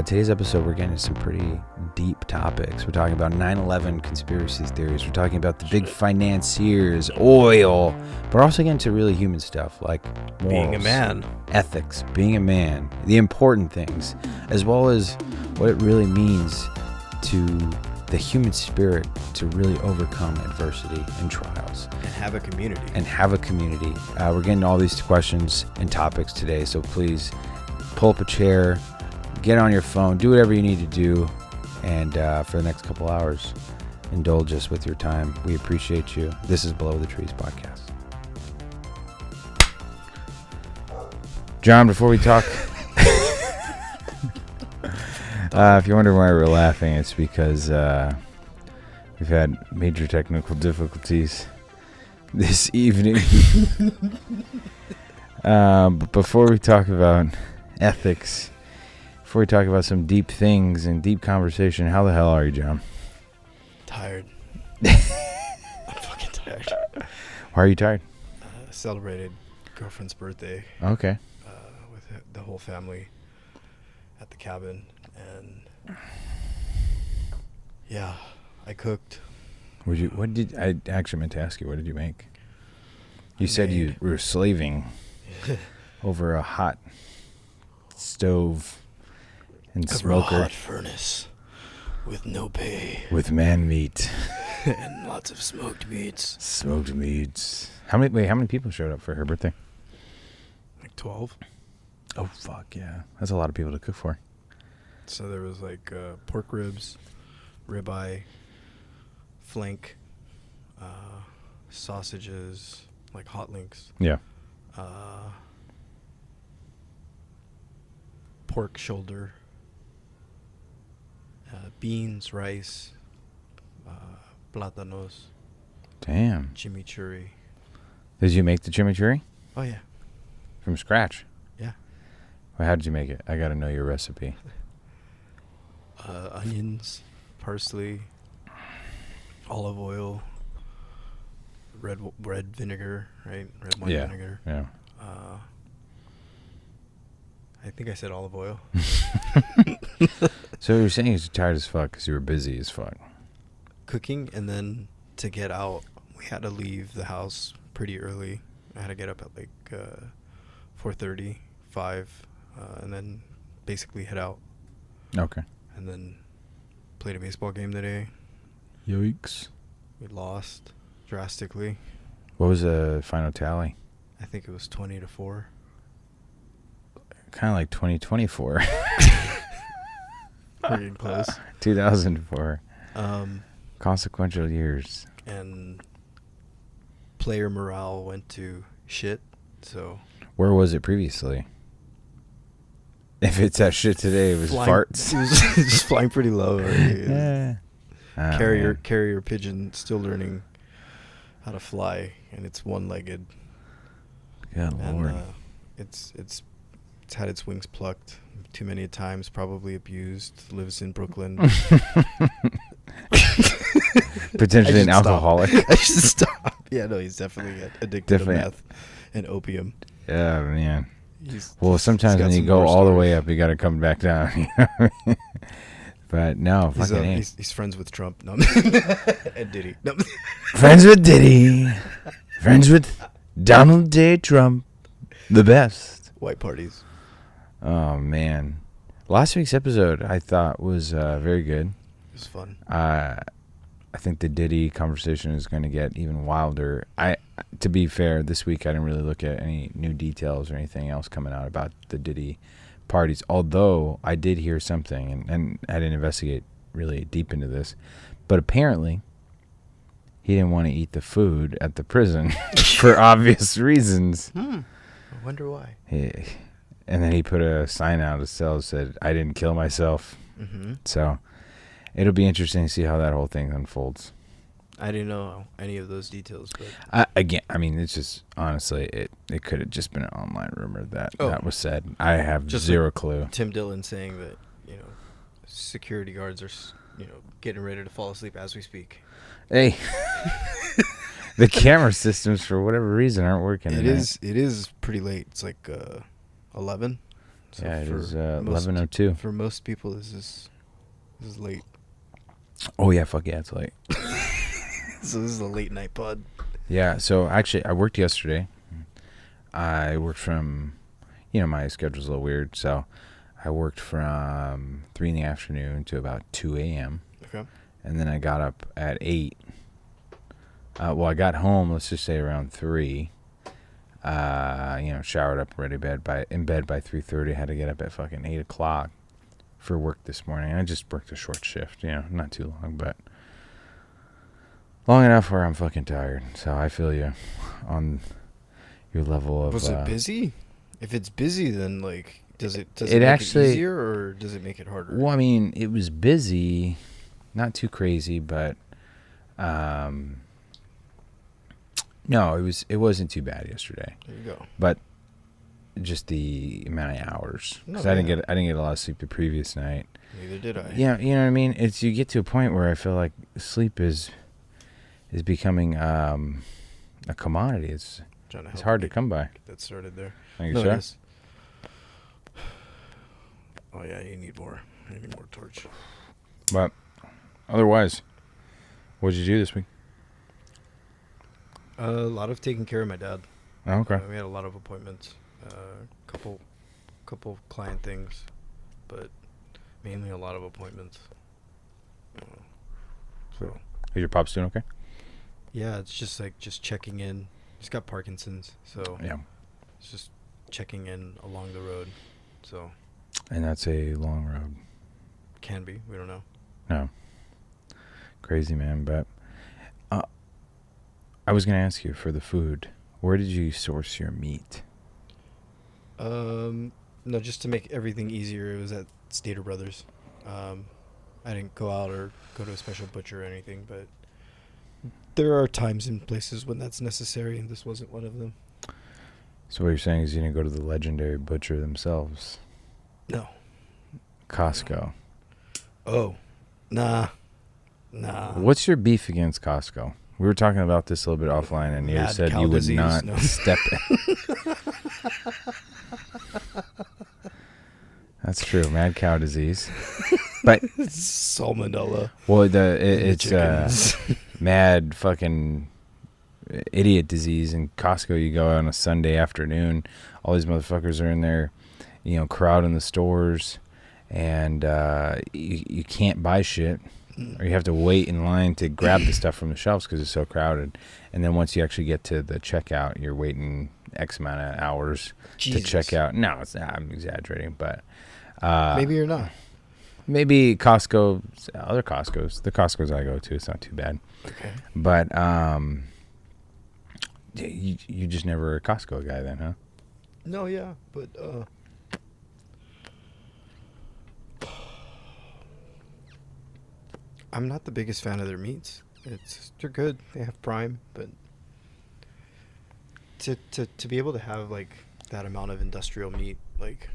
Today's episode, we're getting into some pretty deep topics. We're talking about 9/11 conspiracy theories. We're talking about the big financiers, oil, but we're also getting into really human stuff like morals, being a man, ethics, being a man, the important things, as well as what it really means to the human spirit to really overcome adversity and trials. and have a community. We're getting all these questions and topics today, so please pull up a chair, get on your phone, do whatever you need to do, and for the next couple hours, indulge us with your time. We appreciate you. This is Below the Trees podcast. John, before we talk, if you wonder why we're laughing, it's because we've had major technical difficulties this evening. But before we talk about ethics, before we talk about some deep things and deep conversation, how the hell are you, John? Tired. I'm fucking tired. Why are you tired? Celebrated girlfriend's birthday Okay. with the whole family at the cabin, and yeah, I cooked. I actually meant to ask you, what did you make? You said you were slaving over a hot stove and smoker. A hot furnace with no pay. With man meat. And lots of smoked meats. Smoked meats. How many people showed up for her birthday? Like 12. Oh, fuck, yeah. That's a lot of people to cook for. So there was like pork ribs, ribeye, flank, sausages, like hot links. Yeah. Pork shoulder, beans, rice, plátanos, Damn. chimichurri. Did you make the chimichurri? Oh, yeah. From scratch? Yeah. Well, how did you make it? I got to know your recipe. Onions, parsley, olive oil, red vinegar, right? Red wine vinegar. Yeah. I think I said olive oil. So you're saying you're tired as fuck because you were busy as fuck. Cooking, and then to get out, we had to leave the house pretty early. I had to get up at like 4:30, 5, and then basically head out. Okay. And then played a baseball game today. Yikes. We lost drastically. What was the final tally? I think it was 20-4. Kind of like 2024. Pretty close. 2004. Um, Consequential years. and player morale went to shit. So Where was it previously? If it's that shit today, it was farts. It was just flying pretty low. Yeah. Oh, Carrier pigeon still learning how to fly, and it's one-legged. Good And Lord. it's had its wings plucked too many times, probably abused, lives in Brooklyn. Potentially an alcoholic. I should stop. Yeah, no, he's definitely addicted to meth and opium. Yeah, man. He's Sometimes got when you some go more all the way stories. up, you got to come back down. You know what I mean? But no, He's, fucking A. he's friends with Trump. No. And Diddy. No. Friends with Diddy. Friends with Donald J. Trump. The best. White parties. Oh, man. Last week's episode, I thought, was very good. It was fun. I think the Diddy conversation is going to get even wilder. To be fair, this week I didn't really look at any new details or anything else coming out about the Diddy parties, although I did hear something, and I didn't investigate really deep into this, but apparently he didn't want to eat the food at the prison for obvious reasons. I wonder why. And then he put a sign out his cell that said, "I didn't kill myself." Mm-hmm. So it'll be interesting to see how that whole thing unfolds. I didn't know any of those details, but It's just, honestly, it could have just been an online rumor that was said. I have just zero like clue. Tim Dillon saying that, security guards are, getting ready to fall asleep as we speak. Hey, the camera systems, for whatever reason, aren't working. It is pretty late. It's like 11. So Yeah, it for is most 11:02. For most people, this is late. Oh yeah, fuck yeah, it's late. So this is a late night pod. Yeah, so actually, I worked yesterday. I worked from, my schedule's a little weird, so I worked from 3 in the afternoon to about 2 a.m. Okay. And then I got up at 8. Well, I got home, let's just say around 3. Showered up, ready in bed by 3:30. I had to get up at fucking 8 o'clock for work this morning. I just worked a short shift, not too long, but long enough where I'm fucking tired. So I feel you on your level of... Was it busy? If it's busy, then like, does it It make actually- it easier or does it make it harder? Well, I mean, it was busy, not too crazy, but no, it wasn't too bad yesterday. There you go. But just the amount of hours, No, because I didn't yeah. get a lot of sleep the previous night. Neither did I. Yeah, you know what I mean. It's you get to a point where I feel like sleep is becoming a commodity. It's Trying to it's help hard you to come by. Get that started there. Thank you, No, sir. it is. Oh yeah, you need more. You need more torch. But otherwise, what did you do this week? A lot of taking care of my dad. Oh, okay. We had a lot of appointments. Couple client things, but mainly a lot of appointments. So Is your pops doing okay? yeah, it's just checking in. He's got Parkinson's, so Yeah. it's just checking in along the road. So And that's a long road. can be. We don't know. No. Crazy, man. But I was going to ask you for the food. Where did you source your meat? No, just to make everything easier, it was at Stater Brothers. I didn't go out or go to a special butcher or anything, but there are times and places when that's necessary, and this wasn't one of them. So what you're saying is you didn't go to the legendary butcher themselves? No. Costco. Oh. Nah. What's your beef against Costco? We were talking about this a little bit offline, and you Mad said cow you would disease, not no. step in. That's true, mad cow disease. But Salmonella. well, It's it's mad fucking idiot disease. In Costco, you go on a Sunday afternoon, all these motherfuckers are in there, crowding the stores, and you can't buy shit. Or you have to wait in line to grab the stuff from the shelves because it's so crowded. And then once you actually get to the checkout, you're waiting X amount of hours to check out. No, it's not. I'm exaggerating, but Maybe you're not. maybe Costco, other Costcos, the Costcos I go to, it's not too bad. Okay. But you just never a Costco guy then, huh? No, yeah, but I'm not the biggest fan of their meats. They're good. They have Prime, but to be able to have like that amount of industrial meat, like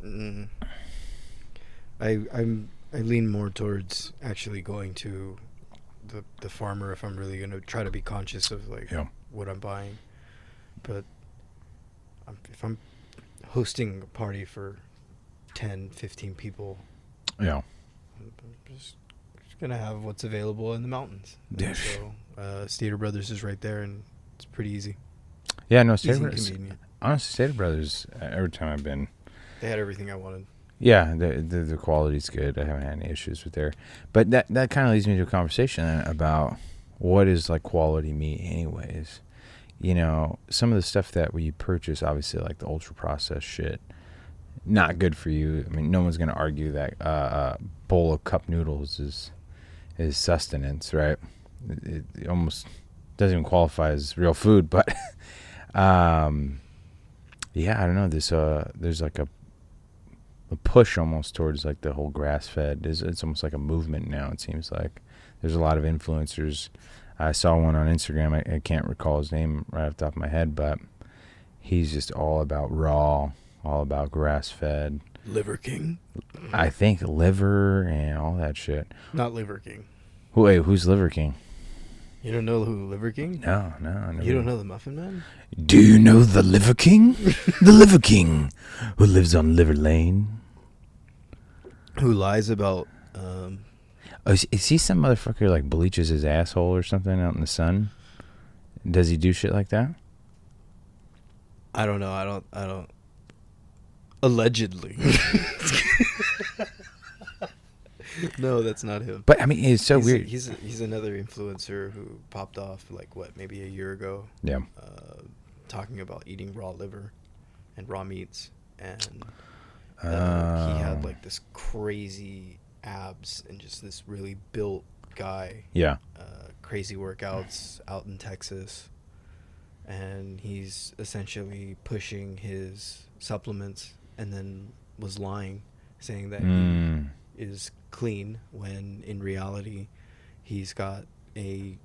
I lean more towards actually going to the farmer if I'm really gonna try to be conscious of like what I'm buying. But if I'm hosting a party for 10, 15 people, Yeah. I'm just gonna have what's available in the mountains. Yeah. So Stater Brothers is right there, and it's pretty easy. Yeah, no, Easy Stater and Brothers. convenient. Honestly, Stater Brothers, every time I've been, They had everything I wanted. yeah, the quality's good. I haven't had any issues with there. But that kind of leads me to a conversation then about what is like quality meat anyways. Some of the stuff that we purchase, obviously like the ultra processed shit, not good for you. I mean, no one's going to argue that a bowl of cup noodles is sustenance, right? It almost doesn't even qualify as real food, but yeah, I don't know. There's like a push almost towards like the whole grass-fed. It's almost like a movement now, it seems like. There's a lot of influencers. I saw one on Instagram. I can't recall his name right off the top of my head, but he's just all about raw, all about grass-fed. Liver King? I think liver and all that shit. Not Liver King. Wait, who's Liver King? You don't know who Liver King? No, I never. You don't know the Muffin Man? Do you know the Liver King? The Liver King, who lives on Liver Lane. Who lies about? Oh, is he some motherfucker like bleaches his asshole or something out in the sun? Does he do shit like that? I don't know. I don't. Allegedly. No, that's not him. But I mean, it's so he's, weird. He's another influencer who popped off maybe a year ago. Yeah. Talking about eating raw liver and raw meats, and he Oh. had like this crazy abs and just this really built guy. Yeah. Crazy workouts out in Texas, and he's essentially pushing his supplements, and then was lying, saying that he is clean when in reality he's got a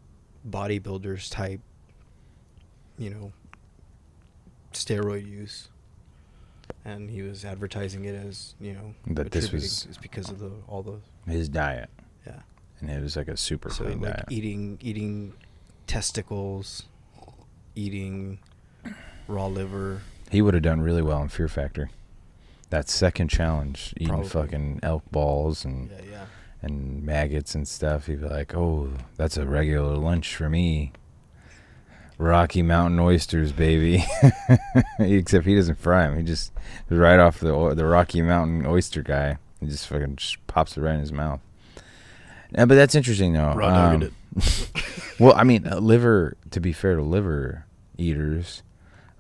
bodybuilder's type, steroid use, and he was advertising it as that this was it's because of all the his diet. Yeah. And it was like a super clean like diet. eating testicles, eating raw liver. He would have done really well in Fear Factor. That second challenge, eating Probably. fucking elk balls and and maggots and stuff. He'd be like, "Oh, that's a regular lunch for me. Rocky Mountain oysters, baby." Except he doesn't fry them. He just right off the Rocky Mountain oyster guy. He just fucking pops it right in his mouth. Yeah, but that's interesting though. Raw dogged it. Well, I mean, liver. To be fair to liver eaters,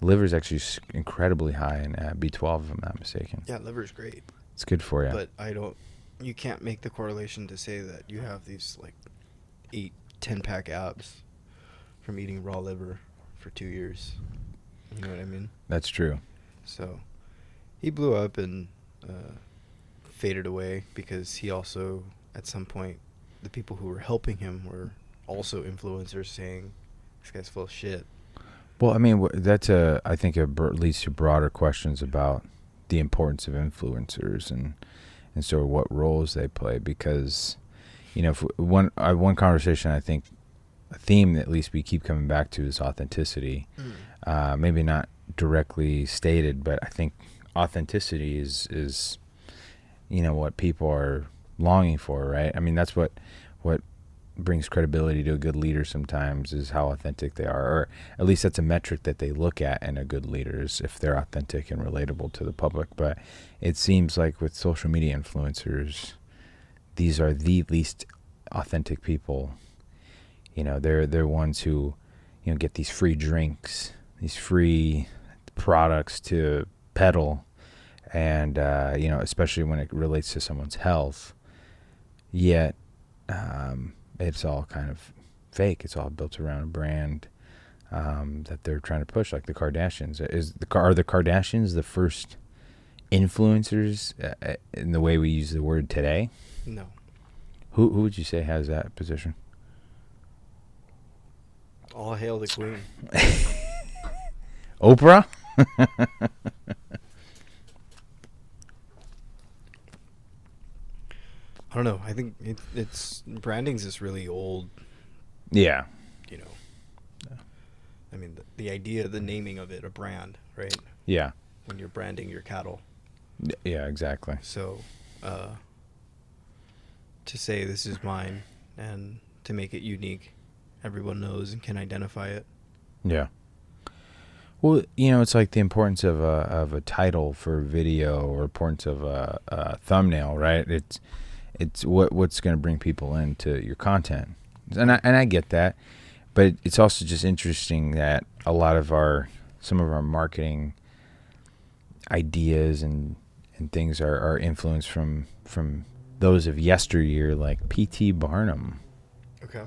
liver is actually incredibly high in B12, if I'm not mistaken. Yeah, liver's great. It's good for you. But you can't make the correlation to say that you have these like 10-pack abs from eating raw liver for 2 years. You know what I mean? That's true. So he blew up and faded away because he also, at some point, the people who were helping him were also influencers saying, this guy's full of shit. Well, I mean, that's I think leads to broader questions about the importance of influencers and sort of what roles they play. Because, one conversation, I think, a theme that at least we keep coming back to is authenticity. Maybe not directly stated, but I think authenticity is what people are longing for, right? I mean, that's what brings credibility to a good leader sometimes, is how authentic they are, or at least that's a metric that they look at in a good leader, is if they're authentic and relatable to the public. But it seems like with social media influencers, these are the least authentic people. They're ones who get these free drinks, these free products to peddle, and especially when it relates to someone's health. Yet it's all kind of fake. It's all built around a brand that they're trying to push, like the Kardashians. Are the Kardashians the first influencers in the way we use the word today? No. Who would you say has that position? All hail the queen. Oprah? I don't know. I think it's branding's this really old. Yeah. I mean, the idea, the naming of it, a brand, right? Yeah. When you're branding your cattle. Yeah, exactly. So, to say this is mine and to make it unique, everyone knows and can identify it. Yeah. Well, it's like the importance of a title for video, or importance of a thumbnail, right? It's what's going to bring people into your content, and I get that, but it's also just interesting that a lot of some of our marketing ideas and things are influenced from those of yesteryear, like P.T. Barnum. Okay.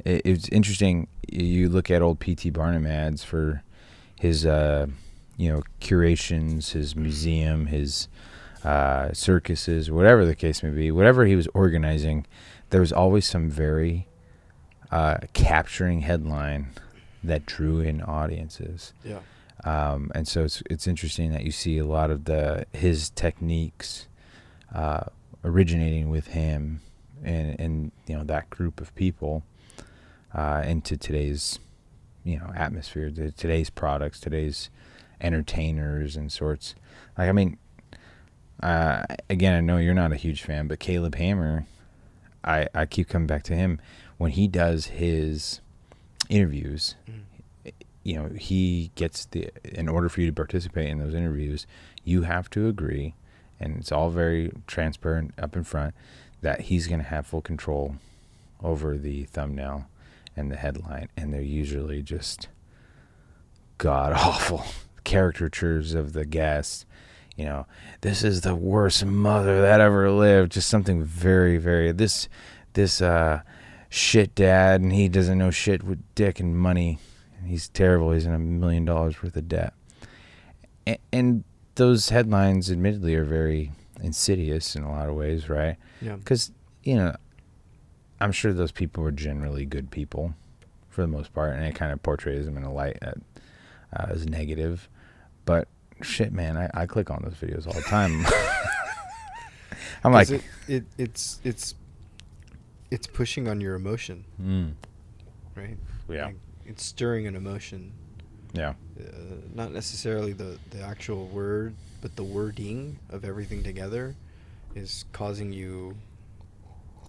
It's interesting. You look at old P.T. Barnum ads for his curations, his museum, his circuses, whatever the case may be, whatever he was organizing, there was always some very capturing headline that drew in audiences. Yeah. And so it's interesting that you see a lot of his techniques originating with him and that group of people. into today's, atmosphere, today's products, today's entertainers and sorts. Like, I mean, again, I know you're not a huge fan, but Caleb Hammer, I keep coming back to him when he does his interviews. He gets in order for you to participate in those interviews, you have to agree, and it's all very transparent up in front, that he's going to have full control over the thumbnail and the headline, and they're usually just god awful caricatures of the guests. This is the worst mother that ever lived. Just something very, very this shit dad, and he doesn't know shit with dick and money. He's terrible. He's in $1 million worth of debt. And those headlines, admittedly, are very insidious in a lot of ways, right? Yeah. Because, I'm sure those people were generally good people for the most part, and it kind of portrays them in a light that is negative. But shit, man, I click on those videos all the time. I'm like, it's pushing on your emotion, right? Yeah. Like, it's stirring an emotion. Yeah. Not necessarily the actual word, but the wording of everything together is causing you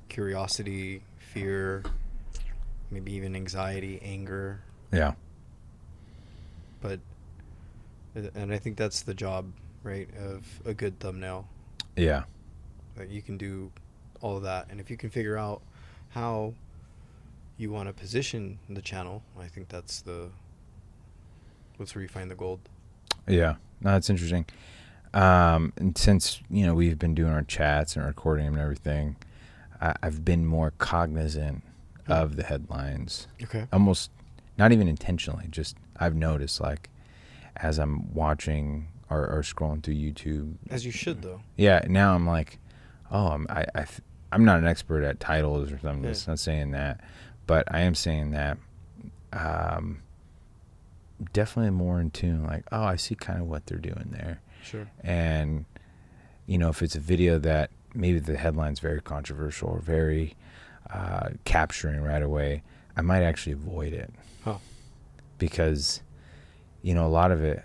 curiosity, fear, maybe even anxiety, anger. Yeah. And I think that's the job, right, of a good thumbnail. Yeah. That you can do all of that. And if you can figure out how you want to position the channel, I think that's where you find the gold. Yeah. No, that's interesting. And since, we've been doing our chats and recording them and everything, I've been more cognizant of the headlines. Okay. Almost not even intentionally, just I've noticed, like, as I'm watching or scrolling through YouTube. As you should, though. Yeah. Now I'm like, I'm not an expert at titles or something. Yeah. It's not saying that, but I am saying that definitely more in tune. Like, I see kind of what they're doing there. Sure. And, if it's a video that maybe the headline's very controversial or very capturing right away, I might actually avoid it. Huh. Because, a lot of it,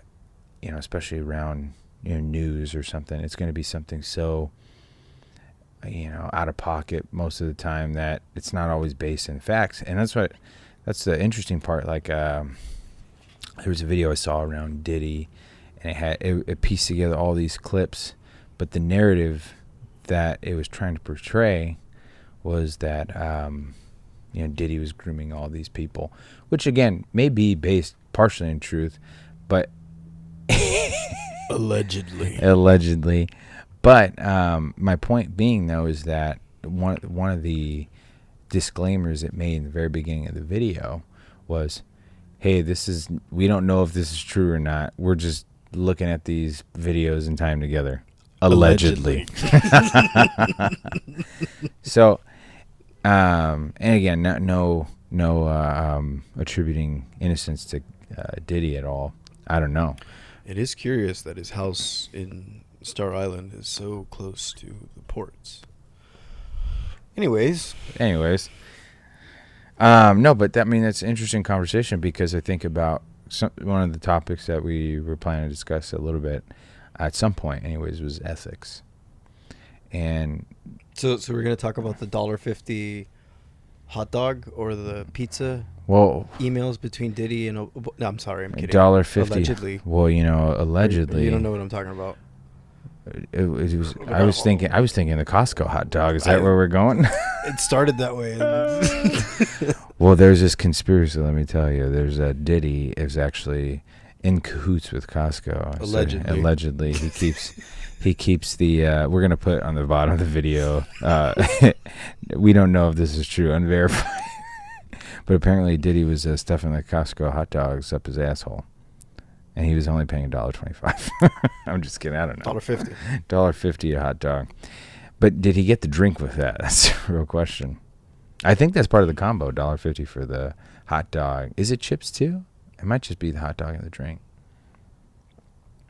especially around, news or something, it's going to be something so, out of pocket most of the time that it's not always based in facts. And that's the interesting part. Like, there was a video I saw around Diddy, and it pieced together all these clips, but the narrative that it was trying to portray was that, Diddy was grooming all these people, which again may be based partially in truth, but allegedly. But my point being, though, is that one of the disclaimers it made in the very beginning of the video was, hey, we don't know if this is true or not. We're just looking at these videos in time together. Allegedly. So, and again, no attributing innocence to Diddy at all. I don't know. It is curious that his house in Star Island is so close to the ports. Anyways. No, but that's an interesting conversation, because I think about one of the topics that we were planning to discuss a little bit at some point anyways was ethics. And so we're going to talk about the $1.50 hot dog or the pizza emails between Diddy and no, I'm sorry, I'm kidding. $1.50. Allegedly. Well, allegedly. You don't know what I'm talking about. It was. I was thinking the Costco hot dog. Is that where we're going? It started that way. Well, there's this conspiracy. Let me tell you. There's a Diddy is actually in cahoots with Costco. Allegedly. He keeps the. We're gonna put on the bottom of the video. We don't know if this is true, unverified. But apparently Diddy was stuffing the Costco hot dogs up his asshole. And he was only paying $1.25. I'm just kidding. I don't know. $1.50. $1.50 a hot dog. But did he get the drink with that? That's a real question. I think that's part of the combo. $1.50 for the hot dog. Is it chips too? It might just be the hot dog and the drink.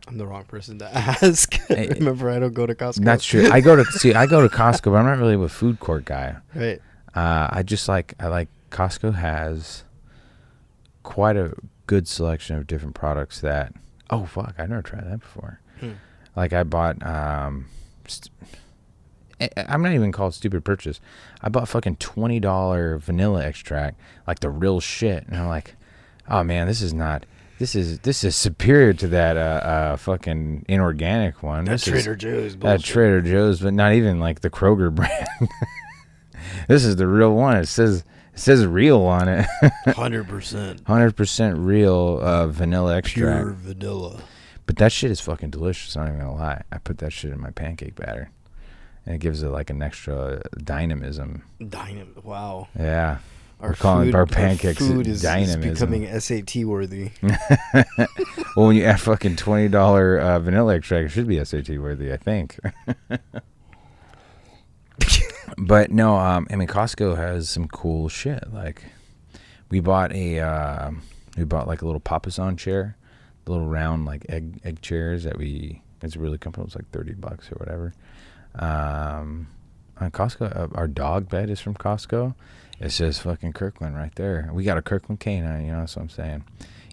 I'm the wrong person to ask. Remember, I don't go to Costco. That's true. I go to Costco, but I'm not really a food court guy. Right. I like Costco has quite a good selection of different products that. Oh fuck! I've never tried that before. Like I bought. I'm not even called stupid purchase. I bought fucking $20 vanilla extract, like the real shit, and I'm like, oh man, this is not. This is superior to that fucking inorganic one. That This Trader is, Joe's bullshit. that Trader Joe's, but not even like the Kroger brand. This is the real one. It says real on it. 100%. 100% real vanilla extract. Pure vanilla. But that shit is fucking delicious. I'm not even gonna lie. I put that shit in my pancake batter, and it gives it like an extra dynamism. Wow. Yeah. We're calling our pancakes food is dynamism. becoming SAT worthy. Well, when you add fucking $20 vanilla extract, it should be SAT worthy, I think. But no, I mean Costco has some cool shit. Like we bought like a little papasan chair, the little round like egg chairs that it's really comfortable. It's like $30 or whatever. On Costco, our dog bed is from Costco. It says fucking Kirkland right there. We got a Kirkland canine, you know, that's what I'm saying.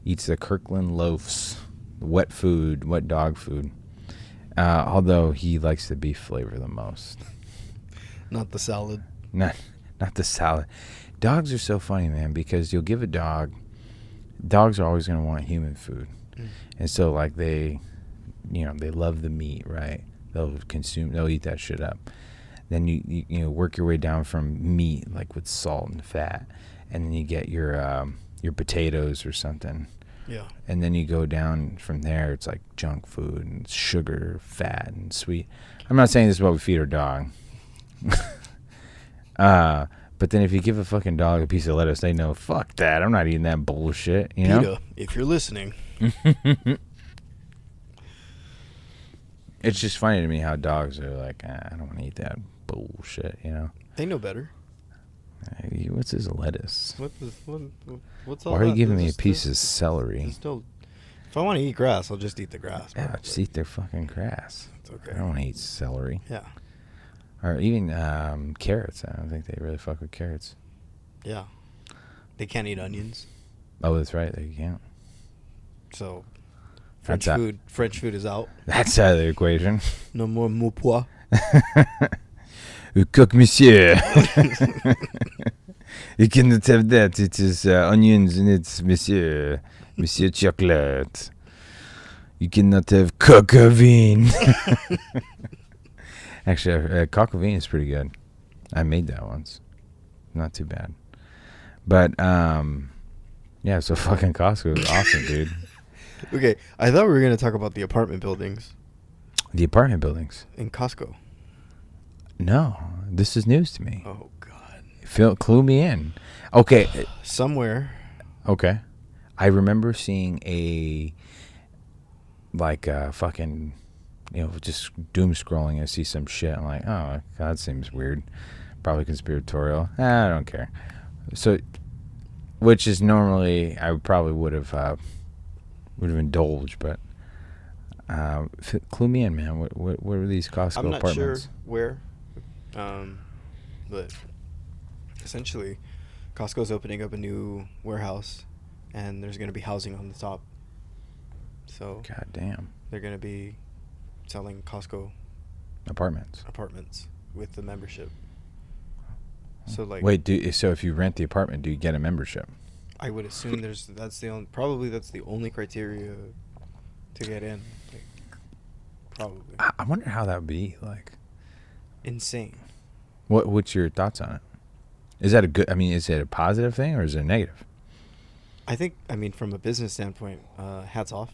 Eats the Kirkland loafs, wet dog food. Although he likes the beef flavor the most. Not the salad. Not the salad. Dogs are so funny, man, because you'll give a dog. Dogs are always going to want human food. And so, like, they love the meat, right? They'll eat that shit up. Then you work your way down from meat, like with salt and fat, and then you get your potatoes or something. Yeah. And then you go down from there. It's like junk food and sugar, fat, and sweet. I'm not saying this is what we feed our dog. But then if you give a fucking dog a piece of lettuce, they know, fuck that. I'm not eating that bullshit. You know? PETA, if you're listening. It's just funny to me how dogs are like, I don't want to eat that bullshit, you know? They know better. Hey, what's this lettuce? What's all Why are you that? giving me a piece of celery? If I want to eat grass, I'll just eat the grass. Yeah, just eat their fucking grass. It's okay. I don't want to eat celery. Yeah. Or even carrots. I don't think they really fuck with carrots. Yeah. They can't eat onions. Oh, that's right. They can't. So, French food is out. That's out of the equation. No more moupois. Cook, monsieur. You cannot have that. It is onions and it's monsieur chocolate. You cannot have coq au vin. Actually, coq au vin is pretty good. I made that once. Not too bad. But, yeah, so fucking Costco is awesome, dude. Okay, I thought we were going to talk about the apartment buildings. The apartment buildings? In Costco. No, this is news to me. Oh, God. Clue me in. Okay. Somewhere. Okay. I remember seeing a, like, fucking, just doom scrolling. I see some shit. I'm like, oh, that seems weird. Probably conspiratorial. I don't care. So, which is normally, I probably would have indulged, but clue me in, man. What were these Costco I'm not apartments? sure where, but essentially, Costco's opening up a new warehouse, and there's going to be housing on the top. So, God damn. They're going to be selling Costco apartments with the membership. So, like, wait, so if you rent the apartment, do you get a membership? I would assume that's the only criteria to get in. Like, probably. I wonder how that would be like. Insane. What's your thoughts on it? Is that is it a positive thing or is it a negative? I think, from a business standpoint, hats off.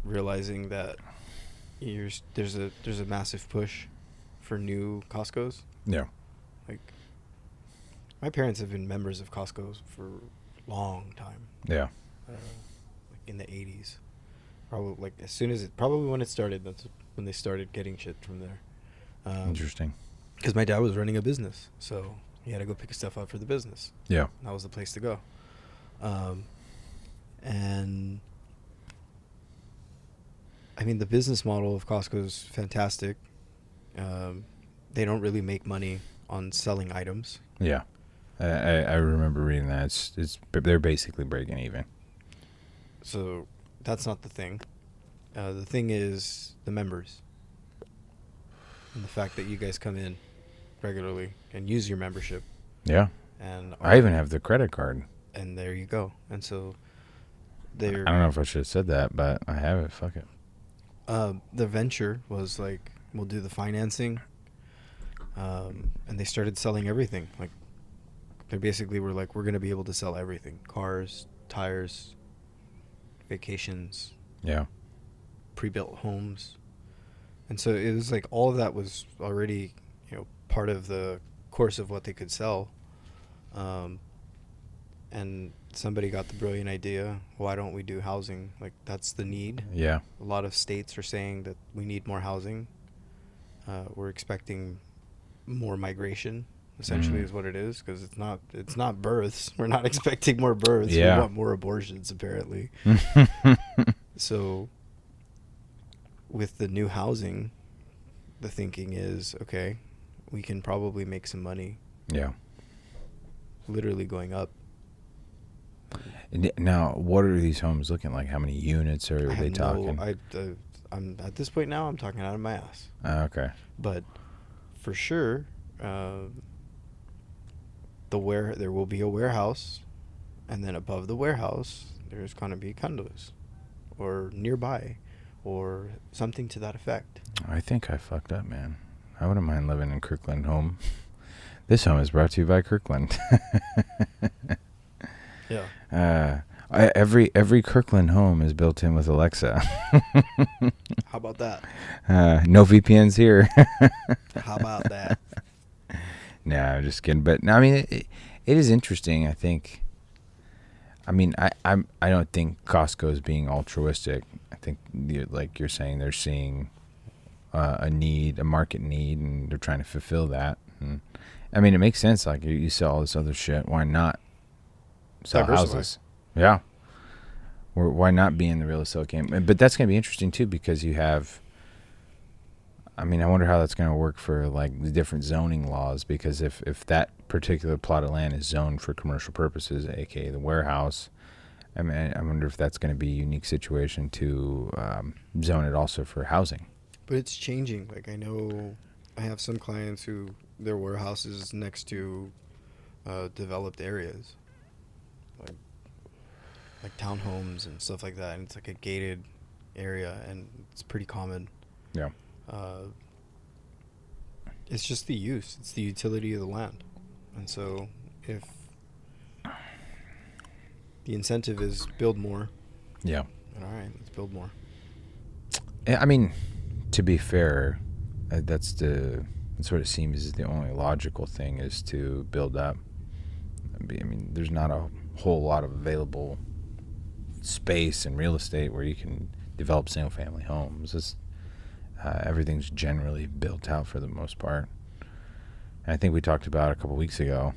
Realizing that there's a massive push for new Costco's. Yeah. Like, my parents have been members of Costco's for a long time. Yeah. Like in the 80s. Probably when it started, that's when they started getting shit from there. Interesting. Because my dad was running a business, so he had to go pick stuff up for the business. Yeah. That was the place to go. And the business model of Costco is fantastic. They don't really make money on selling items. Yeah. I remember reading that. They're basically breaking even. So that's not the thing. The thing is the members and the fact that you guys come in regularly and use your membership. Yeah. And I even have the credit card. And there you go. And so I don't know if I should have said that, but I have it. Fuck it. The venture was like, we'll do the financing. And they started selling everything. Like, they basically were like, we're going to be able to sell everything. Cars, tires, vacations. Yeah. Pre-built homes. And so it was like all of that was already, part of the course of what they could sell. And somebody got the brilliant idea, why don't we do housing? Like, that's the need. Yeah. A lot of states are saying that we need more housing. We're expecting more migration, essentially, is what it is, because it's not births. We're not expecting more births. Yeah. We want more abortions, apparently. So with the new housing, the thinking is, okay, we can probably make some money. Yeah. Literally going up. Now, what are these homes looking like? How many units are they talking? I'm at this point now, I'm talking out of my ass. Okay. But for sure, there will be a warehouse, and then above the warehouse, there's going to be condos, or nearby, or something to that effect. I think I fucked up, man. I wouldn't mind living in Kirkland home. This home is brought to you by Kirkland. Yeah. Every Kirkland home is built in with Alexa. How about that? No VPNs here. How about that? No, I'm just kidding. But no, I mean, it is interesting. I think. I mean, I don't think Costco is being altruistic. I think, like you're saying, they're seeing a market need, and they're trying to fulfill that. And I mean, it makes sense. Like, you sell all this other shit. Why not sell houses? Yeah. Or why not be in the real estate game? But that's going to be interesting too, because you have. I mean, I wonder how that's going to work for like the different zoning laws, because if that particular plot of land is zoned for commercial purposes, aka the warehouse, I mean, I wonder if that's going to be a unique situation to zone it also for housing. But it's changing. Like, I know I have some clients who their warehouse is next to developed areas, like townhomes and stuff like that, and it's like a gated area, and it's pretty common. Yeah. It's just the use. It's the utility of the land. And so if the incentive is build more. Yeah. Then all right, let's build more. I mean, to be fair, that's what it seems is the only logical thing, is to build up. I mean, there's not a whole lot of available space in real estate where you can develop single family homes. Everything's generally built out for the most part. And I think we talked about a couple weeks ago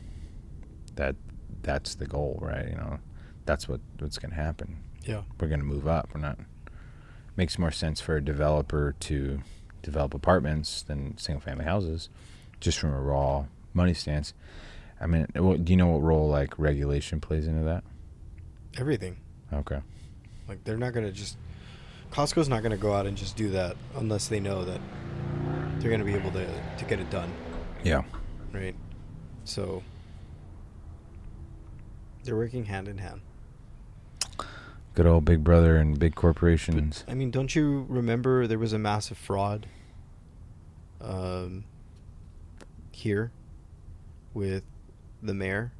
that that's the goal, right? That's what's going to happen. Yeah. We're going to move up. Makes more sense for a developer to develop apartments than single family houses, just from a raw money stance. I mean, do you know what role like regulation plays into that? Everything. Okay. Like, they're not going to just... Costco's not going to go out and just do that unless they know that they're going to be able to get it done. Yeah. Right? So they're working hand in hand. Good old Big Brother and big corporations. But, I mean, don't you remember there was a massive fraud here with the mayor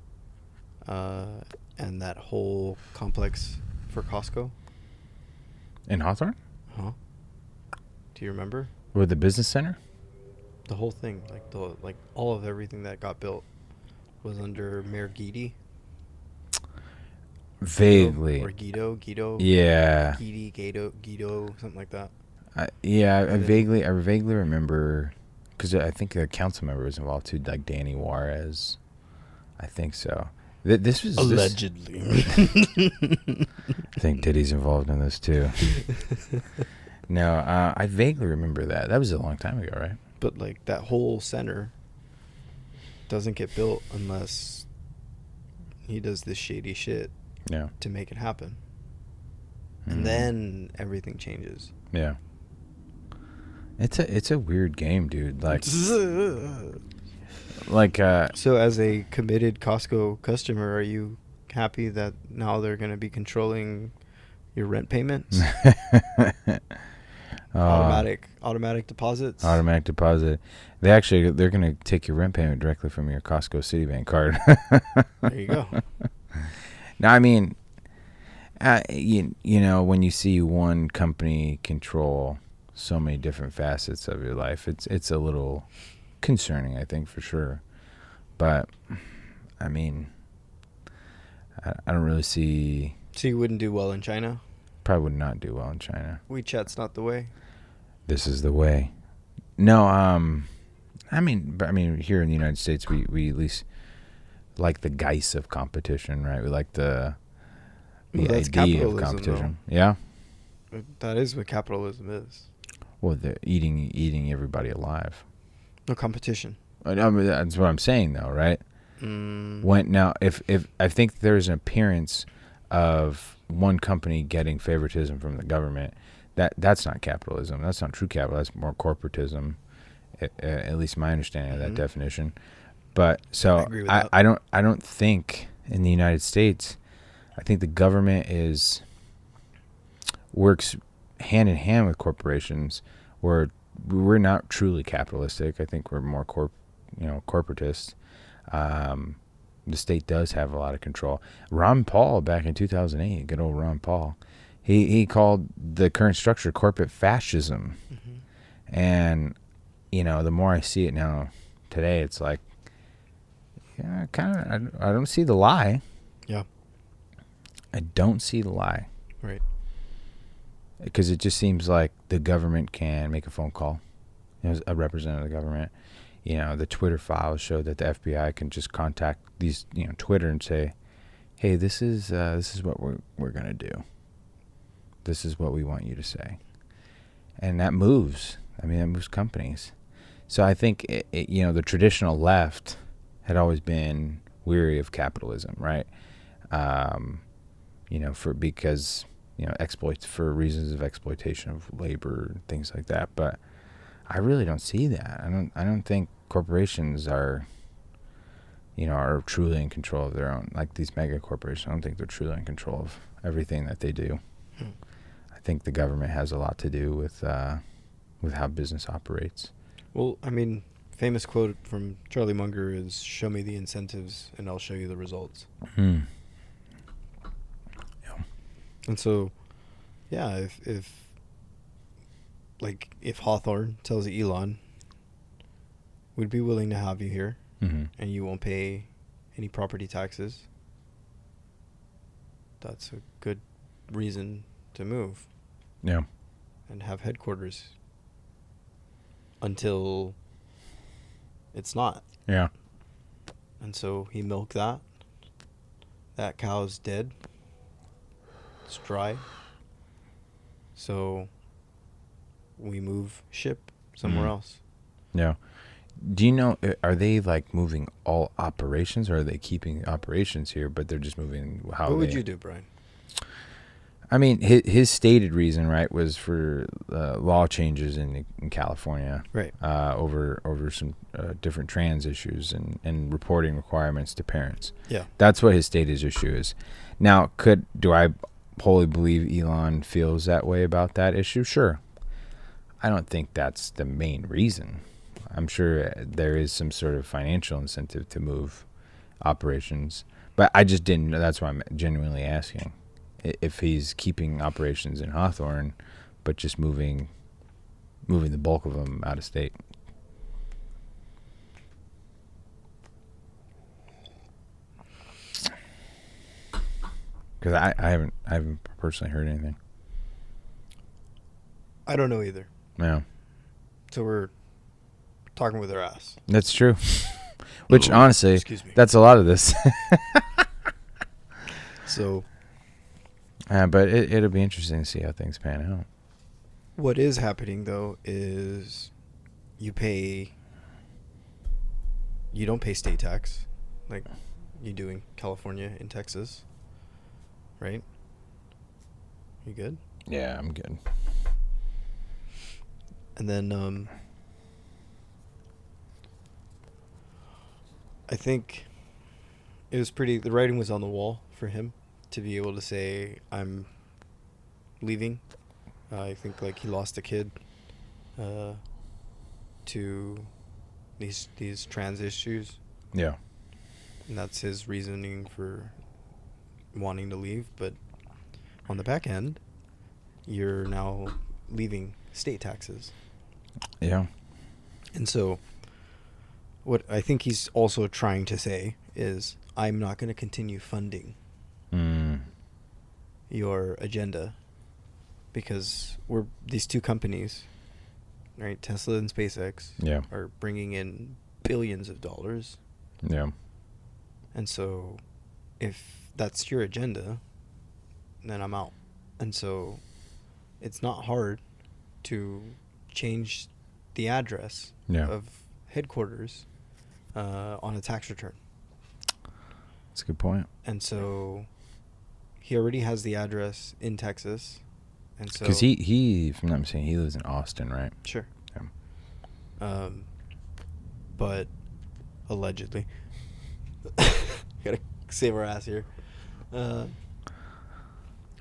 and that whole complex for Costco? In Hawthorne? Huh? Do you remember? With the business center? The whole thing, like all of everything that got built was under Mayor Guidi. Vaguely. Or Guido. Yeah. Guido, something like that. I vaguely remember, because I think a council member was involved too, like Danny Juarez. I think so. This was allegedly. I think Diddy's involved in this too. No, I vaguely remember that. That was a long time ago, right? But like that whole center doesn't get built unless he does this shady shit Yeah. to make it happen. Mhm. And then everything changes. Yeah. It's a weird game, dude. Like So as a committed Costco customer, are you happy that now they're going to be controlling your rent payments? Automatic deposits? Automatic deposit. They're gonna take your rent payment directly from your Costco Citibank card. There you go. Now, I mean, you know, when you see one company control so many different facets of your life, it's a little concerning, I think, for sure. But I mean, I don't really see. So you wouldn't do well in China? Probably would not do well in China. WeChat's not the way? This is the way. No, I mean, here in the United States, we at least like the geist of competition, right? We like the That's idea of capitalism, competition. Yeah. That is what capitalism is. Well, the eating everybody alive. No competition. I mean, that's what I'm saying, though, right? If I think there's an appearance of one company getting favoritism from the government, that's not capitalism. That's not true capital. That's more corporatism. At least my understanding of that definition. But so I agree with that. I don't think in the United States, I think the government works hand in hand with corporations, where we're not truly capitalistic. I think we're more corporatist. The state does have a lot of control. Ron Paul, back in 2008, good old Ron Paul, he called the current structure corporate fascism. And you know, the more I see it now today, it's like, yeah, I don't see the lie. Yeah. I don't see the lie. Right. Because it just seems like the government can make a phone call. You know, a representative of the government. You know, the Twitter files show that the FBI can just contact these, Twitter and say, "Hey, this is what we're gonna do. This is what we want you to say," and that moves. I mean, that moves companies. So I think the traditional left had always been weary of capitalism, right? Because exploits for reasons of exploitation of labor and things like that. But I really don't see that. I don't think corporations are truly in control of their own, like these mega corporations. I don't think they're truly in control of everything that they do. I think the government has a lot to do with how business operates. Well, I mean, famous quote from Charlie Munger is, "Show me the incentives and I'll show you the results." Yeah. And so, yeah, if Hawthorne tells Elon, "We'd be willing to have you here, and you won't pay any property taxes," that's a good reason to move. Yeah. And have headquarters until it's not. Yeah. And so he milked that. That cow's dead. It's dry. So we move ship somewhere else. Yeah. Do you know, are they like moving all operations, or are they keeping operations here, but they're just moving how What would you do, Brian? I mean, his stated reason, right, was for law changes in California, Right. Over some different trans issues and reporting requirements to parents. Yeah. That's what his stated issue is. Now, do I wholly believe Elon feels that way about that issue? Sure. I don't think that's the main reason. I'm sure there is some sort of financial incentive to move operations, but I just didn't know. That's why I'm genuinely asking if he's keeping operations in Hawthorne, but just moving the bulk of them out of state. Because I haven't personally heard anything. I don't know either. Yeah. So we're talking with our ass. That's true. Which honestly, Excuse me. that's a lot of this. So But it'll be interesting to see how things pan out. what is happening though is you don't pay state tax. Like you do in California, in Texas, right? You good? Yeah, I'm good. And then I think it was the writing was on the wall for him to be able to say, I'm leaving. I think like he lost a kid to these trans issues, Yeah. and that's his reasoning for wanting to leave. But on the back end, you're now leaving state taxes. Yeah. And so what I think he's also trying to say is, I'm not going to continue funding your agenda because these two companies, right, Tesla and SpaceX, Yeah. are bringing in billions of dollars. Yeah. And so if that's your agenda, then I'm out. And so it's not hard to change the address of headquarters on a tax return. That's a good point. And so he already has the address in Texas. And so, because he, if I'm not mistaken, he lives in Austin, right? Sure. Yeah. But allegedly, gotta save our ass here.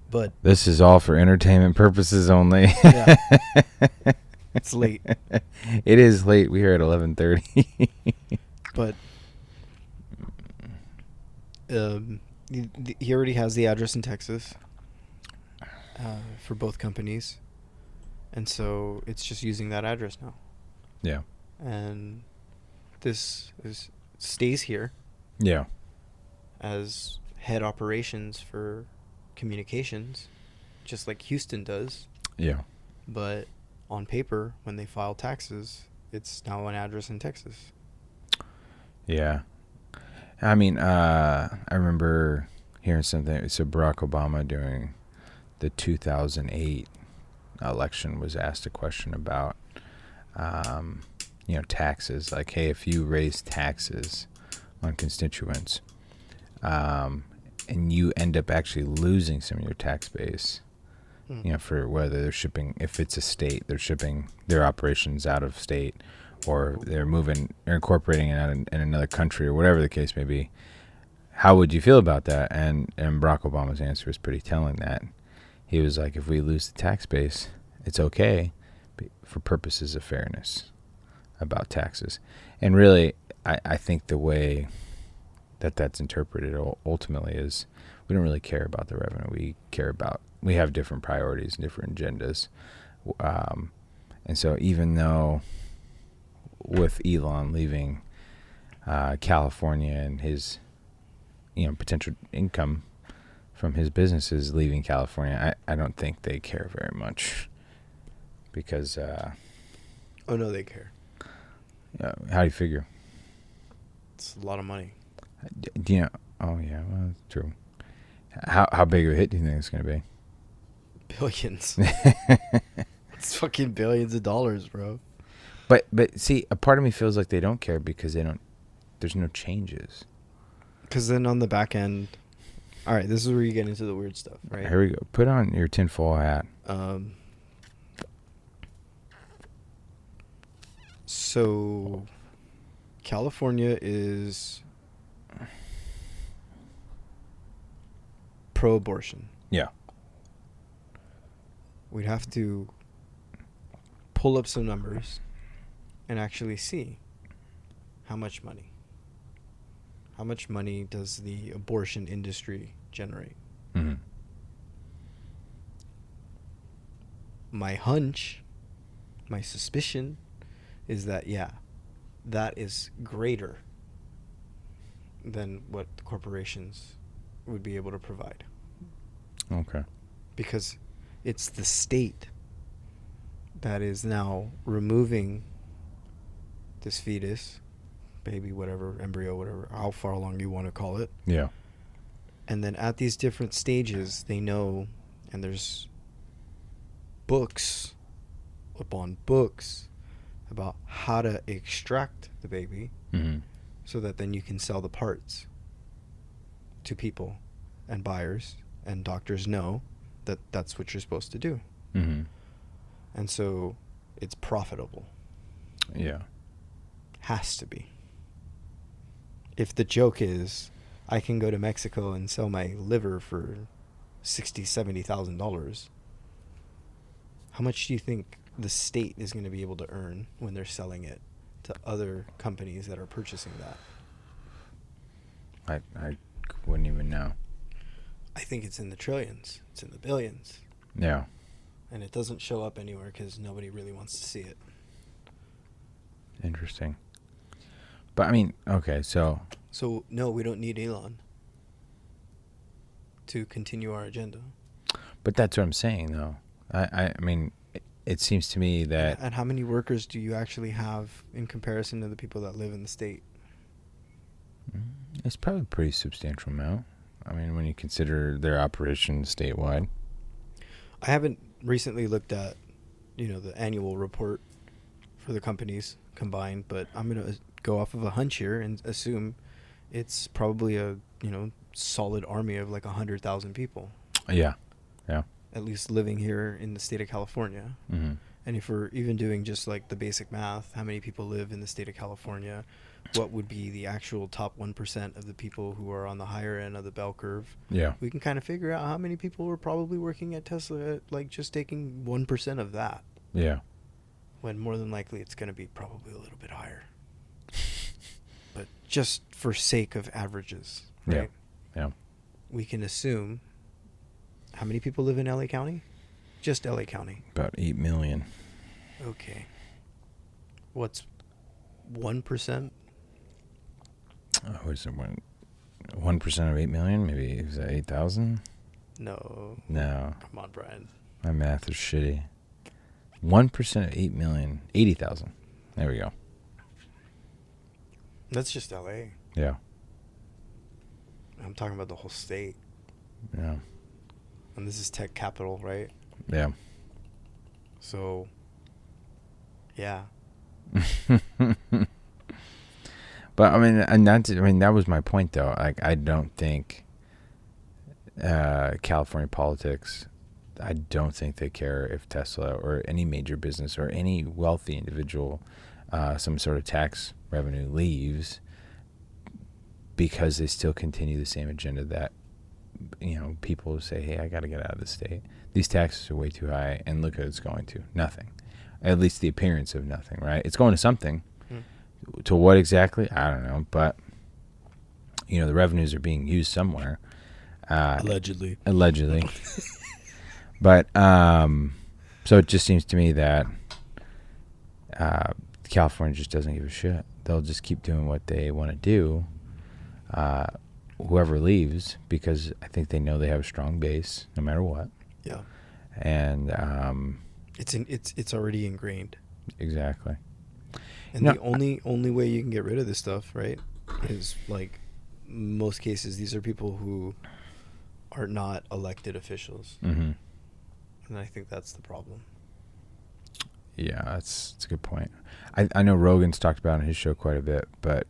But This is all for entertainment purposes only. yeah, it's late. It is late. We're at 11:30. But he already has the address in Texas for both companies, and so it's just using that address now. Yeah. And this stays here. Yeah. As head operations for communications, just like Houston does. Yeah. But on paper, when they file taxes, it's now an address in Texas. Yeah. I mean, I remember hearing something. So Barack Obama during the 2008 election was asked a question about, taxes. Like, hey, if you raise taxes on constituents, and you end up actually losing some of your tax base, for whether they're shipping, if it's a state, they're shipping their operations out of state, or they're incorporating it in another country, or whatever the case may be. How would you feel about that? And Barack Obama's answer was pretty telling. That he was like, if we lose the tax base, it's okay for purposes of fairness about taxes. And really, I think the way that's interpreted ultimately is, we don't really care about the revenue. We have different priorities and different agendas. And so even though with Elon leaving California and his potential income from his businesses leaving California, I don't think they care very much, because oh no, they care. How do you figure? It's a lot of money. Do you know? Oh yeah, well, that's true. How big of a hit do you think it's going to be? Billions. It's fucking billions of dollars, bro. But see, a part of me feels like they don't care because there's no changes. Because then on the back end, all right, this is where you get into the weird stuff, right? Here we go. Put on your tinfoil hat. So California is pro-abortion. Yeah. We'd have to pull up some numbers and actually see how much money does the abortion industry generate. Mm-hmm. My hunch, my suspicion is that, that is greater than what the corporations would be able to provide. Okay. Because it's the state that is now removing this fetus, baby, whatever, embryo, whatever, how far along you want to call it. Yeah. And then at these different stages, they know, and there's books upon books about how to extract the baby, Mm-hmm. so that then you can sell the parts. to people and buyers, and doctors know that that's what you're supposed to do. Mm-hmm. And so it's profitable. Yeah. Has to be. If the joke is, I can go to Mexico and sell my liver for $60,000-$70,000, how much do you think the state is going to be able to earn when they're selling it to other companies that are purchasing that? I wouldn't even know. I think it's in the trillions. It's in the billions. Yeah. And it doesn't show up anywhere because nobody really wants to see it. Interesting. But I mean, okay, so No, we don't need Elon to continue our agenda. but that's what I'm saying though. I mean, it seems to me that And how many workers do you actually have in comparison to the people that live in the state? it's probably a pretty substantial amount. I mean, when you consider their operations statewide. I haven't recently looked at, the annual report for the companies combined, but I'm going to go off of a hunch here and assume it's probably a, solid army of like 100,000 people. Yeah. Yeah. At least living here in the state of California. Mm-hmm. And if we're even doing just like the basic math, how many people live in the state of California? What would be the actual top 1% of the people who are on the higher end of the bell curve? Yeah. We can kind of figure out how many people were probably working at Tesla, like just taking 1% of that. Yeah. When more than likely it's going to be probably a little bit higher. But just for sake of averages, right? Yeah. We can assume how many people live in LA County? Just LA County. About 8 million. Okay. What's 1%? What is it? 1% of 8 million? Maybe is that 8,000? No. No. Come on, Brian. My math is shitty. 1% of 8 million, 80,000. There we go. That's just LA. Yeah. I'm talking about the whole state. Yeah. And this is tech capital, right? Yeah. So, yeah. But I mean, that was my point though. Like, I don't think California politics, I don't think they care if Tesla or any major business or any wealthy individual, some sort of tax revenue leaves, because they still continue the same agenda that, people say, hey, I got to get out of the state. These taxes are way too high, and look what it's going to. Nothing. At least the appearance of nothing, right? It's going to something. To what exactly? I don't know. But, the revenues are being used somewhere. Allegedly. But, so it just seems to me that California just doesn't give a shit. They'll just keep doing what they want to do, whoever leaves, because I think they know they have a strong base no matter what. Yeah. And it's already ingrained. Exactly. And the only way you can get rid of this stuff, right, is like most cases these are people who are not elected officials. Mm-hmm. And I think that's the problem. Yeah, that's a good point. I know Rogan's talked about it on his show quite a bit, but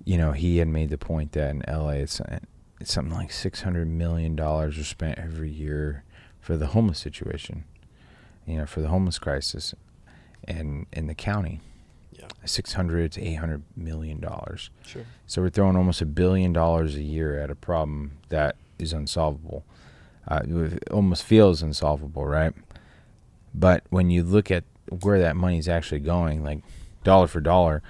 he had made the point that in LA it's something like $600 million are spent every year for the homeless situation, for the homeless crisis, and in the county. Yeah. $600 to $800 million. Sure. So we're throwing almost $1 billion a year at a problem that is unsolvable. It almost feels unsolvable, right? But when you look at where that money is actually going, like dollar for dollar,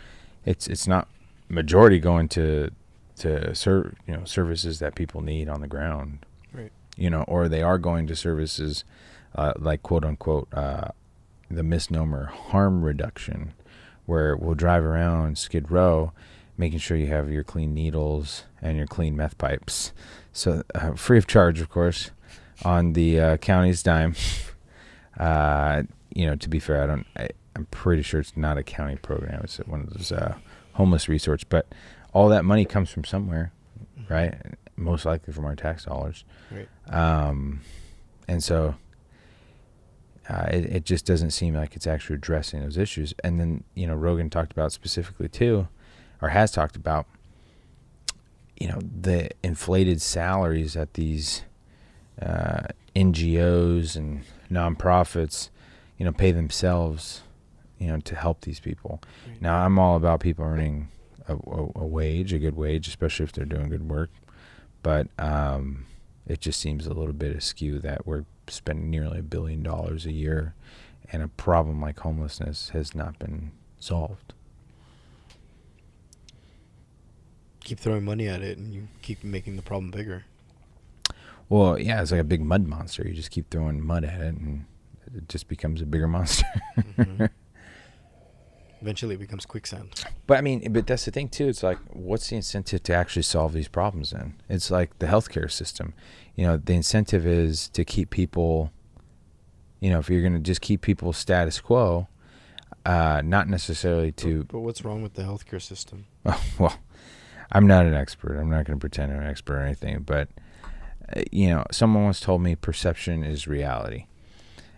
it's not majority going to services that people need on the ground, right? Or they are going to services like quote unquote the misnomer harm reduction, where we'll drive around Skid Row, making sure you have your clean needles and your clean meth pipes, so free of charge, of course, on the county's dime. To be fair, I'm pretty sure it's not a county program. It's one of those homeless resorts. But all that money comes from somewhere, right? Most likely from our tax dollars. Right. And so it just doesn't seem like it's actually addressing those issues. And then, Rogan talked about specifically too, or has talked about the inflated salaries at these NGOs and nonprofits, pay themselves, to help these people. Right. Now, I'm all about people earning a wage, a good wage, especially if they're doing good work. But it just seems a little bit askew that we're spending nearly $1 billion a year, and a problem like homelessness has not been solved. Keep throwing money at it, and you keep making the problem bigger. Well, yeah, it's like a big mud monster. You just keep throwing mud at it, and it just becomes a bigger monster. Mm-hmm. Eventually, it becomes quicksand. But that's the thing too. It's like, what's the incentive to actually solve these problems? Then it's like the healthcare system. The incentive is to keep people. If you're going to just keep people status quo, not necessarily to. But what's wrong with the healthcare system? Well, I'm not an expert. I'm not going to pretend I'm an expert or anything. But someone once told me perception is reality,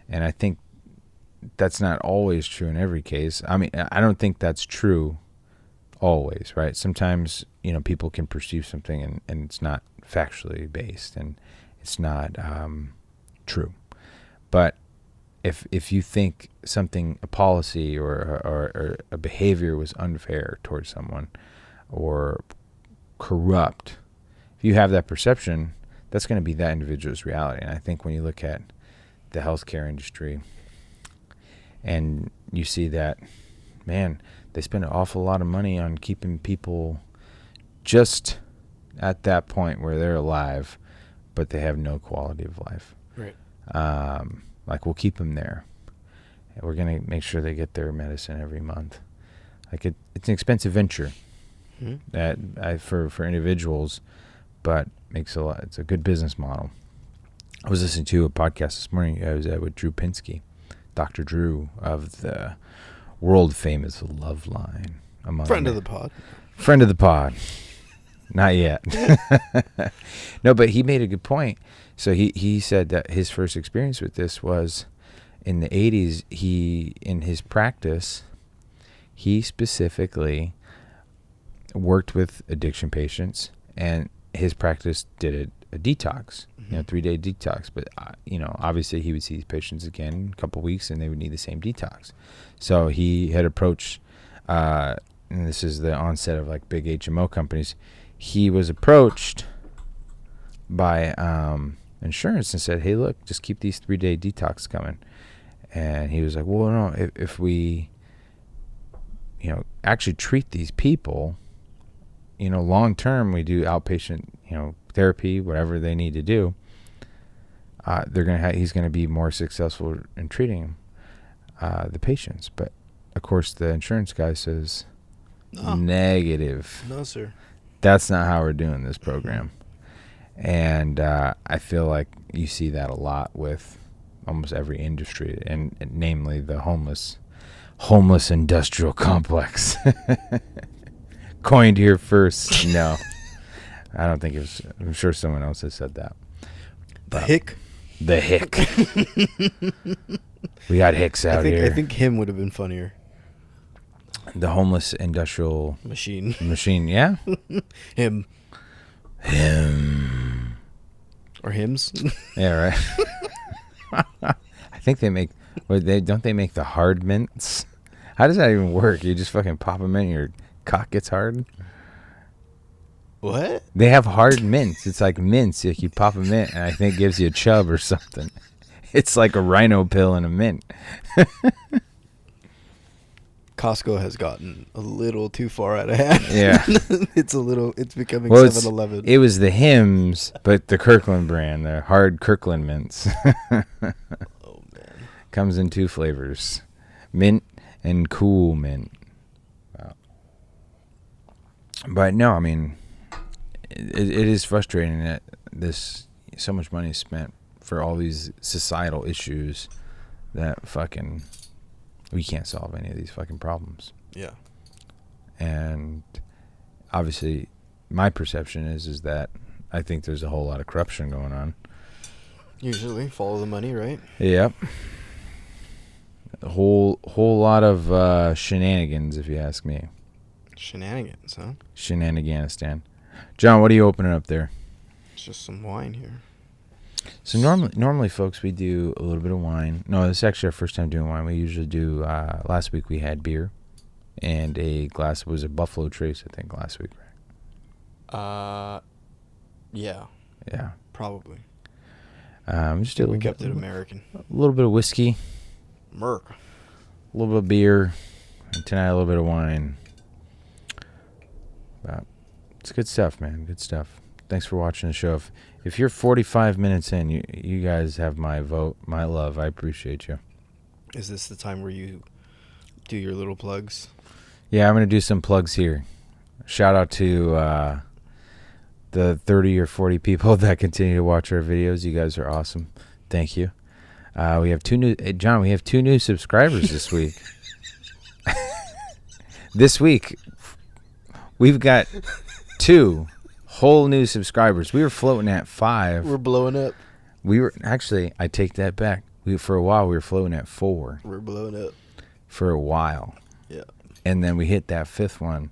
and I think that's not always true in every case. I don't think that's true always, right? Sometimes, people can perceive something and it's not factually based and it's not true. But if you think something, a policy or a behavior was unfair towards someone or corrupt, if you have that perception, that's going to be that individual's reality. And I think when you look at the healthcare industry, and you see that, man, they spend an awful lot of money on keeping people just at that point where they're alive, but they have no quality of life. Right. Like, we'll keep them there. And we're going to make sure they get their medicine every month. Like, it's an expensive venture for individuals, but makes a lot. It's a good business model. I was listening to a podcast this morning. I was with Drew Pinsky, Dr. Drew of the world famous Love Line. Friend of the pod. Friend of the pod. Not yet. No, but he made a good point. So he said that his first experience with this was in the 80s. In his practice, he specifically worked with addiction patients, and his practice did a detox, 3-day detox. But, obviously he would see these patients again in a couple of weeks and they would need the same detox. So he had approached, and this is the onset of like big HMO companies. He was approached by insurance and said, hey, look, just keep these 3-day detox coming. And he was like, well, no, if we, actually treat these people, long term, we do outpatient, therapy, whatever they need to do. He's gonna be more successful in treating the patients. But of course, the insurance guy says, negative. No, sir. That's not how we're doing this program. And I feel like you see that a lot with almost every industry, and namely the homeless industrial complex. Coined here first. No, I don't think it was. I'm sure someone else has said that. The hick. The hick. We got hicks out here. I think him would have been funnier. The homeless industrial machine. Yeah. Him. Or hymns. Yeah, right. I think they make. Don't they make the hard mints? How does that even work? You just fucking pop them in, your cock gets hard. What? They have hard mints. It's like mints. If you pop a mint, and I think it gives you a chub or something. It's like a rhino pill in a mint. Costco has gotten a little too far out of hand. Yeah. It's becoming 7-Eleven. It was the Hims, but the Kirkland brand, the hard Kirkland mints. Oh, man. Comes in 2 flavors, mint and cool mint. Wow. But no, I mean, it is frustrating that so much money is spent for all these societal issues that fucking we can't solve any of these fucking problems. Yeah. And obviously my perception is that I think there's a whole lot of corruption going on. Usually follow the money, right? Yep. A whole lot of shenanigans, if you ask me. Shenanigans, huh? Shenaniganistan. John, what are you opening up there? It's just some wine here. So normally, folks, we do a little bit of wine. No, this is actually our first time doing wine. We usually do. Last week we had beer, and a glass was a Buffalo Trace, I think, last week, right? Yeah, Yeah. probably. Just do a We little kept bit, it American. a little bit of whiskey, Merc. a little bit of beer, and tonight a little bit of wine. But it's good stuff, man. Good stuff. Thanks for watching the show. If you're 45 minutes in, you guys have my vote, my love. I appreciate you. Is this the time where you do your little plugs? Yeah, I'm going to do some plugs here. Shout out to the 30 or 40 people that continue to watch our videos. You guys are awesome. Thank you. We have two new subscribers this week. This week, we've got 2 whole new subscribers. We were floating at 5. We're blowing up. We were actually, I take that back. For a while, we were floating at 4. We're blowing up. For a while. Yeah. And then we hit that 5th one,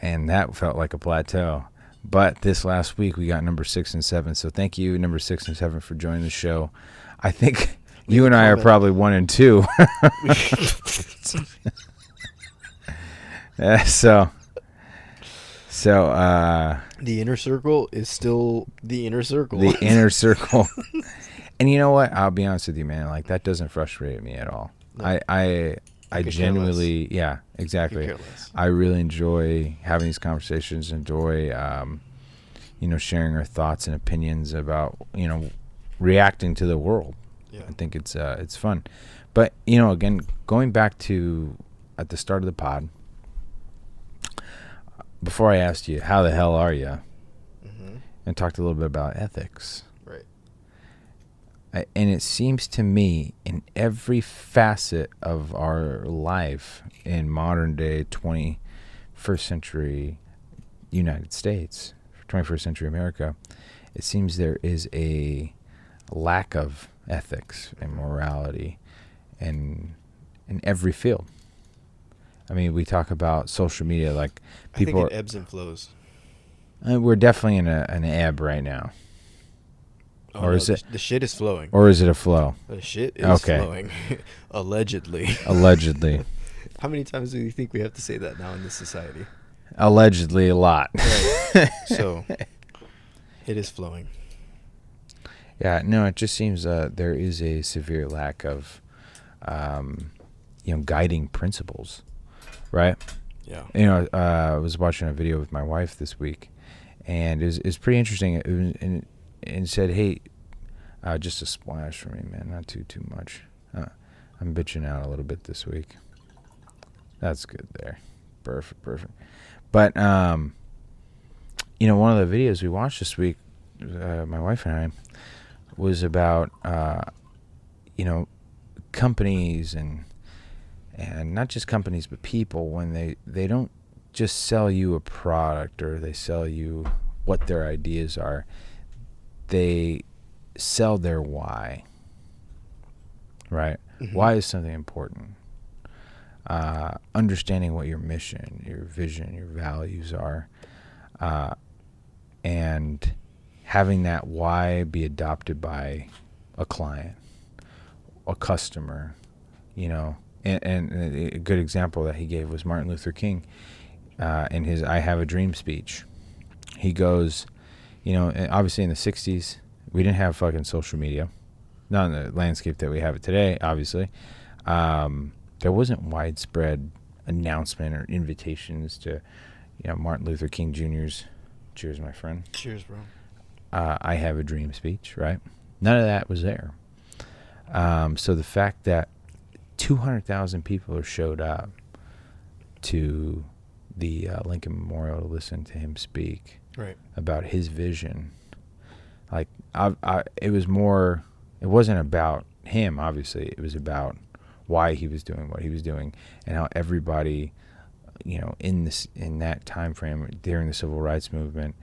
and that felt like a plateau. But this last week, we got number 6 and 7. So thank you, number 6 and 7, for joining the show. I think you and I are probably 1 and 2. So the inner circle is still the inner circle. The inner circle. And you know what? I'll be honest with you, man. Like, that doesn't frustrate me at all. No. I genuinely, yeah, exactly. I really enjoy having these conversations, enjoy, sharing our thoughts and opinions about, reacting to the world. Yeah. I think it's fun. But, again, going back to at the start of the pod, before I asked you, how the hell are you? Mm-hmm. And talked a little bit about ethics. Right. And it seems to me in every facet of our life in modern day 21st century United States, 21st century America, it seems there is a lack of ethics and morality in every field. I mean, we talk about social media, like people. I think it ebbs and flows. We're definitely in an ebb right now. Oh, or no, is it the shit is flowing? Or is it a flow? The shit is flowing. Allegedly. Allegedly. How many times do you think we have to say that now in this society? Allegedly, a lot. Right. So, it is flowing. Yeah, no, it just seems there is a severe lack of, guiding principles, right? Yeah. I was watching a video with my wife this week, and it was pretty interesting. And said, "Hey, just a splash for me, man. Not too much. I'm bitching out a little bit this week. That's good there. Perfect. But one of the videos we watched this week, my wife and I, was about companies and not just companies but people, when they don't just sell you a product or they sell you what their ideas are. They sell their why, right? Mm-hmm. Why is something important? Understanding what your mission, your vision, your values are, and having that why be adopted by a client, a customer, And a good example that he gave was Martin Luther King in his I Have a Dream speech. He goes, obviously in the 60s, we didn't have fucking social media. Not in the landscape that we have it today, obviously. There wasn't widespread announcement or invitations to, Martin Luther King Jr.'s, cheers, my friend. Cheers, bro. I Have a Dream speech, right? None of that was there. So the fact that 200,000 people showed up to the Lincoln Memorial to listen to him speak about his vision. Like, it was more, it wasn't about him, obviously. It was about why he was doing what he was doing and how everybody, in that time frame during the civil rights movement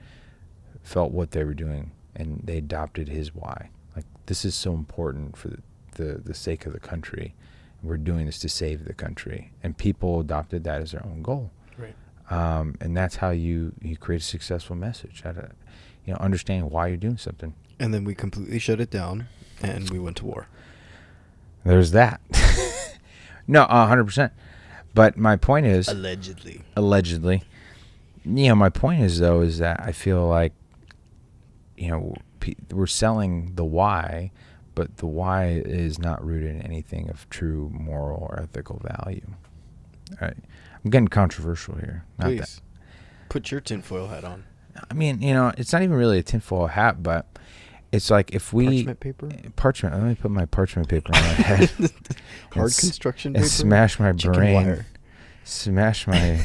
felt what they were doing, and they adopted his why. Like, this is so important for the sake of the country. We're doing this to save the country, and people adopted that as their own goal. Right. And that's how you create a successful message. How to, understanding why you're doing something. And then we completely shut it down, and we went to war. There's that. No, 100%. But my point is, Allegedly. My point is though is that I feel like, we're selling the why, but the why is not rooted in anything of true moral or ethical value. All right. I'm getting controversial here. Please put your tinfoil hat on. I mean, it's not even really a tinfoil hat, but it's like if we parchment. Let me put my parchment paper on my head. Hard construction paper. And smash my Chicken brain. wire. Smash my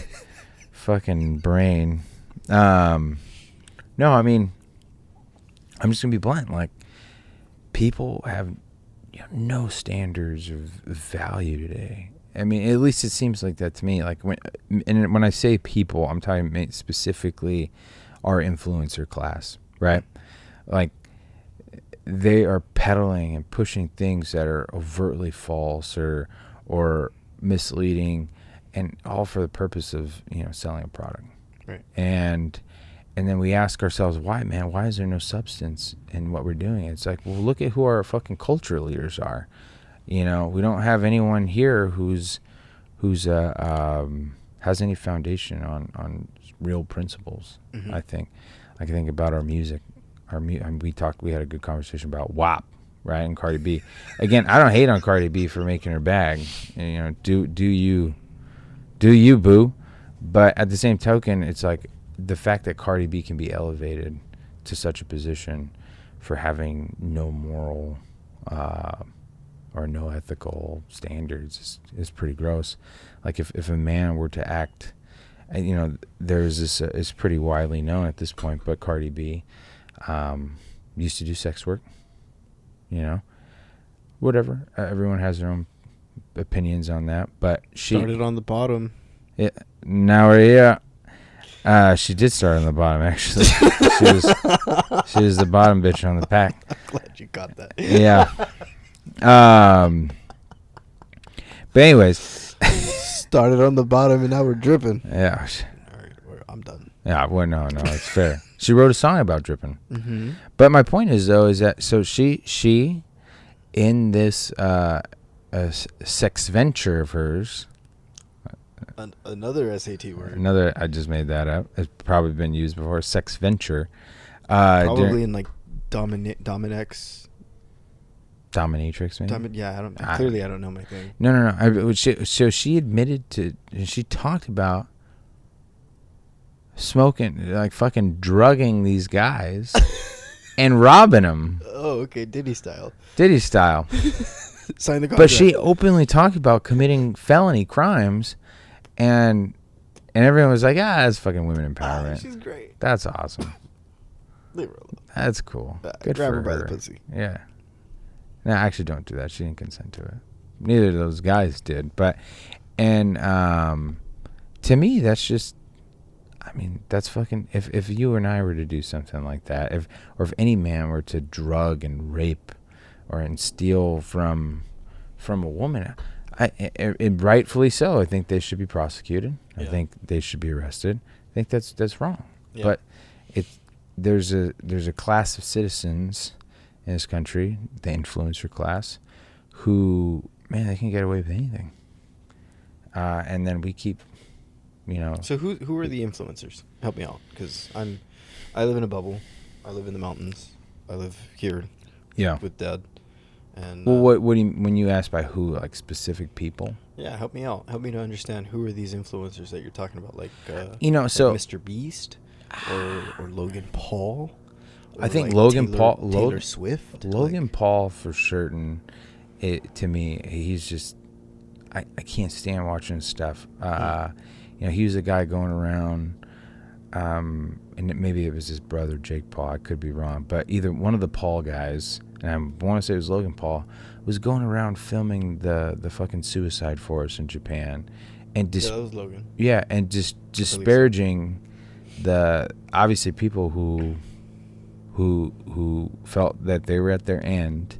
fucking brain. No, I mean, I'm just gonna be blunt. Like, people have no standards of value today. I mean, at least it seems like that to me. Like when I say people, I'm talking specifically our influencer class, right? Like, they are peddling and pushing things that are overtly false or misleading, and all for the purpose of selling a product. Right. And then we ask ourselves, why is there no substance in what we're doing? It's like, well, look at who our fucking culture leaders are. We don't have anyone here who's has any foundation on real principles. Mm-hmm. I think about our music. We had a good conversation about WAP, right? And Cardi B. Again, I don't hate on Cardi B for making her bag. Do you boo? But at the same token, it's like the fact that Cardi B can be elevated to such a position for having no moral or no ethical standards is pretty gross. Like if a man were to act, there's this, it's pretty widely known at this point, but Cardi B used to do sex work, whatever. Everyone has their own opinions on that, but she started on the bottom. Yeah, now we're here. She did start on the bottom, actually. she was the bottom bitch on the pack. I'm glad you got that. Yeah. But anyways, started on the bottom and now we're dripping. Yeah. All right, I'm done. Yeah. Well, no, it's fair. She wrote a song about dripping. Mm-hmm. But my point is though is that so she in this sex venture of hers. Another SAT word. I just made that up. It's probably been used before. Sex venture. Probably in like Dominex. Dominatrix, maybe? Clearly, I don't know my thing. No. So she admitted to, she talked about smoking, like fucking drugging these guys and robbing them. Oh, okay. Diddy style. Sign the contract. But she openly talked about committing felony crimes. And everyone was like, that's fucking women empowerment. She's great. That's awesome. Leave her alone. That's cool. Good grab for her by her. the pussy. Yeah. No, actually don't do that. She didn't consent to it. Neither of those guys did. But, and to me, that's just, I mean, that's fucking, if you and I were to do something like that, if any man were to drug and rape and steal from a woman, and rightfully so. I think they should be prosecuted. Yeah. I think they should be arrested. I think that's wrong. Yeah. But there's a class of citizens in this country, the influencer class, who, man, they can get away with anything. And then we keep, So who are the influencers? Help me out, because I live in a bubble. I live in the mountains. I live here. Yeah. With Dad. And, well, what do you, when you ask by who, like specific people? Yeah, help me out. Help me to understand who are these influencers that you're talking about, like so Mr. Beast or Logan Paul. I think like Taylor Swift. Logan Paul for certain. To me, he's just I can't stand watching his stuff. He was a guy going around, and maybe it was his brother Jake Paul. I could be wrong, but either one of the Paul guys. And I want to say it was Logan Paul, was going around filming the fucking suicide forest in Japan, and that was Logan. Yeah, and just disparaging the obviously people who felt that they were at their end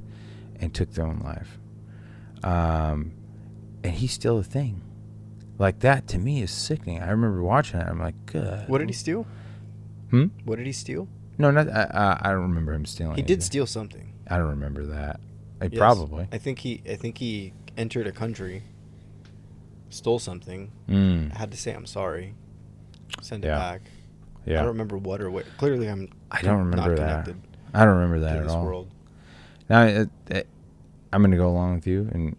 and took their own life. And he's still a thing. Like, that to me is sickening. I remember watching it. I'm like, good. What did he steal? What did he steal? No, not. I don't remember him stealing. He anything. did steal something. I don't remember that. Yes. Probably. I think he entered a country, stole something. Mm. I had to say I'm sorry. Send it Yeah. back. Yeah. I don't remember what or what. Clearly, I don't remember not that. connected I don't remember that to at this all. world. Now, I'm going to go along with you, and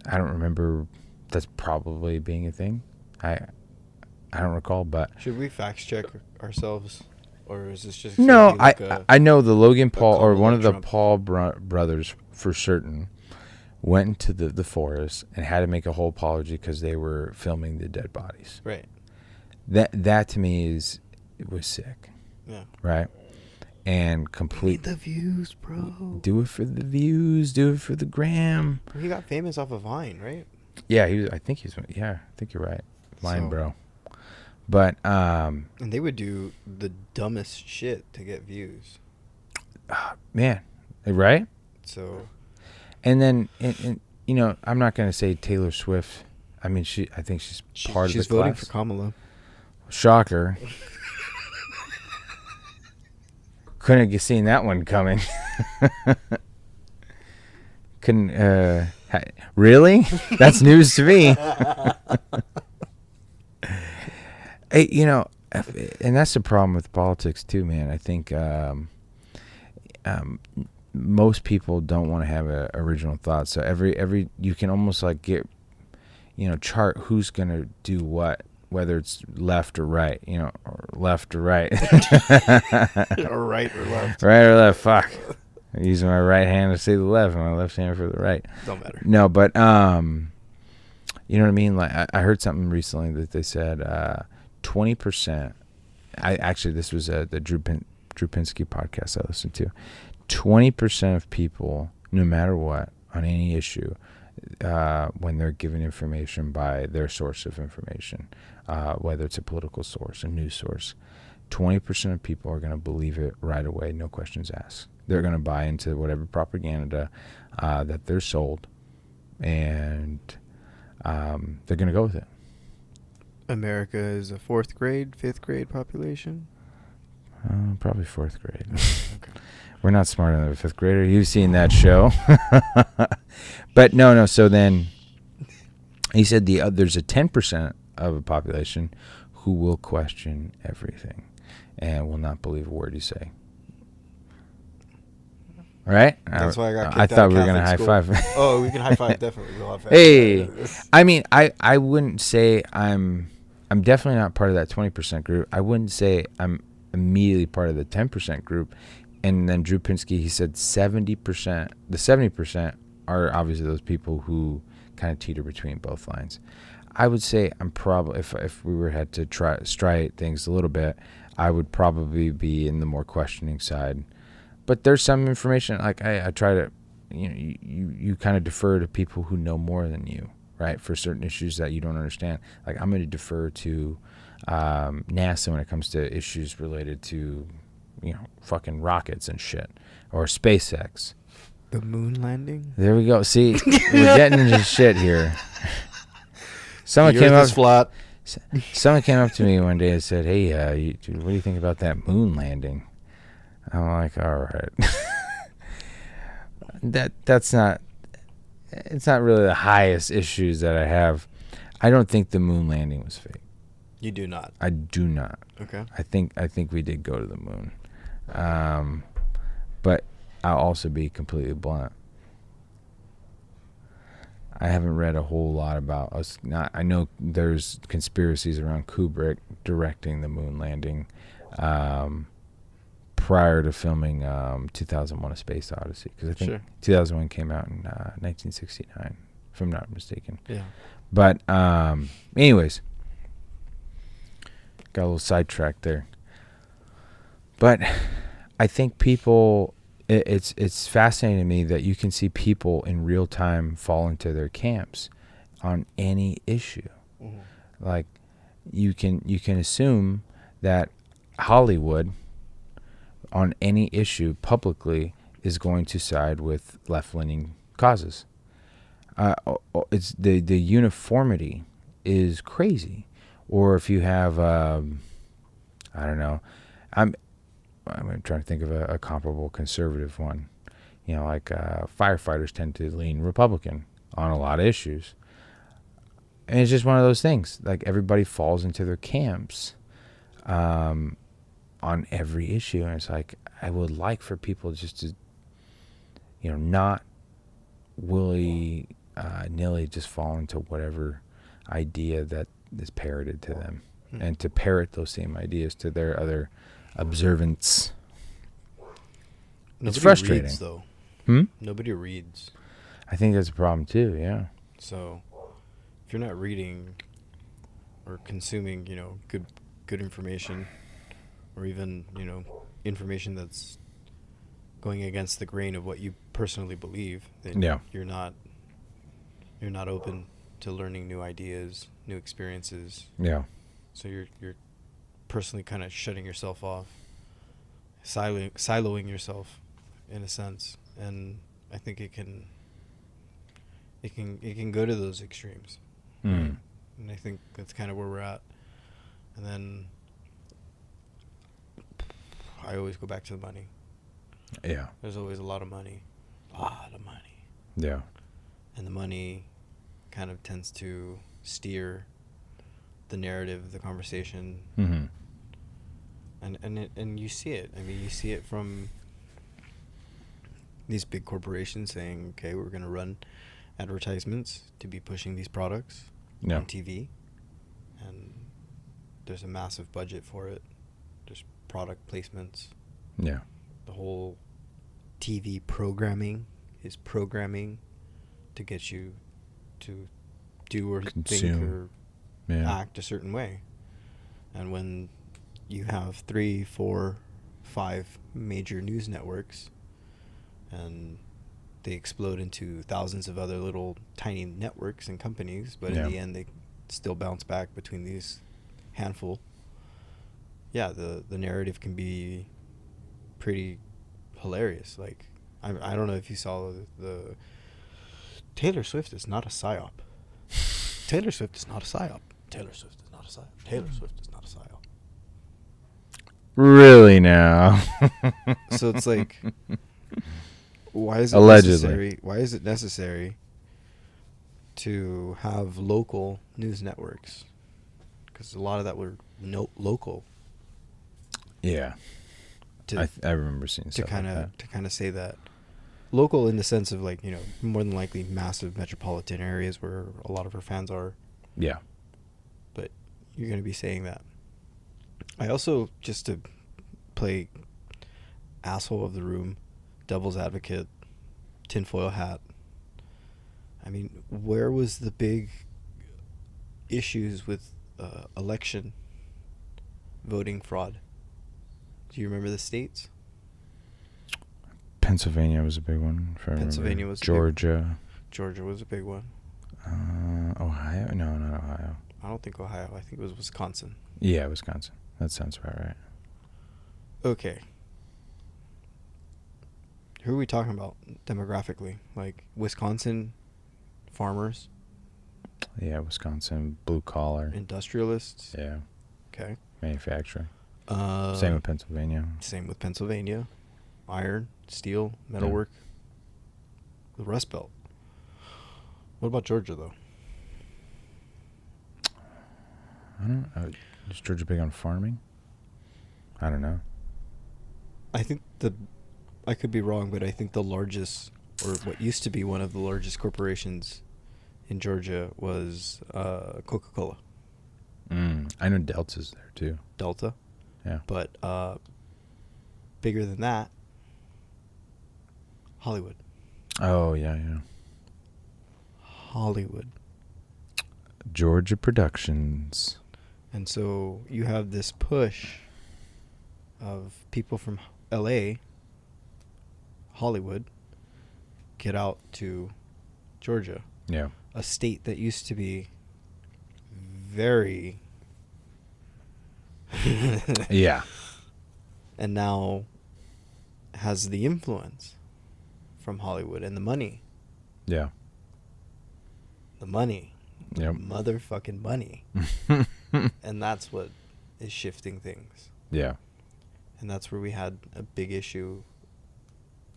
I don't remember that's probably being a thing. I don't recall, but Should we fact check ourselves, or is this just no, gonna be like I know the Logan Paul or Kamala one of the Trump? Paul brothers for certain went into the forest and had to make a whole apology because they were filming the dead bodies. Right. That to me was sick. Yeah. Right. And We complete. need the views, bro. Do it for the views. Do it for the gram. He got famous off of Vine, right? Yeah, I think you're right. Mine, So- bro. But And they would do the dumbest shit to get views. man, right? So And then and you know, I'm not gonna say Taylor Swift. I mean, I think she's part she's of the voting class. for Kamala. Shocker. Couldn't have seen that one coming. Couldn't. Really? That's news to me. Hey, you know, and that's the problem with politics too, man. I think most people don't want to have a original thought. So every you can almost like get, chart who's gonna do what, whether it's left or right, or left or right. Or right or left. Right or left, fuck. I'm using my right hand to say the left and my left hand for the right. Don't matter. No, but you know what I mean? Like I heard something recently that they said 20%. This was the Drew Pinsky podcast I listened to. 20% of people, no matter what, on any issue, when they're given information by their source of information, whether it's a political source, a news source, 20% of people are going to believe it right away, no questions asked. They're going to buy into whatever propaganda that they're sold, and they're going to go with it. America is a 4th grade, 5th grade population. Probably 4th grade. Okay. We're not smarter than a 5th grader. You've seen that show. But no. So then he said there's a 10% of a population who will question everything and will not believe a word you say. All right? That's why I got kicked I out thought of we were going to high Catholic five. school. Oh, we can high five definitely. We'll high five. Hey, I mean, I wouldn't say I'm definitely not part of that 20% group. I wouldn't say I'm immediately part of the 10% group. And then Drew Pinsky, he said 70%. The 70% are obviously those people who kind of teeter between both lines. I would say I'm probably, if we had to try things a little bit, I would probably be in the more questioning side. But there's some information, like I try to, you kind of defer to people who know more than you, right? For certain issues that you don't understand. Like I'm going to defer to NASA when it comes to issues related to, fucking rockets and shit, or SpaceX. The moon landing. There we go. See, we're getting into shit here. Someone The came Earth up. is flat. Someone came up to me one day and said, "Hey, dude, what do you think about that moon landing?" I'm like, "All right." That's not. It's not really the highest issues that I have. I don't think the moon landing was fake. You do not. I do not. Okay. I think we did go to the moon. But I'll also be completely blunt. I haven't read a whole lot about us. I know there's conspiracies around Kubrick directing the moon landing prior to filming 2001: A Space Odyssey, because I think 2001 came out in 1969, if I'm not mistaken. Yeah. But anyways, got a little sidetracked there. But I think people, it's fascinating to me that you can see people in real time fall into their camps on any issue. Mm-hmm. Like you can assume that Hollywood on any issue publicly is going to side with left-leaning causes. It's the uniformity is crazy. Or if you have, I don't know, I'm trying to think of a comparable conservative one. You know, like firefighters tend to lean Republican on a lot of issues. And it's just one of those things. Like everybody falls into their camps on every issue. And it's like, I would like for people just to, not willy nilly just fall into whatever idea that is parroted to them, and to parrot those same ideas to their other observants. It's frustrating. Reads, though. Nobody reads. I think that's a problem too. Yeah. So if you're not reading or consuming, good information, or even, information that's going against the grain of what you personally believe, then you're not open to learning new ideas, new experiences. Yeah. So you're personally kind of shutting yourself off, siloing yourself in a sense, and I think it can go to those extremes. Mm. And I think that's kind of where we're at. And then I always go back to the money. Yeah. There's always a lot of money. Yeah. And the money kind of tends to steer the narrative of the conversation. Mm-hmm. And you see it. I mean, you see it from these big corporations saying, okay, we're going to run advertisements to be pushing these products on TV. And there's a massive budget for it. There's product placements. Yeah. The whole TV programming is programming to get you to do or consume, think or act a certain way. And when you have 3, 4, 5 major news networks and they explode into thousands of other little tiny networks and companies, but in the end they still bounce back between these handful. Yeah, the narrative can be pretty hilarious. Like, I don't know if you saw the Taylor Swift is not a psyop. Taylor Swift is not a psyop. Taylor Swift is not a psyop. Taylor Swift is not a psyop. Really now? So it's like, why is it allegedly necessary? Why is it necessary to have local news networks? Because a lot of that were local. Yeah. I remember seeing stuff like that. To kind of say that local in the sense of, like, more than likely massive metropolitan areas where a lot of her fans are. Yeah. But you're going to be saying that. I also, just to play asshole of the room, devil's advocate, tinfoil hat. I mean, where was the big issues with election voting fraud? Do you remember the states? Pennsylvania was a big one. Pennsylvania was Georgia. Georgia was a big one. Ohio? No, not Ohio. I don't think Ohio. I think it was Wisconsin. Yeah, Wisconsin. That sounds about right. Okay. Who are we talking about demographically? Like Wisconsin farmers? Yeah, Wisconsin, blue collar. Industrialists? Yeah. Okay. Manufacturing. Same with Pennsylvania. Same with Pennsylvania. Iron, steel, metalwork. The Rust Belt. What about Georgia, though? I don't know. Is Georgia big on farming? I don't know. I think I could be wrong, but I think the largest, or what used to be one of the largest corporations in Georgia was Coca-Cola. I know Delta's there, too. Delta? Yeah. But bigger than that, Hollywood. Oh, yeah. Hollywood. Georgia Productions. And so you have this push of people from LA, Hollywood, get out to Georgia. Yeah. A state that used to be very... Yeah. And now has the influence from Hollywood and the money. Yeah. The money. Yep. motherfucking money. And that's what is shifting things. Yeah. And that's where we had a big issue,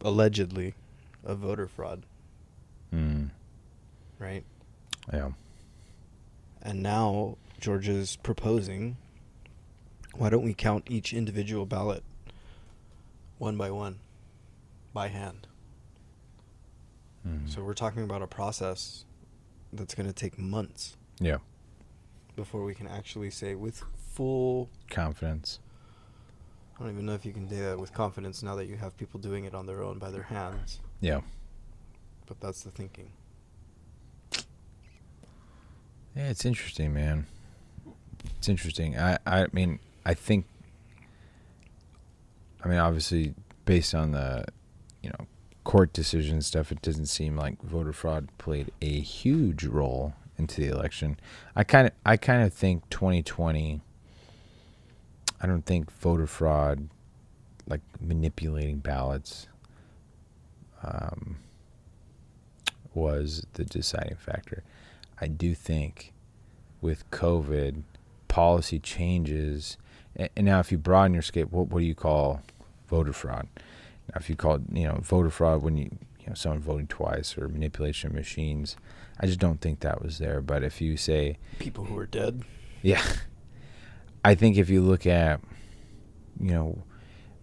allegedly, of voter fraud. Mm. Right? Yeah. And now Georgia's proposing, why don't we count each individual ballot one by one, by hand? Mm. So we're talking about a process that's going to take months. Yeah. Before we can actually say with full confidence. I don't even know if you can do that with confidence now that you have people doing it on their own by their hands. Yeah. But that's the thinking. Yeah, it's interesting, man. It's interesting. I mean, obviously, based on the, court decision stuff, it doesn't seem like voter fraud played a huge role into the election. I kind of think 2020. I don't think voter fraud, like manipulating ballots, was the deciding factor. I do think with COVID, policy changes, and now if you broaden your scope, what do you call voter fraud? Now, if you call it, voter fraud when someone voting twice or manipulation of machines, I just don't think that was there. But if you say people who are dead, yeah, I think if you look at,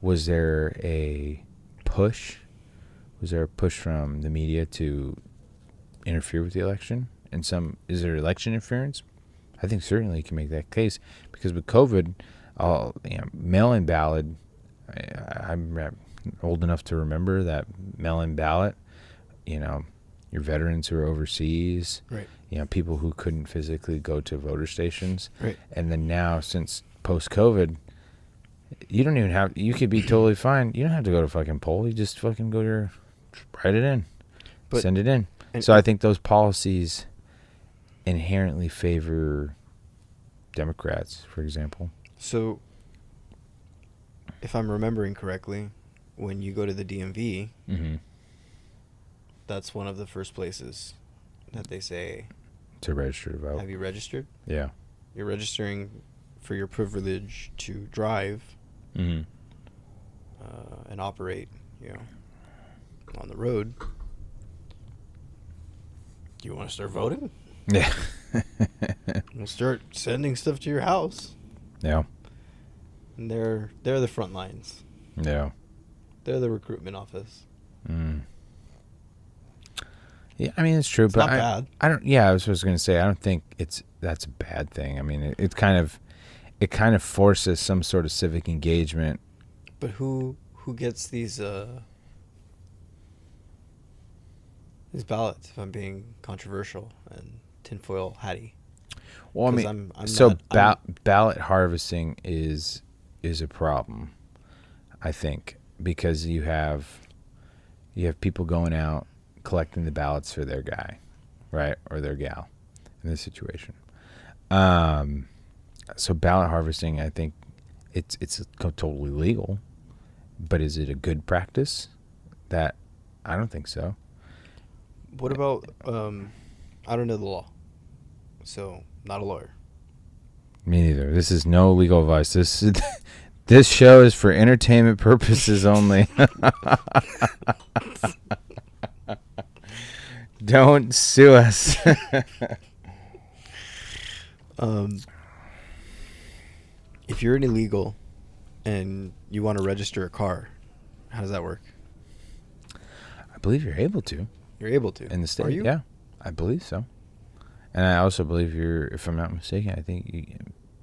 was there a push? Was there a push from the media to interfere with the election? And is there election interference? I think certainly you can make that case because with COVID, mail-in ballot. I'm old enough to remember that mail-in ballot. Your veterans who are overseas, right? People who couldn't physically go to voter stations, right? And then now, since post-COVID, you don't even have. You could be totally fine. You don't have to go to fucking poll. You just fucking go to write it in, send it in. So I think those policies inherently favor Democrats, for example. So, if I'm remembering correctly, when you go to the DMV, mm-hmm. that's one of the first places that they say to register to vote. Have you registered? Yeah. You're registering for your privilege to drive mm-hmm. And operate, on the road. Do you want to start voting? Yeah. We'll start sending stuff to your house. Yeah. And they're the front lines. Yeah. They're the recruitment office. Mm. Yeah, I mean it's true, it's but not bad. I don't. Yeah, I was just going to say I don't think that's a bad thing. I mean it kind of forces some sort of civic engagement. But who gets these ballots? If I'm being controversial and tinfoil hatty. Well, I mean, ballot harvesting is a problem, I think, because you have people going out collecting the ballots for their guy, right, or their gal in this situation. So ballot harvesting, I think, it's totally legal, but is it a good practice? That I don't think so. What about I don't know the law, so not a lawyer. Me neither. This is no legal advice. This show is for entertainment purposes only. Don't sue us. If you're an illegal and you want to register a car, how does that work? I believe you're able to. You're able to. In the state, Are you? Yeah, I believe so. And I also believe if I'm not mistaken, I think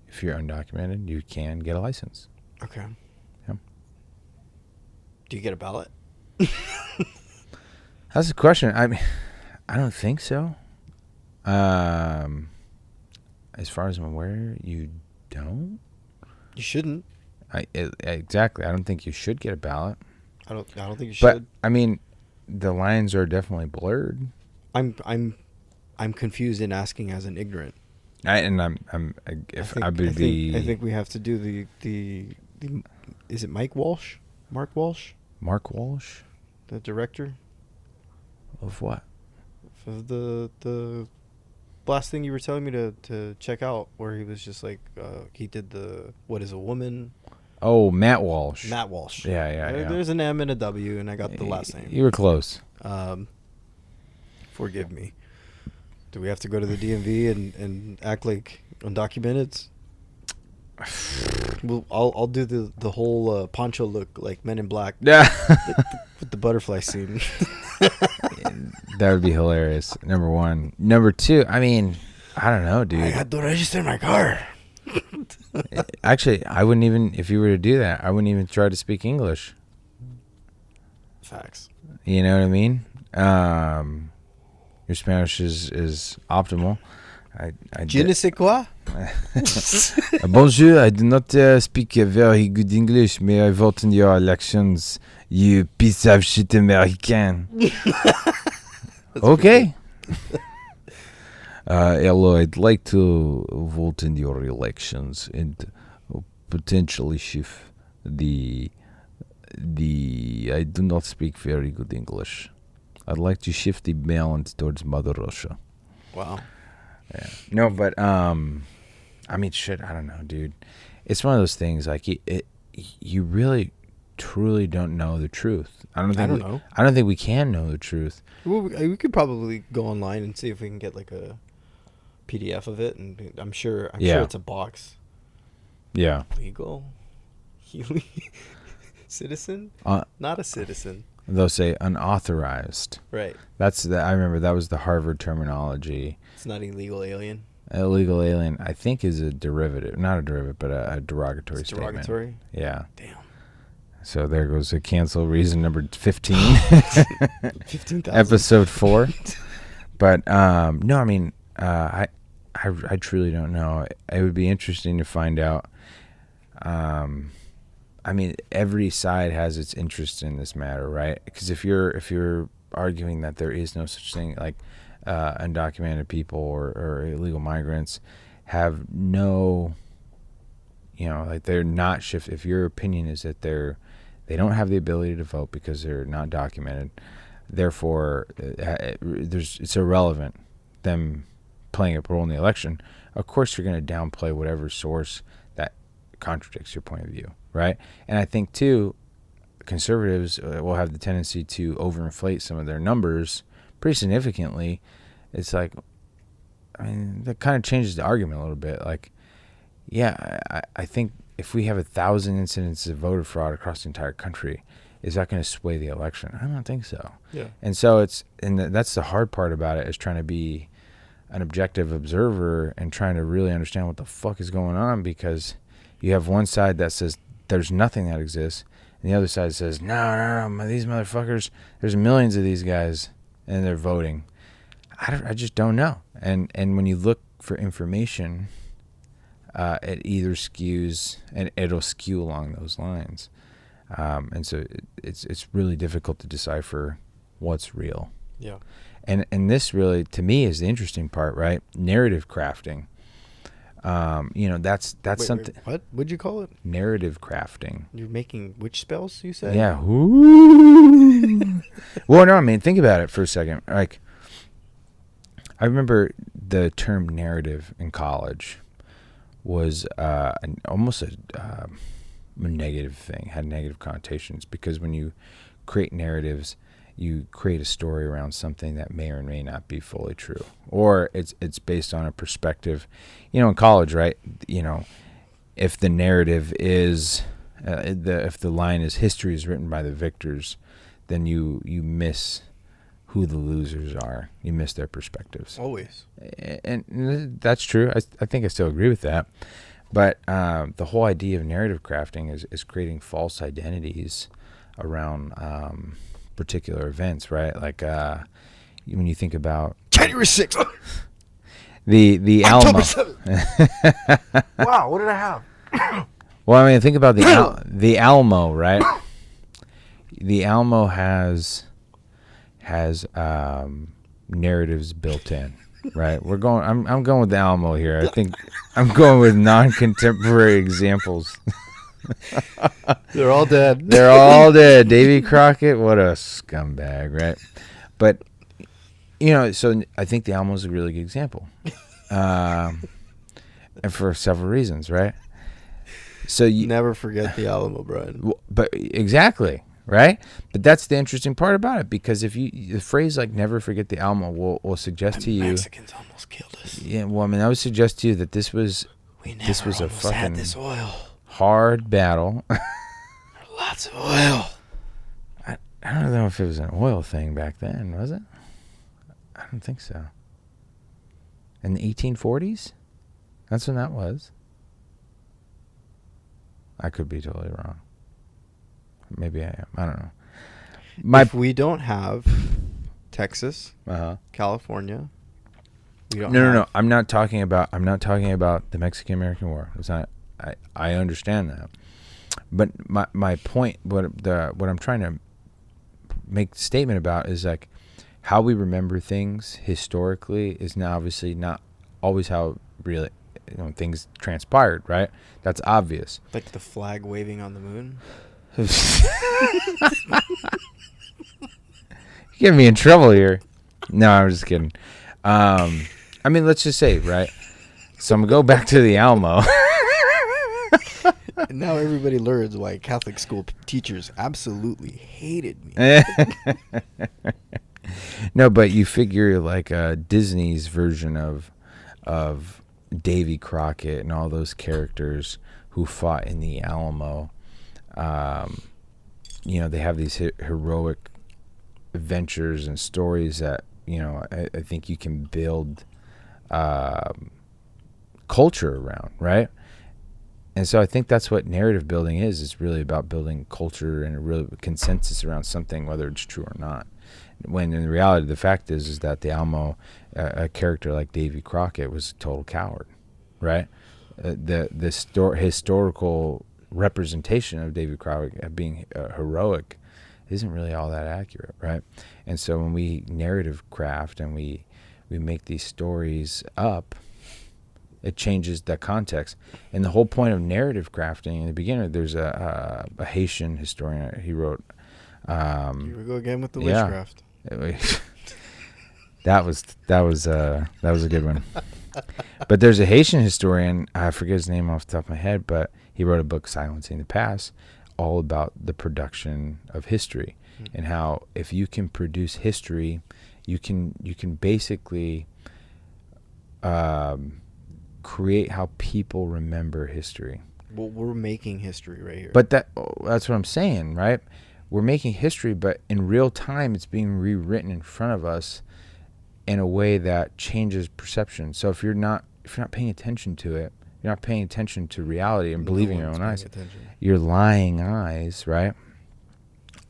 if you're undocumented, you can get a license. Okay. Yeah. Do you get a ballot? That's the question. I mean, I don't think so. As far as I'm aware, you don't. You shouldn't. Exactly. I don't think you should get a ballot. I don't think you But should. I mean, the lines are definitely blurred. I'm confused in asking as an ignorant. I think we have to do the is it Mike Walsh? Mark Walsh? Mark Walsh? The director? Of what? Of the last thing you were telling me to check out, where he was just like, he did the what is a woman? Oh, Matt Walsh. Matt Walsh. Yeah. There's an M and a W, and I got the last name. You were close. Forgive me. Do we have to go to the DMV and act like undocumented? Well, I'll do the whole poncho look like Men in Black. Yeah. with the butterfly scene. That would be hilarious. Number one. Number two, I mean, I don't know, dude. I had to register my car. Actually, I wouldn't even, if you were to do that, I wouldn't even try to speak English. Facts. You know what I mean? Your Spanish is optimal. Je ne sais quoi? Bonjour, I do not speak very good English. May I vote in your elections, you piece of shit American? Okay. Hello, I'd like to vote in your elections and potentially shift the I do not speak very good English. I'd like to shift the balance towards Mother Russia. Wow. Yeah. No, but I mean, shit. I don't know, dude. It's one of those things. Like you really, truly don't know the truth. I don't know. I don't think we can know the truth. Well, we could probably go online and see if we can get like a PDF of it, and I'm sure it's a box. Yeah. Legal. Citizen. Not a citizen. They'll say unauthorized. Right. I remember that was the Harvard terminology. It's not illegal alien. Illegal alien, I think, is a derivative. Not a derivative, but a derogatory statement. Derogatory? Yeah. Damn. So there goes a cancel reason number 15. 15,000. Episode 4. But, no, I mean, I truly don't know. It would be interesting to find out. I mean, every side has its interest in this matter, right? Because if you're arguing that there is no such thing like undocumented people or illegal migrants have no, like they're not shift. If your opinion is that they don't have the ability to vote because they're not documented, therefore it's irrelevant them playing a role in the election. Of course, you're going to downplay whatever source that contradicts your point of view, right? And I think too, conservatives will have the tendency to overinflate some of their numbers pretty significantly. It's like, I mean, that kind of changes the argument a little bit. Like, yeah, I think if we have 1,000 incidents of voter fraud across the entire country, is that going to sway the election? I don't think so. Yeah. And so that's the hard part about it, is trying to be an objective observer and trying to really understand what the fuck is going on, because you have one side that says there's nothing that exists, and the other side says, no, these motherfuckers, there's millions of these guys, and they're voting. I just don't know. And when you look for information, it either skews, and it'll skew along those lines. And so it's really difficult to decipher what's real. Yeah. And this really, to me, is the interesting part, right? Narrative crafting. That's something. Wait, what would you call it? Narrative crafting. You're making which spells, you said? Yeah. Ooh. Well, no, I mean, think about it for a second. Like, I remember the term narrative in college was almost a negative thing, had negative connotations, because when you create narratives, you create a story around something that may or may not be fully true, or it's based on a perspective. In college, right? If the narrative is if the line is history is written by the victors, then you miss who the losers are. You miss their perspectives. Always. And that's true. I think I still agree with that. But the whole idea of narrative crafting is creating false identities around particular events, right? Like when you think about January 6th. the Alamo. Wow, what did I have? Well, I mean, think about the Alamo, right? The Alamo has narratives built in, right? I'm going with the Alamo here. I think I'm going with non-contemporary examples. They're all dead. They're all dead. Davy Crockett, what a scumbag, right? But So I think the Alamo is a really good example, and for several reasons, right? So Never forget the Alamo, Brian. but exactly, right? But that's the interesting part about it, because if the phrase like "never forget the Alamo" will suggest to you, Mexicans almost killed us. Yeah, well, I mean, I would suggest to you that this was a fucking had this oil. hard battle. Lots of oil. I don't know if it was an oil thing back then, was it? I don't think so. In the 1840s? That's when that was. I could be totally wrong. Maybe I am. I don't know. If we don't have Texas, California, we don't. No. I'm not talking about the Mexican-American War. It's not. I understand that, but my point, what I'm trying to make a statement about is like how we remember things historically is now obviously not always how really things transpired, right? That's obvious. Like the flag waving on the moon. You get me in trouble here. No, I'm just kidding. I mean, let's just say, right? So I'm gonna go back to the Alamo. And now everybody learns why Catholic school teachers absolutely hated me. No, but you figure like Disney's version of Davy Crockett and all those characters who fought in the Alamo. They have these heroic adventures and stories that I think you can build culture around, right? And so I think that's what narrative building is. It's really about building culture and a real consensus around something, whether it's true or not. When in reality, the fact is that the Alamo, a character like Davy Crockett, was a total coward, right? The historical representation of Davy Crockett being heroic isn't really all that accurate, right? And so when we narrative craft and we make these stories up, it changes the context. And the whole point of narrative crafting in the beginning, there's a Haitian historian. He wrote. Here we go again with the witchcraft. That was a good one. But there's a Haitian historian. I forget his name off the top of my head, but he wrote a book, Silencing the Past, all about the production of history and how if you can produce history, you can basically create how people remember history. Well, we're making history right here. But that's what I'm saying, right? We're making history, but in real time, it's being rewritten in front of us in a way that changes perception. So if you're not paying attention to it, you're not paying attention to reality and believing your own eyes. You're lying eyes, right?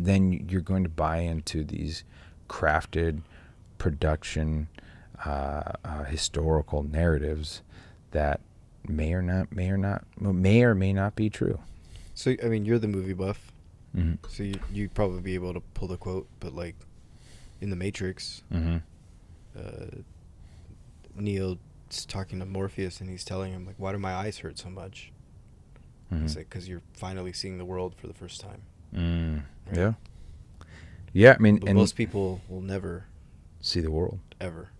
Then you're going to buy into these crafted production, historical narratives that may or may not be true. So I mean, you're the movie buff. Mm-hmm. So you'd probably be able to pull the quote, but like in The Matrix, Neo's talking to Morpheus and he's telling him like, "Why do my eyes hurt so much?" It's like, because you're finally seeing the world for the first time. Right? Yeah. Yeah, I mean, but most people will never see the world ever,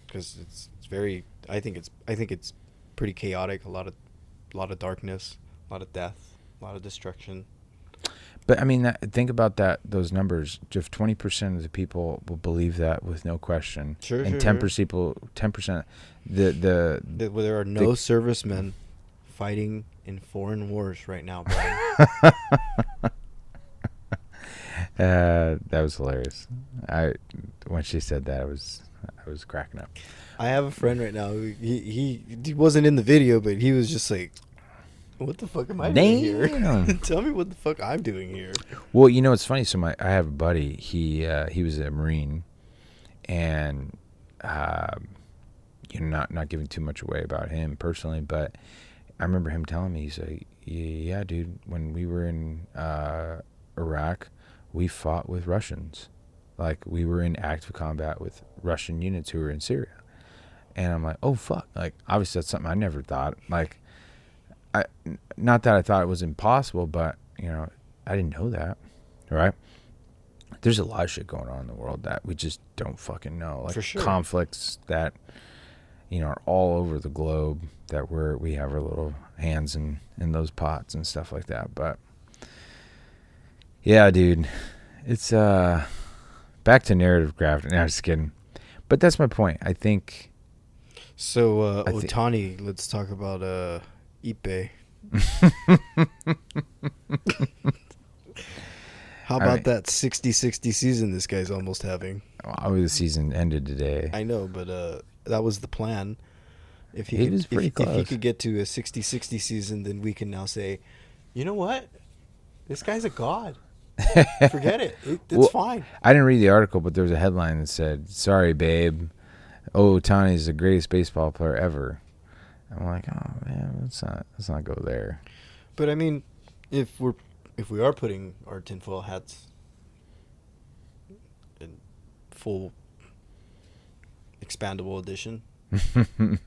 because it's very. I think it's pretty chaotic. A lot of darkness, a lot of death, a lot of destruction. But I mean, think about those numbers. If 20% of the people will believe that with no question, and 10%, there are no servicemen fighting in foreign wars right now, Brian. That was hilarious. When she said that, I was cracking up. I have a friend right now. He wasn't in the video, but he was just like, "What the fuck am I doing here? Tell me what the fuck I'm doing here." Well, it's funny. So I have a buddy. He was a Marine, and not giving too much away about him personally, but I remember him telling me, he's like, "Yeah, dude, when we were in Iraq, we fought with Russians. Like, we were in active combat with Russian units who were in Syria." And I'm like, "Oh fuck!" Like, obviously that's something I never thought. Like, not that I thought it was impossible, but I didn't know that, right? there's a lot of shit going on in the world that we just don't fucking know. Like For sure. conflicts that, are all over the globe that we have our little hands in those pots and stuff like that. But yeah, dude, it's back to narrative crafting. No, just kidding. But that's my point. I think. So Otani, let's talk about Ipe. How about that 60-60 season this guy's almost having? Well, the season ended today. I know, but that was the plan. If he was pretty close. If he could get to a 60-60 season, then we can now say, you know what? This guy's a god. Forget it. It's fine. I didn't read the article, but there was a headline that said, "Sorry, babe. Ohtani is the greatest baseball player ever." I'm like, oh man, let's not go there. But I mean, if we are putting our tinfoil hats in full expandable edition, then,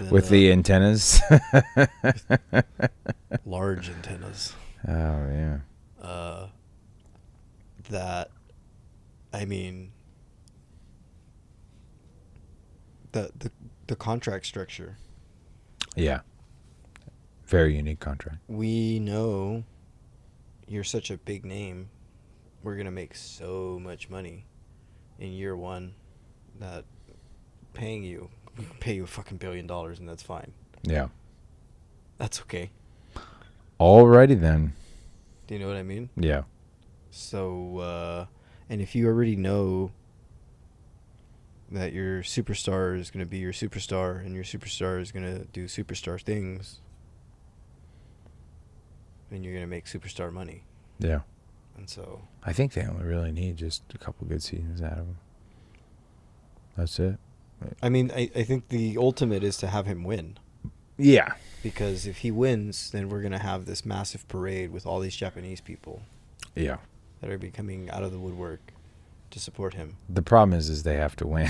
with the antennas, large antennas. Oh yeah. That, I mean, the contract structure. Yeah. Very unique contract. We know you're such a big name. We're going to make so much money in year one that we can pay you a fucking $1 billion and that's fine. Yeah. That's okay. Alrighty then. Do you know what I mean? Yeah. So, and if you already know that your superstar is going to be your superstar and your superstar is going to do superstar things, then you're going to make superstar money. Yeah. And so I think they only really need just a couple good seasons out of him. That's it. I mean, I think the ultimate is to have him win. Yeah. Because if he wins, then we're going to have this massive parade with all these Japanese people. Yeah. That are coming out of the woodwork to support him. The problem is they have to win.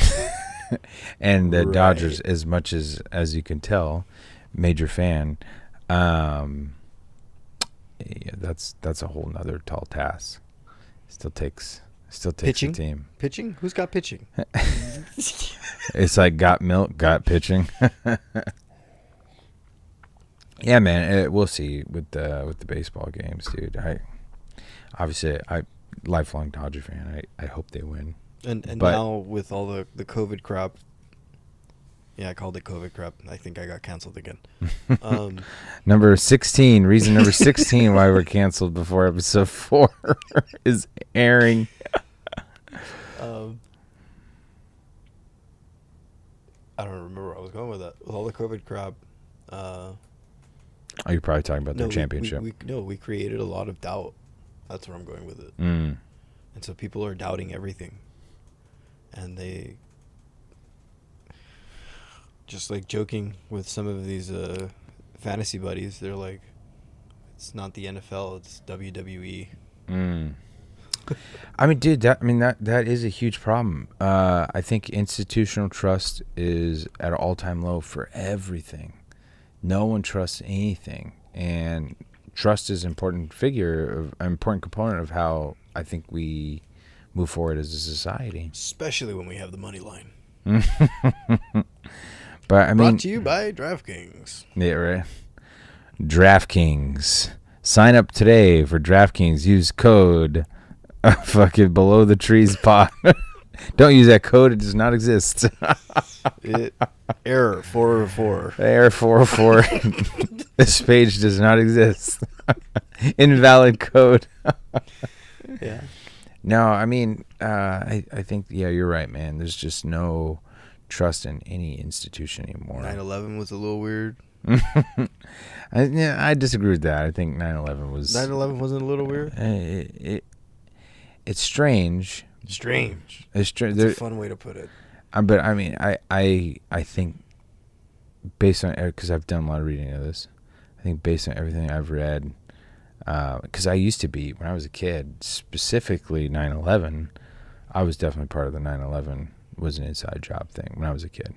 And the Dodgers, as much as you can tell, major fan, yeah, that's a whole nother tall task. Still takes pitching? a team. Pitching? Who's got pitching? It's like got milk, got pitching. Yeah, man. We'll see with the baseball games, dude. Obviously, lifelong Dodger fan. I hope they win. And now with all the COVID crap. Yeah, I called it COVID crap. I think I got canceled again. Number 16, reason number 16 why we're canceled before episode 4 is airing. I don't remember where I was going with that. With all the COVID crap. You're probably talking about their championship. We created a lot of doubt. That's where I'm going with it. Mm. And so people are doubting everything. And they... Just like joking with some of these fantasy buddies, they're like, it's not the NFL, it's WWE. Mm. I mean, dude, that is a huge problem. I think institutional trust is at an all-time low for everything. No one trusts anything, and trust is an important component of how I think we move forward as a society. Especially when we have the money line. But I mean, brought to you by DraftKings. Yeah, right. DraftKings. Sign up today for DraftKings. Use code fucking below the trees pod. Don't use that code. It does not exist. Error 404. Error 404. This page does not exist. Invalid code. Yeah. No, I mean, I think, yeah, you're right, man. There's just no trust in any institution anymore. 9/11 was a little weird. I disagree with that. I think 9/11 was... 9/11 wasn't a little weird? It's strange. Strange. It's strange. That's a fun way to put it. But I mean, I think based on, because I've done a lot of reading of this, I think based on everything I've read, because I used to be, when I was a kid, specifically 9/11, I was definitely part of the 9/11 was an inside job thing when I was a kid.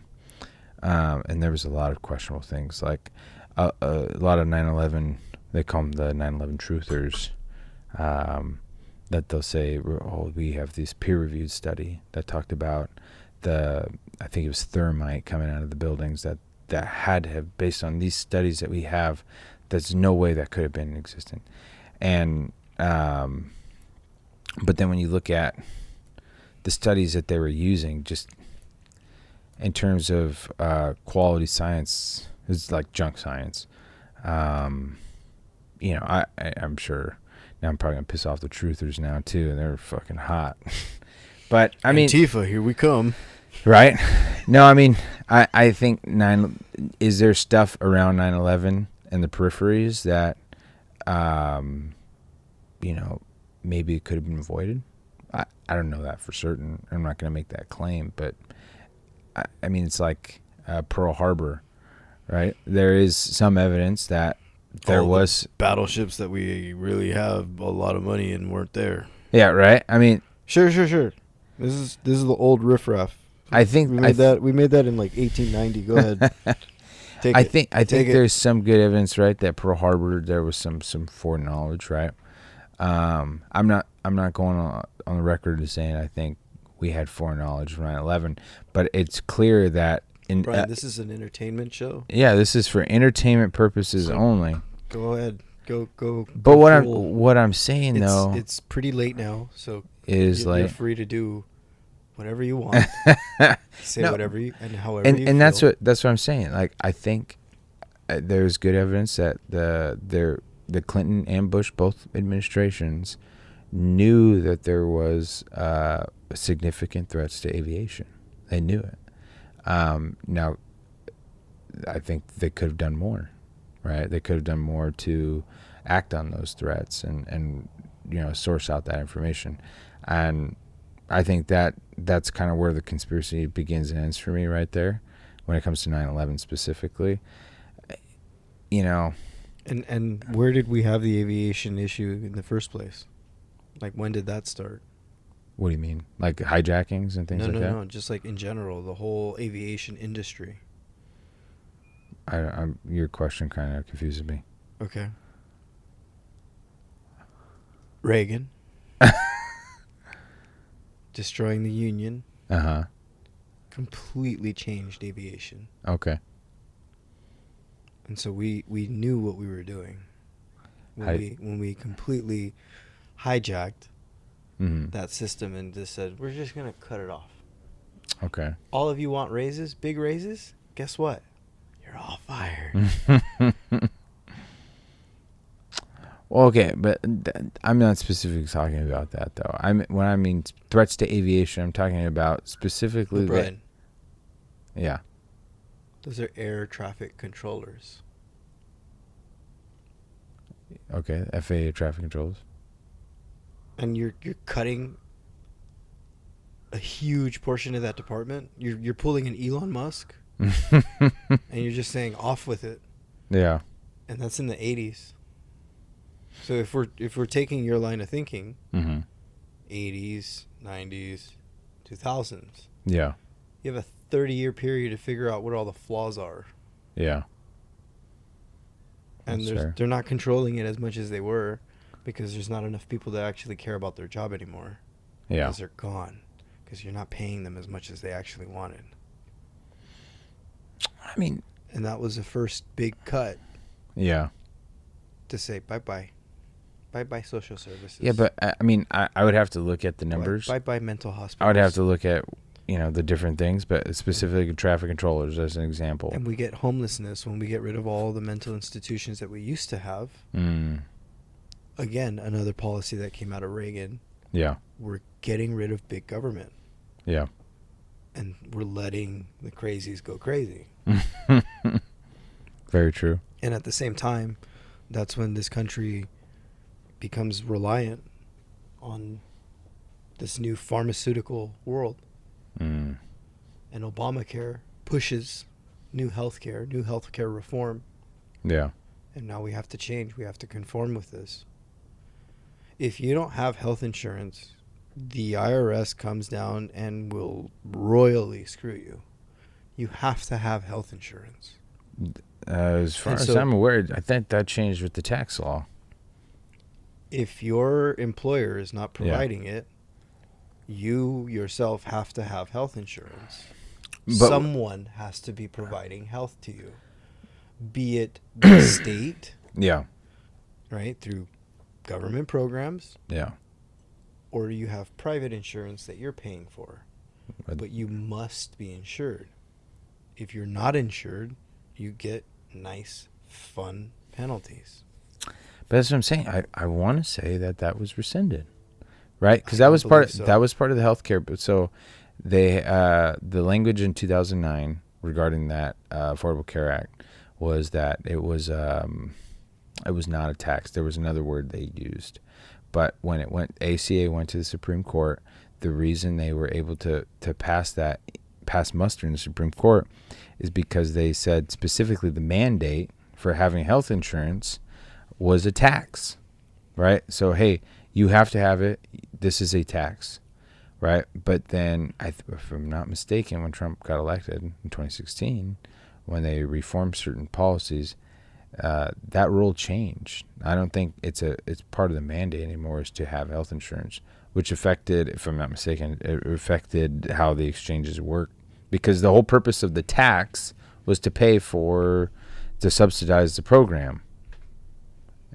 And there was a lot of questionable things, like a lot of 9/11, they call them the 9/11 truthers, that they'll say, oh, we have this peer-reviewed study that talked about I think it was thermite coming out of the buildings that had to have, based on these studies that we have, there's no way that could have been existent. And but then when you look at the studies that they were using, just in terms of quality science, it's like junk science. I'm sure now I'm probably gonna piss off the truthers now too, and they're fucking hot. But I mean, Antifa, here we come. Right? No, I mean, I think is there stuff around 9/11 and the peripheries that, maybe it could have been avoided? I don't know that for certain. I'm not going to make that claim, but I mean, it's like Pearl Harbor, right? There is some evidence that there was battleships that we really have a lot of money in weren't there. Yeah, right. I mean, sure. This is the old riffraff. I think we made that in like 1890. Go ahead. I think there's some good evidence, right, that Pearl Harbor there was some foreknowledge, right? I'm not going on the record as saying I think we had foreknowledge of 9/11, but it's clear that Brian, this is an entertainment show. Yeah, this is for entertainment purposes only. Go ahead, go. But what I'm saying though, it's pretty late now, so you're free to do whatever you want. Say whatever you and however you and feel. that's what I'm saying. Like, I think there's good evidence that the Clinton and Bush, both administrations, knew that there was significant threats to aviation. They knew it. Now, I think they could have done more, right? They could have done more to act on those threats and source out that information. And I think that's kind of where the conspiracy begins and ends for me right there when it comes to 9/11 specifically. And where did we have the aviation issue in the first place? Like, when did that start? What do you mean? Like hijackings and things like that? No, just like in general, the whole aviation industry. Your question kind of confuses me. Okay. Reagan. Destroying the Union. Uh-huh. Completely changed aviation. Okay. And so we knew what we were doing when we completely hijacked that system and just said, we're just going to cut it off. Okay. All of you want raises, big raises? Guess what? You're all fired. Well, okay, but I'm not specifically talking about that, though. When I mean threats to aviation, I'm talking about specifically... Brian. Yeah. Those are air traffic controllers. Okay, FAA traffic controllers. And you're cutting a huge portion of that department. You're pulling an Elon Musk, and you're just saying off with it. Yeah. And that's in the 80s. So if we're taking your line of thinking, 80s, 90s, 2000s. Yeah. You have a 30-year period to figure out what all the flaws are. Yeah. And they're not controlling it as much as they were because there's not enough people that actually care about their job anymore. Yeah. Because they're gone. Because you're not paying them as much as they actually wanted. I mean... And that was the first big cut. Yeah. To say bye-bye. Bye-bye social services. Yeah, but I mean, I would have to look at the numbers. Bye-bye mental hospitals. I would have to look at, the different things, but specifically traffic controllers as an example. And we get homelessness when we get rid of all the mental institutions that we used to have. Again, another policy that came out of Reagan. Yeah. We're getting rid of big government. Yeah. And we're letting the crazies go crazy. Very true. And at the same time, that's when this country becomes reliant on this new pharmaceutical world. And Obamacare pushes new healthcare reform. Yeah. And now we have to change. We have to conform with this. If you don't have health insurance, the IRS comes down and will royally screw you. You have to have health insurance. As far as I'm aware, I think that changed with the tax law. If your employer is not Yeah. providing it, you yourself have to have health insurance. But Someone has to be providing health to you, be it the state, yeah. right, through government programs, Yeah. or you have private insurance that you're paying for. But you must be insured. If you're not insured, you get nice, fun penalties. But that's what I'm saying. I want to say that was rescinded, right? Because I that don't was believe so. that was part of the healthcare. But so they the language in 2009 regarding that Affordable Care Act was that it was not a tax. There was another word they used, but when it went ACA went to the Supreme Court, the reason they were able to pass muster in the Supreme Court is because they said specifically the mandate for having health insurance was a tax, right? So, hey, you have to have it. This is a tax, right? But then, if I'm not mistaken, when Trump got elected in 2016, when they reformed certain policies, that rule changed. I don't think it's part of the mandate anymore is to have health insurance, which affected, if I'm not mistaken, it affected how the exchanges work, because the whole purpose of the tax was to subsidize the program.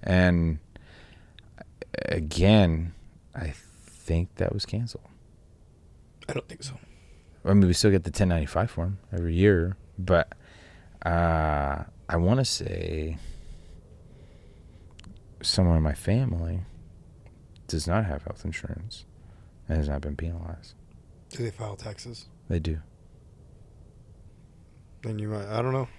And again, I think that was canceled. I don't think so. I mean, we still get the 1095 form every year, but I want to say someone in my family does not have health insurance and has not been penalized. Do they file taxes? They do. Then you might. I don't know.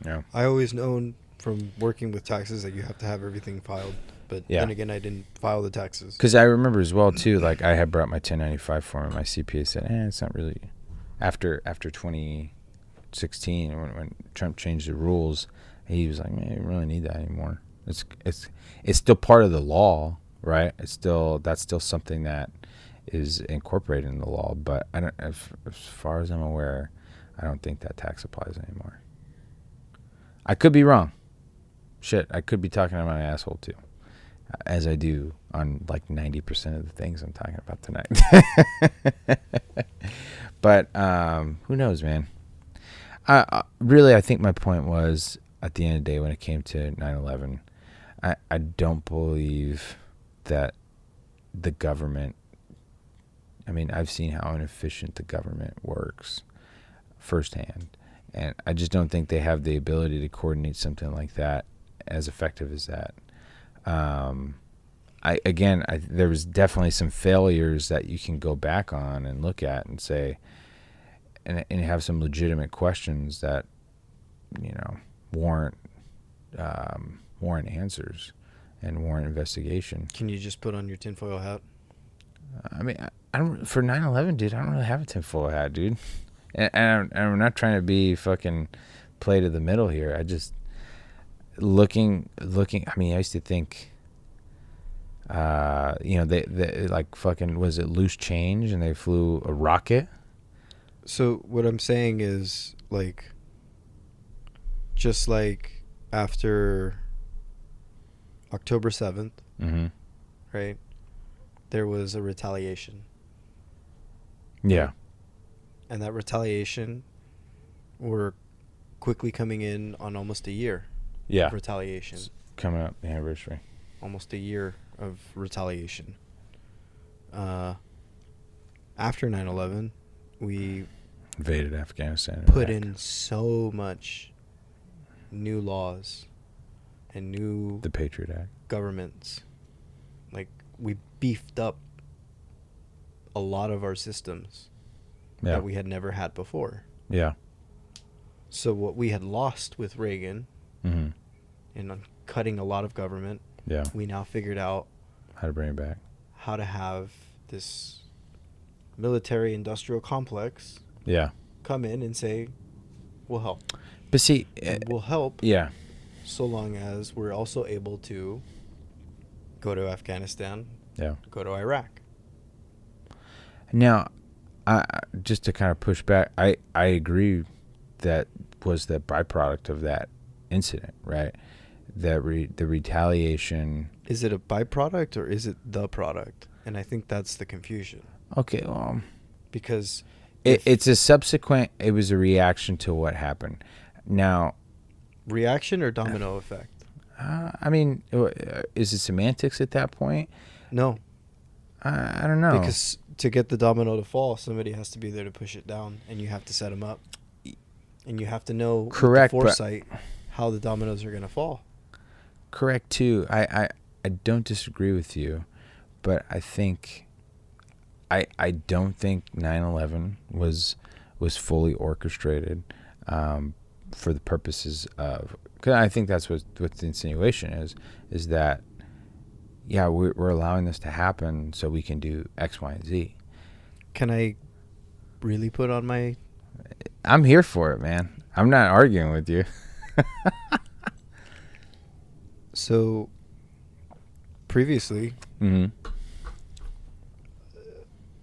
Yeah. I always known from working with taxes that you have to have everything filed. But then again, I didn't file the taxes. Because I remember as well, too, like I had brought my 1095 form and my CPA said, it's not really. After 2016, when Trump changed the rules, he was like, man, you don't really need that anymore. It's still part of the law, right? That's still something that is incorporated in the law. But I don't, as far as I'm aware, I don't think that tax applies anymore. I could be wrong. Shit, I could be talking out my asshole too, as I do on like 90% of the things I'm talking about tonight. But who knows, man? I think my point was, at the end of the day, when it came to 9/11, I don't believe that the government, I mean, I've seen how inefficient the government works firsthand, and I just don't think they have the ability to coordinate something like that as effective as that. There was definitely some failures that you can go back on and look at and say, and have some legitimate questions that, warrant answers and warrant investigation. Can you just put on your tinfoil hat? I mean, I don't, for 9/11, dude, I don't really have a tinfoil hat, dude. And I'm not trying to be fucking play to the middle here. I just looking. I mean, I used to think, they like fucking, was it loose change and they flew a rocket? So what I'm saying is, like, just like after October 7th, Mm-hmm. right, there was a retaliation. Yeah. And that retaliation, we're quickly coming in on almost a year of retaliation. It's coming up, the anniversary. Almost a year of retaliation. After 9/11, we Invaded Afghanistan. put in so much new laws and new the Patriot Act. governments. Like, we beefed up a lot of our systems that we had never had before. Yeah. So what we had lost with Reagan, Mm-hmm. and on cutting a lot of government, we now figured out how to bring it back, how to have this military industrial complex come in and say, we'll help. But see, we'll help so long as we're also able to go to Afghanistan, go to Iraq. Now, just to kind of push back, I agree that was the byproduct of that incident, right? the retaliation. Is it a byproduct or is it the product? And I think that's the confusion. Okay, well, Because it's a subsequent. It was a reaction to what happened. Now, reaction or domino effect? I mean, is it semantics at that point? No. I don't know. Because to get the domino to fall, somebody has to be there to push it down, and you have to set them up. And you have to know Correct, with the foresight how the dominoes are going to fall. Correct, too. I don't disagree with you, but I think I don't think 9/11 was fully orchestrated for the purposes of, because I think that's what the insinuation is that, yeah, we're allowing this to happen so we can do X, Y, and Z. Can I really put on my... I'm here for it, man. I'm not arguing with you. So, previously, Mm-hmm.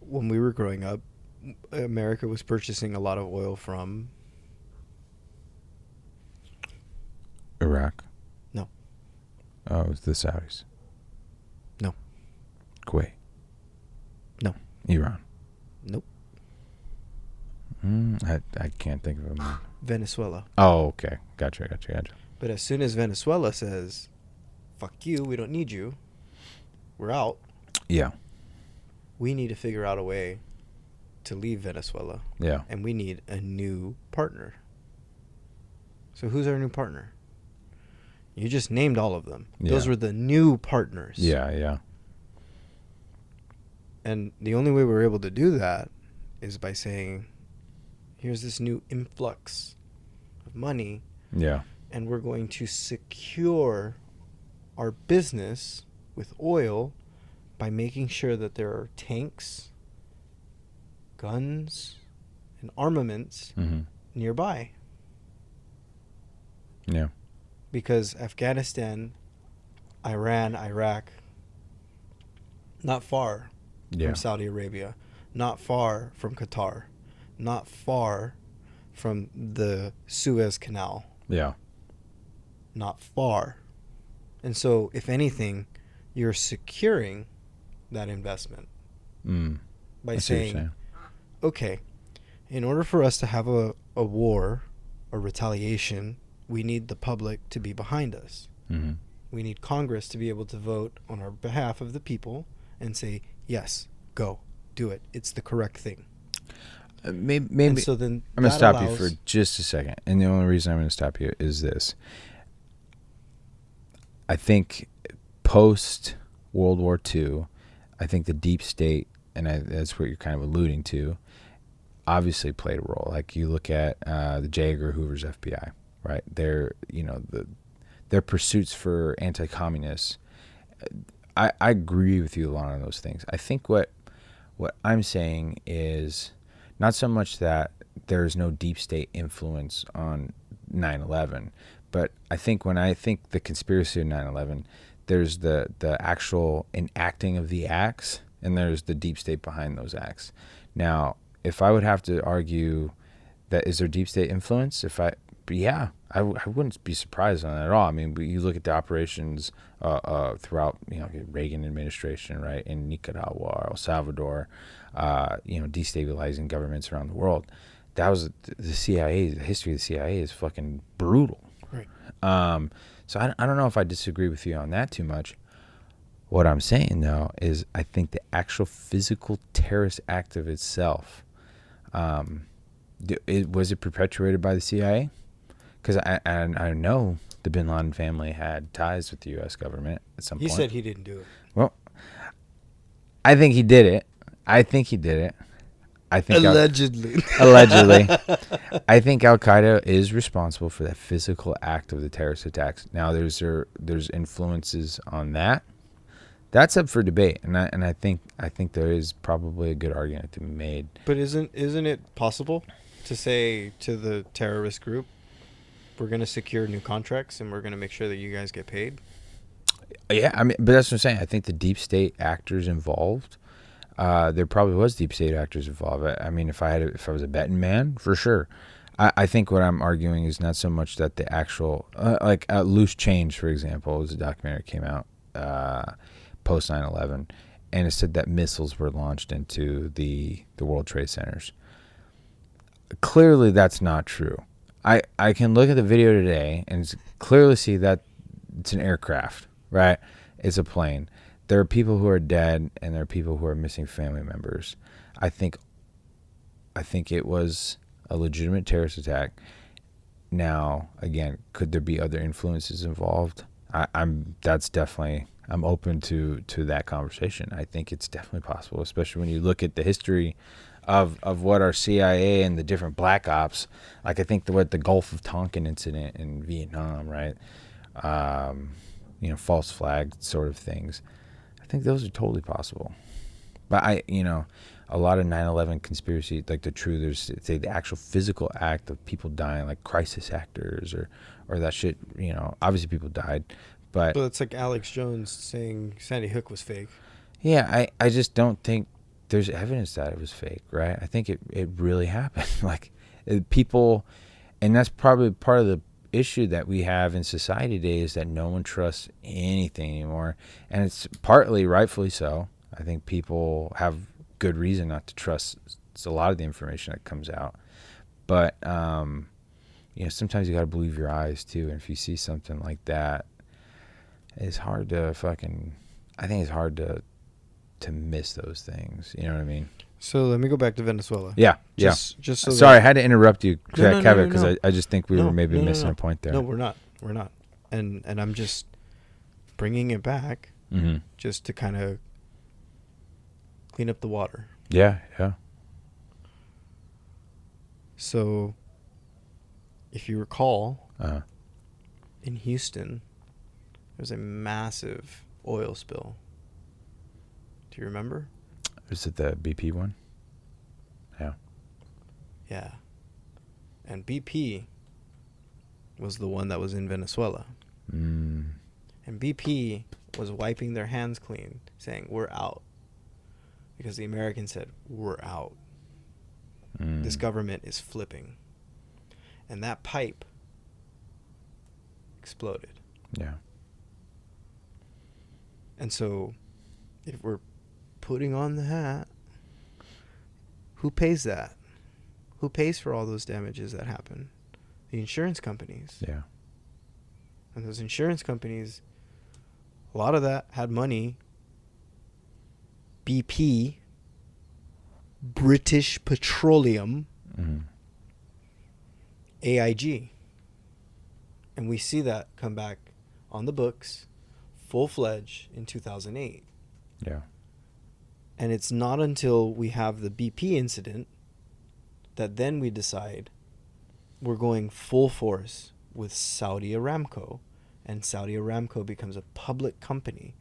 when we were growing up, America was purchasing a lot of oil from... Iraq. No. Oh, it was the Saudis. No. Kuwait. No. Iran. Nope. I can't think of them. Venezuela. Oh, okay. Gotcha. But as soon as Venezuela says, fuck you, we don't need you, we're out, Yeah. we need to figure out a way to leave Venezuela. Yeah. And we need a new partner. So who's our new partner? You just named all of them. Yeah. Those were the new partners. Yeah. And the only way we're able to do that is by saying, here's this new influx of money, Yeah. and we're going to secure our business with oil by making sure that there are tanks, guns, and armaments Mm-hmm. nearby. Yeah. Because Afghanistan, Iran, Iraq, not far Yeah. from Saudi Arabia, not far from Qatar, not far from the Suez Canal, Yeah. not far. And so, if anything, you're securing that investment by I see what you're saying, okay, in order for us to have a war, a retaliation, we need the public to be behind us. Mm-hmm. We need Congress to be able to vote on our behalf of the people and say, yes, go, do it. It's the correct thing. Maybe And so then I'm going to that stop you allows- for just a second. And the only reason I'm going to stop you is this. I think post World War II, I think the deep state, and that's what you're kind of alluding to, obviously played a role. Like you look at the J. Edgar Hoover's FBI, right? Their pursuits for anti-communists. I agree with you a lot on those things. I think what I'm saying is not so much that there's no deep state influence on 9/11, but I think when I think the conspiracy of 9/11, there's the actual enacting of the acts, and there's the deep state behind those acts. Now, if I would have to argue that is there deep state influence, I wouldn't be surprised on that at all. I mean, you look at the operations throughout, Reagan administration, right, in Nicaragua, El Salvador, destabilizing governments around the world. That was the CIA. The history of the CIA is fucking brutal. Right. So I don't know if I disagree with you on that too much. What I'm saying, though, is I think the actual physical terrorist act of itself, was it perpetuated by the CIA? Because I know the Bin Laden family had ties with the U.S. government at some point. He said he didn't do it. Well, I think he did it. I think Allegedly. Allegedly. I think Al-Qaeda is responsible for that physical act of the terrorist attacks. Now, there's influences on that. That's up for debate, and I think there is probably a good argument to be made. But isn't it possible to say to the terrorist group, we're going to secure new contracts and we're going to make sure that you guys get paid? Yeah, I mean, but that's what I'm saying. I think the deep state actors involved, there probably was deep state actors involved. I mean, if I was a betting man, for sure, I think what I'm arguing is not so much that the actual, like Loose Change, for example, was a documentary that came out post 9/11, and it said that missiles were launched into the World Trade Centers. Clearly, that's not true. I can look at the video today and clearly see that it's an aircraft, right? It's a plane. There are people who are dead, and there are people who are missing family members. I think it was a legitimate terrorist attack. Now, again, could there be other influences involved? I'm open to that conversation. I think it's definitely possible, especially when you look at the history of what our CIA and the different black ops, like I think the Gulf of Tonkin incident in Vietnam, right? False flag sort of things. I think those are totally possible. But a lot of 9/11 conspiracy, like there's say the actual physical act of people dying, like crisis actors or that shit. Obviously people died, but it's like Alex Jones saying Sandy Hook was fake. Yeah, I just don't think there's evidence that it was fake, right? I think it really happened. Like people, and that's probably part of the issue that we have in society today is that no one trusts anything anymore, and it's partly rightfully so. I think people have good reason not to trust a lot of the information that comes out, but sometimes you got to believe your eyes too. And if you see something like that, it's hard to I think it's hard to miss those things. You know what I mean? So let me go back to Venezuela. Yeah. Just so Sorry, I had to interrupt you, No, Kevin, because I just think we were maybe missing a point there. No, we're not. And I'm just bringing it back just to kind of clean up the water. Yeah. So if you recall, in Houston, there's a massive oil spill. Do you remember? Is it the BP one? Yeah. Yeah. And BP was the one that was in Venezuela. And BP was wiping their hands clean, saying, we're out. Because the Americans said, we're out. This government is flipping. And that pipe exploded. Yeah. And so if we're putting on the hat, who pays that? Who pays for all those damages that happen? The insurance companies. Yeah. And those insurance companies, a lot of that had money. BP, British Petroleum, AIG. And we see that come back on the books full-fledged in 2008. Yeah. And it's not until we have the BP incident that then we decide we're going full force with Saudi Aramco, and Saudi Aramco becomes a public company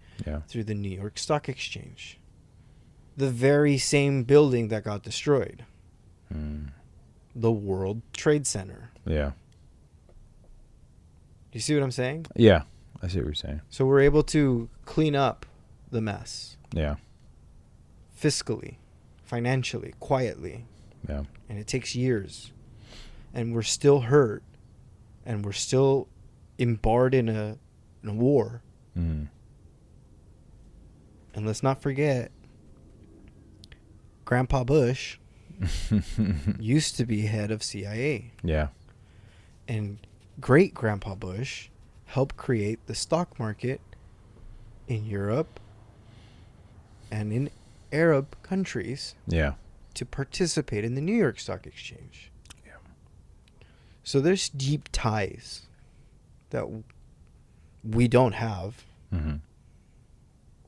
through the New York Stock Exchange. The very same building that got destroyed. The World Trade Center. Yeah. Do you see what I'm saying? Yeah, I see what you're saying. So we're able to clean up the mess. Yeah. Fiscally, financially, quietly. Yeah. And it takes years. And we're still hurt. And we're still embarred in a war. And let's not forget, Grandpa Bush used to be head of CIA. Yeah. And great Grandpa Bush helped create the stock market in Europe and in Arab countries. Yeah. To participate in the New York Stock Exchange. Yeah. So there's deep ties that we don't have,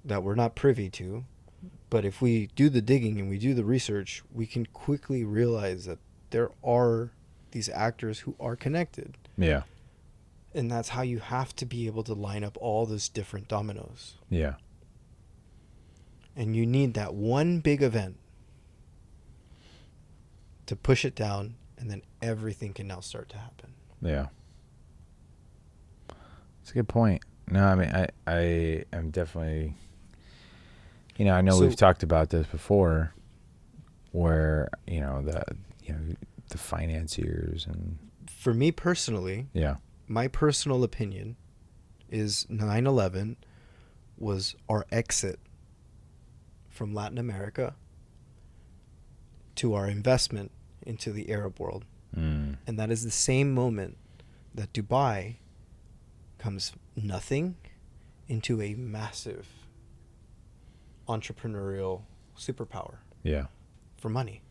that we're not privy to. But if we do the digging and we do the research, we can quickly realize that there are these actors who are connected. Yeah. And that's how you have to be able to line up all those different dominoes. Yeah. And you need that one big event to push it down, and then everything can now start to happen. Yeah. That's a good point. No, I mean, I am definitely, I know we've talked about this before where, the financiers and For me personally, yeah. my personal opinion is 9/11 was our exit from Latin America to our investment into the Arab world. Mm. And that is the same moment that Dubai comes nothing into a massive entrepreneurial superpower Yeah. for money.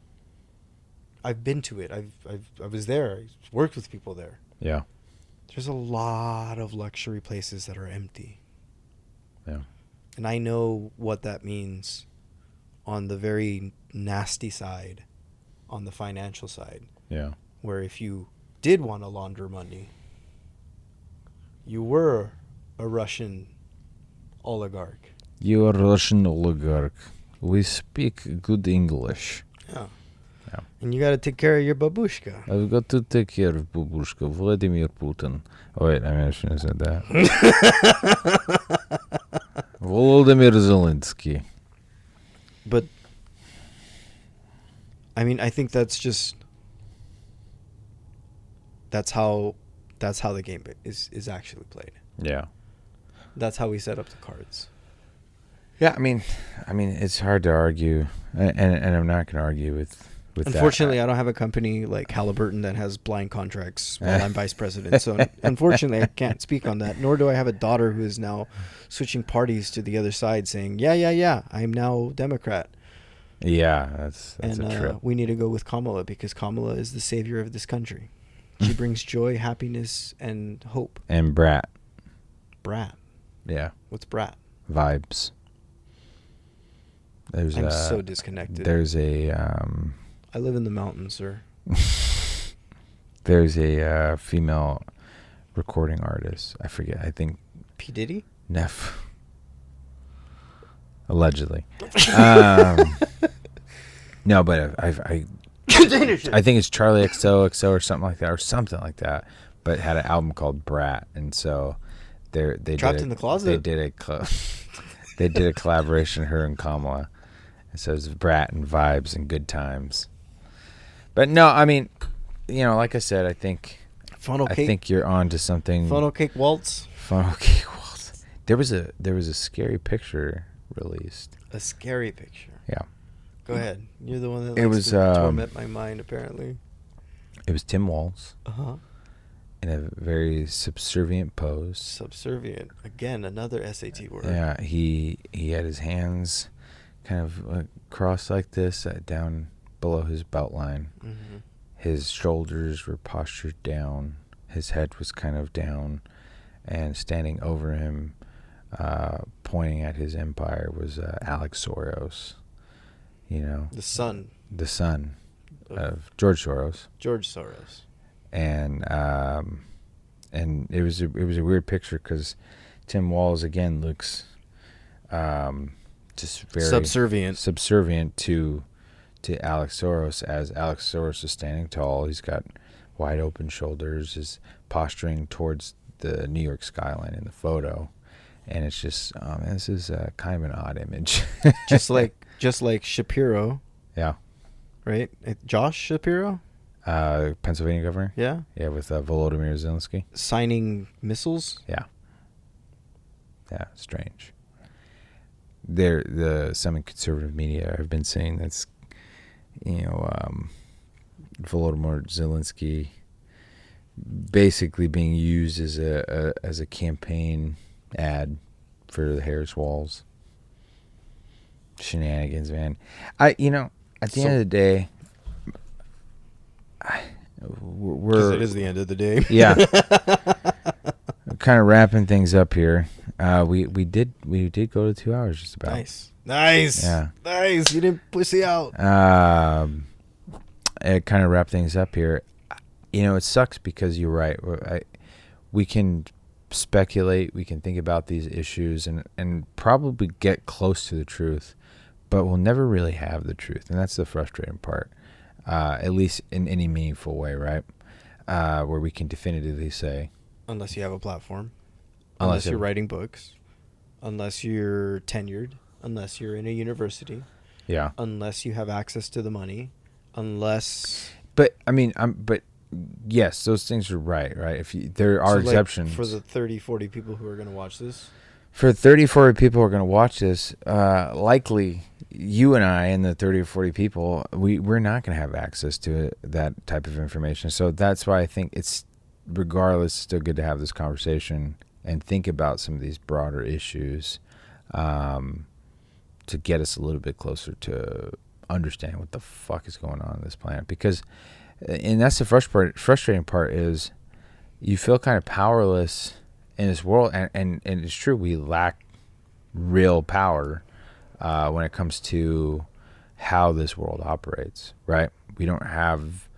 I've been to it. I was there. I worked with people there. Yeah. There's a lot of luxury places that are empty. Yeah. And I know what that means on the very nasty side, on the financial side, Yeah. where if you did want to launder money, you were a Russian oligarch. You are Russian oligarch. We speak good English. Yeah. Yeah. And you got to take care of your babushka. I've got to take care of Babushka, Vladimir Putin. Oh, wait, I mean, I shouldn't have said that. Volodymyr Zelensky. But, I mean, I think that's just... That's how the game is actually played. Yeah. That's how we set up the cards. Yeah, I mean, it's hard to argue, and I'm not going to argue with Unfortunately, that. I don't have a company like Halliburton that has blind contracts while I'm vice president. So unfortunately, I can't speak on that. Nor do I have a daughter who is now switching parties to the other side, saying, "Yeah, I'm now Democrat." Yeah, that's a trip. We need to go with Kamala because Kamala is the savior of this country. She brings joy, happiness, and hope. And Brat. Brat. Yeah. What's Brat? Vibes. I'm so disconnected. There's a I live in the mountains, sir. there's a female recording artist. I forget. I think P. Diddy? Neff. Allegedly. No, but I think it's Charlie XOXO or something like that, but had an album called Brat, and so they Trapped did in the closet. They did a collaboration, her and Kamala, and so it's Brat and Vibes and Good Times. But no, I mean, like I said, I think you're on to something. Funnel cake waltz. Funnel cake waltz. There was a scary picture released. A scary picture. Yeah. Go ahead. You're the one that likes to torment my mind, apparently. It was Tim Walz. Uh-huh. In a very subservient pose. Subservient. Again, another SAT word. Yeah, he had his hands kind of crossed like this, down below his belt line. Mm-hmm. His shoulders were postured down. His head was kind of down. And standing over him, pointing at his empire, was Alex Soros. The son. The son of George Soros. George Soros. And it was a weird picture because Tim Walz again looks just very subservient to Alex Soros, as Alex Soros is standing tall. He's got wide open shoulders, is posturing towards the New York skyline in the photo, and it's just this is kind of an odd image. just like Shapiro. Yeah. Right? Josh Shapiro? Pennsylvania governor. Yeah. Yeah, with Volodymyr Zelensky signing missiles. Yeah, strange. Some conservative media have been saying that's Volodymyr Zelensky basically being used as a campaign ad for the Harris Walls. Shenanigans, man. At the end of the day, because it is the end of the day. Yeah. Kind of wrapping things up here. We did go to 2 hours just about. Nice. Yeah. Nice. You didn't pussy out. It kind of wrap things up here. It sucks because you're right. We can speculate. We can think about these issues and probably get close to the truth, but we'll never really have the truth, and that's the frustrating part. At least in any meaningful way, right? Where we can definitively say. Unless you have a platform. Unless you're writing books. Unless you're tenured. Unless you're in a university. Yeah. Unless you have access to the money. Unless But I mean, but yes, those things are right. If there are exceptions for the 30, 40 people who are going to watch this. For 30, 40 people who are going to watch this, likely you and I and the 30 or 40 people, we're not going to have access to that type of information. So that's why I think it's, regardless, still good to have this conversation and think about some of these broader issues to get us a little bit closer to understanding what the fuck is going on this planet. Because, and that's the frustrating part, is you feel kind of powerless in this world, and it's true, we lack real power when it comes to how this world operates, right? We don't have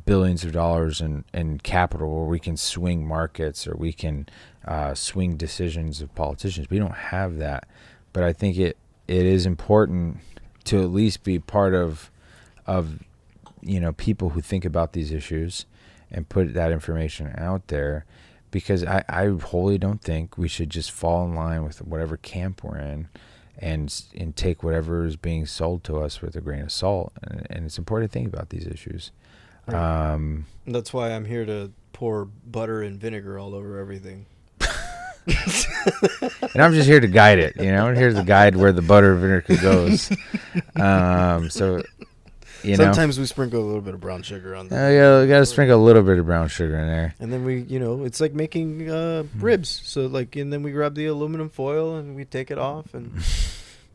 billions of dollars in capital where we can swing markets or we can swing decisions of politicians. We don't have that. But I think it is important to at least be part of people who think about these issues and put that information out there. Because I wholly don't think we should just fall in line with whatever camp we're in and take whatever is being sold to us with a grain of salt. And it's important to think about these issues. Right. That's why I'm here to pour butter and vinegar all over everything. And I'm just here to guide it. Here's the guide where the butter and vinegar goes. So... Sometimes we sprinkle a little bit of brown sugar on there. Yeah, we got to sprinkle a little bit of brown sugar in there. And then we, it's like making ribs. So, and then we grab the aluminum foil and we take it off and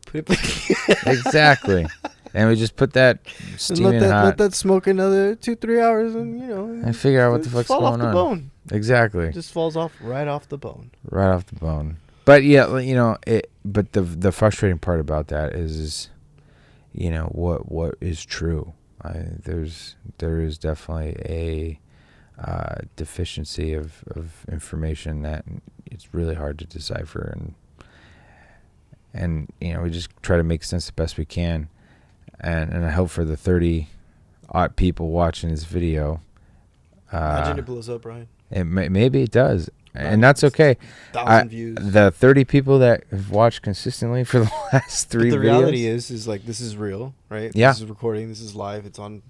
put it back. Exactly. And we just put that steaming hot. Let that smoke another 2-3 hours and, and figure out what the fuck's going on. Fall off the bone. Exactly. It just falls off right off the bone. Right off the bone. But, yeah, but the frustrating part about that is what is true. There is definitely a deficiency of information that it's really hard to decipher, and we just try to make sense the best we can, and I hope for the 30 odd people watching this video. Imagine it blows up, Ryan. Maybe it does. And that's okay. 1,000 views. The 30 people that have watched consistently for the last 3 videos. The reality is like, this is real, right? Yeah. This is recording. This is live. It's on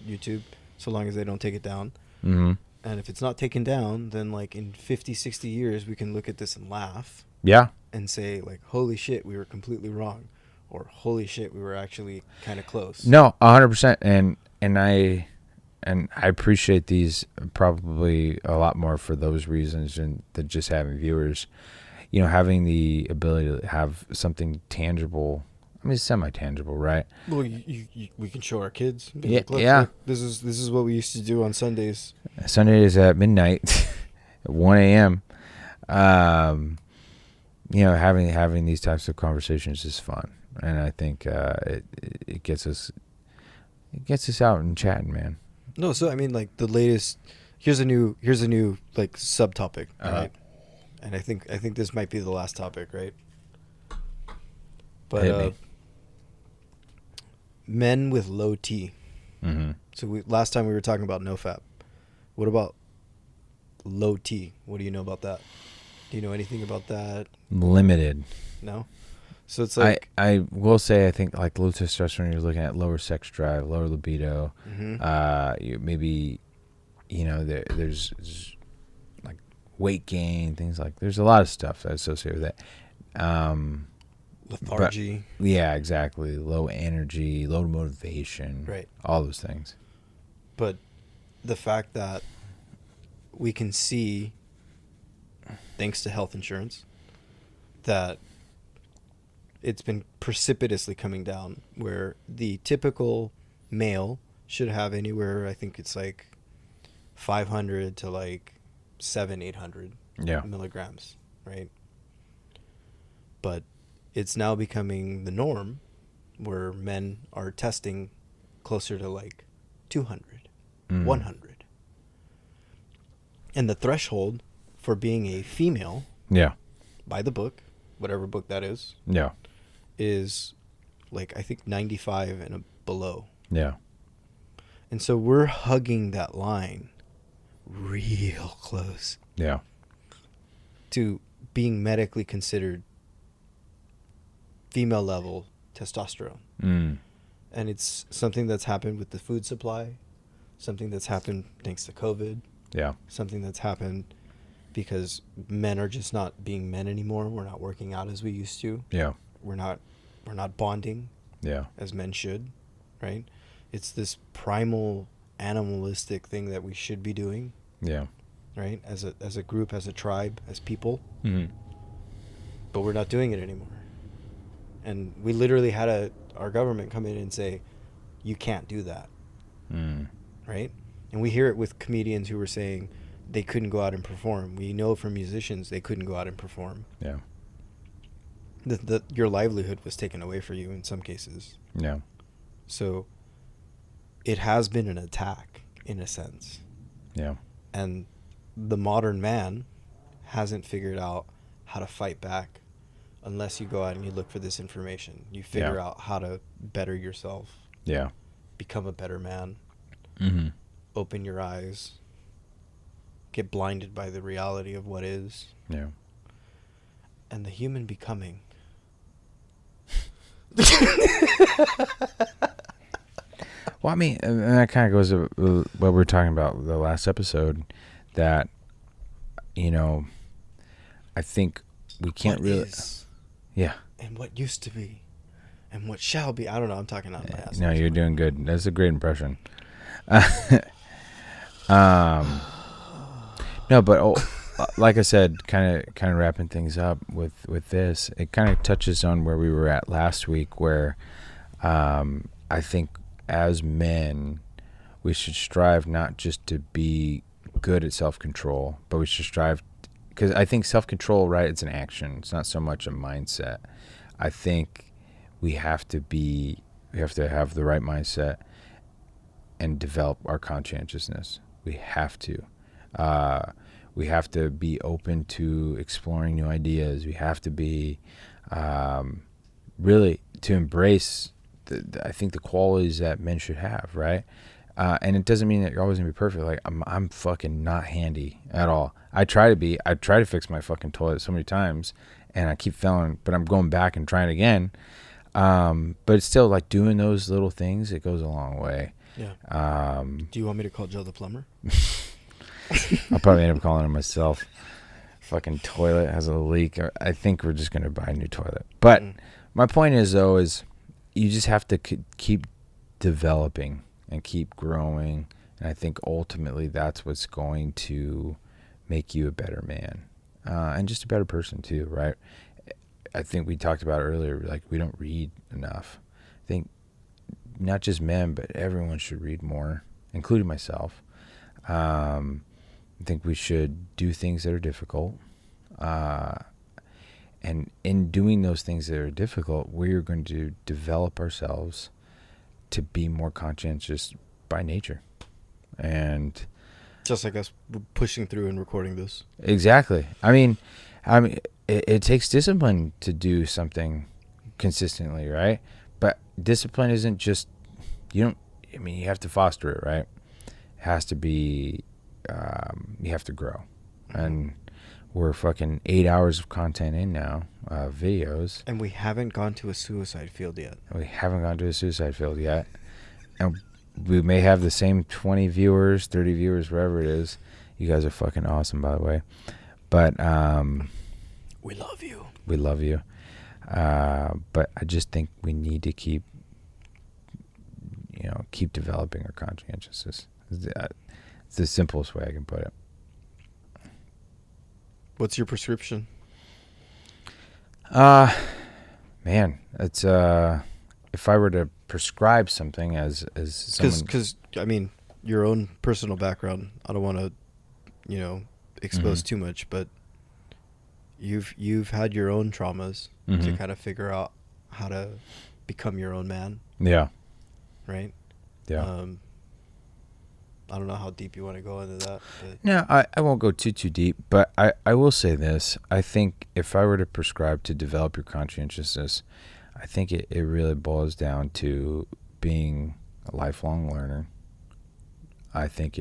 YouTube, so long as they don't take it down. Mm-hmm. And if it's not taken down, then like in 50, 60 years, we can look at this and laugh. Yeah. And say like, holy shit, we were completely wrong. Or holy shit, we were actually kind of close. No, 100%. And I appreciate these probably a lot more for those reasons than just having viewers. Having the ability to have something tangible. I mean, semi-tangible, right? Well, we can show our kids. Yeah, like, yeah. Look, this is what we used to do on Sundays. Sundays at midnight, at 1 a.m. Having these types of conversations is fun, and I think it gets us out and chatting, man. No, so I mean, like the latest. Here's a new like subtopic, right? And I think this might be the last topic, right? But men with low T. Mm-hmm. So last time we were talking about NoFap. What about low T? What do you know about that? Do you know anything about that? Limited. No. So it's like I will say, I think like low testosterone, you're looking at lower sex drive, lower libido. Mm-hmm. Maybe there's like weight gain, things like, there's a lot of stuff that's associated with that. Lethargy. Yeah, exactly. Low energy, low motivation. Right. All those things. But the fact that we can see, thanks to health insurance, that it's been precipitously coming down, where the typical male should have anywhere, I think it's like 500 to like 800 milligrams, right? But it's now becoming the norm where men are testing closer to like 200, 100. And the threshold for being a female, by the book, whatever book that is like, I think 95 and below. Yeah. And so we're hugging that line real close. Yeah. To being medically considered female level testosterone. And it's something that's happened with the food supply, something that's happened thanks to COVID, Yeah. something that's happened because men are just not being men anymore. We're not working out as we used to. Yeah. We're not bonding Yeah. as men should, right? It's this primal animalistic thing that we should be doing, Yeah. right? As a group, as a tribe, as people. Mm-hmm. But we're not doing it anymore. And we literally had our government come in and say, you can't do that. Mm. Right? And we hear it with comedians who were saying they couldn't go out and perform. We know from musicians they couldn't go out and perform. Yeah. That your livelihood was taken away for you in some cases. Yeah. So it has been an attack in a sense. Yeah. And the modern man hasn't figured out how to fight back unless you go out and you look for this information. You figure out how to better yourself. Yeah. Become a better man. Mm-hmm. Open your eyes. Get blinded by the reality of what is. Yeah. And the human becoming. Well, I mean, and that kind of goes to what we were talking about the last episode, that, I think we can't what really. Is, yeah. and what used to be. And what shall be. I don't know. I'm talking out of my ass. No, you're doing good. That's a great impression. No, but like I said, kind of wrapping things up with this, it kind of touches on where we were at last week, where I think as men, we should strive not just to be good at self-control, but we should strive, because I think self-control, right, it's an action. It's not so much a mindset. I think we have to have the right mindset and develop our conscientiousness. We have to. We have to be open to exploring new ideas. We have to be really to embrace I think the qualities that men should have, right? And it doesn't mean that you're always gonna be perfect. Like I'm fucking not handy at all. I try to be. I try to fix my fucking toilet so many times, and I keep failing. But I'm going back and trying again. But it's still like doing those little things. It goes a long way. Yeah. Do you want me to call Joe the plumber? I'll probably end up calling him myself. Fucking toilet has a leak. I think we're just gonna buy a new toilet. But my point is, though, is you just have to keep developing and keep growing. And I think ultimately that's what's going to make you a better man, and just a better person too, right? I think we talked about earlier, like we don't read enough. I think not just men, but everyone should read more, including myself. I think we should do things that are difficult. And in doing those things that are difficult, we're going to develop ourselves to be more conscientious by nature. And just like us pushing through and recording this. Exactly. I mean, it takes discipline to do something consistently, right? But discipline isn't just, you have to foster it, right? It has to be, you have to grow. And we're fucking 8 hours of content in now, videos. And we haven't gone to a suicide field yet. And we may have the same 20 viewers, 30 viewers, wherever it is. You guys are fucking awesome, by the way. But we love you. We love you. But I just think we need to keep developing our conscientiousness. It's the simplest way I can put it. What's your prescription? Man, it's if I were to prescribe something as someone, because I mean your own personal background, I don't want to expose too much, but you've had your own traumas to kind of figure out how to become your own man. Yeah. Right? Yeah. I don't know how deep you want to go into that. But. No, I won't go too deep, but I will say this. I think if I were to prescribe to develop your conscientiousness, I think it really boils down to being a lifelong learner. I think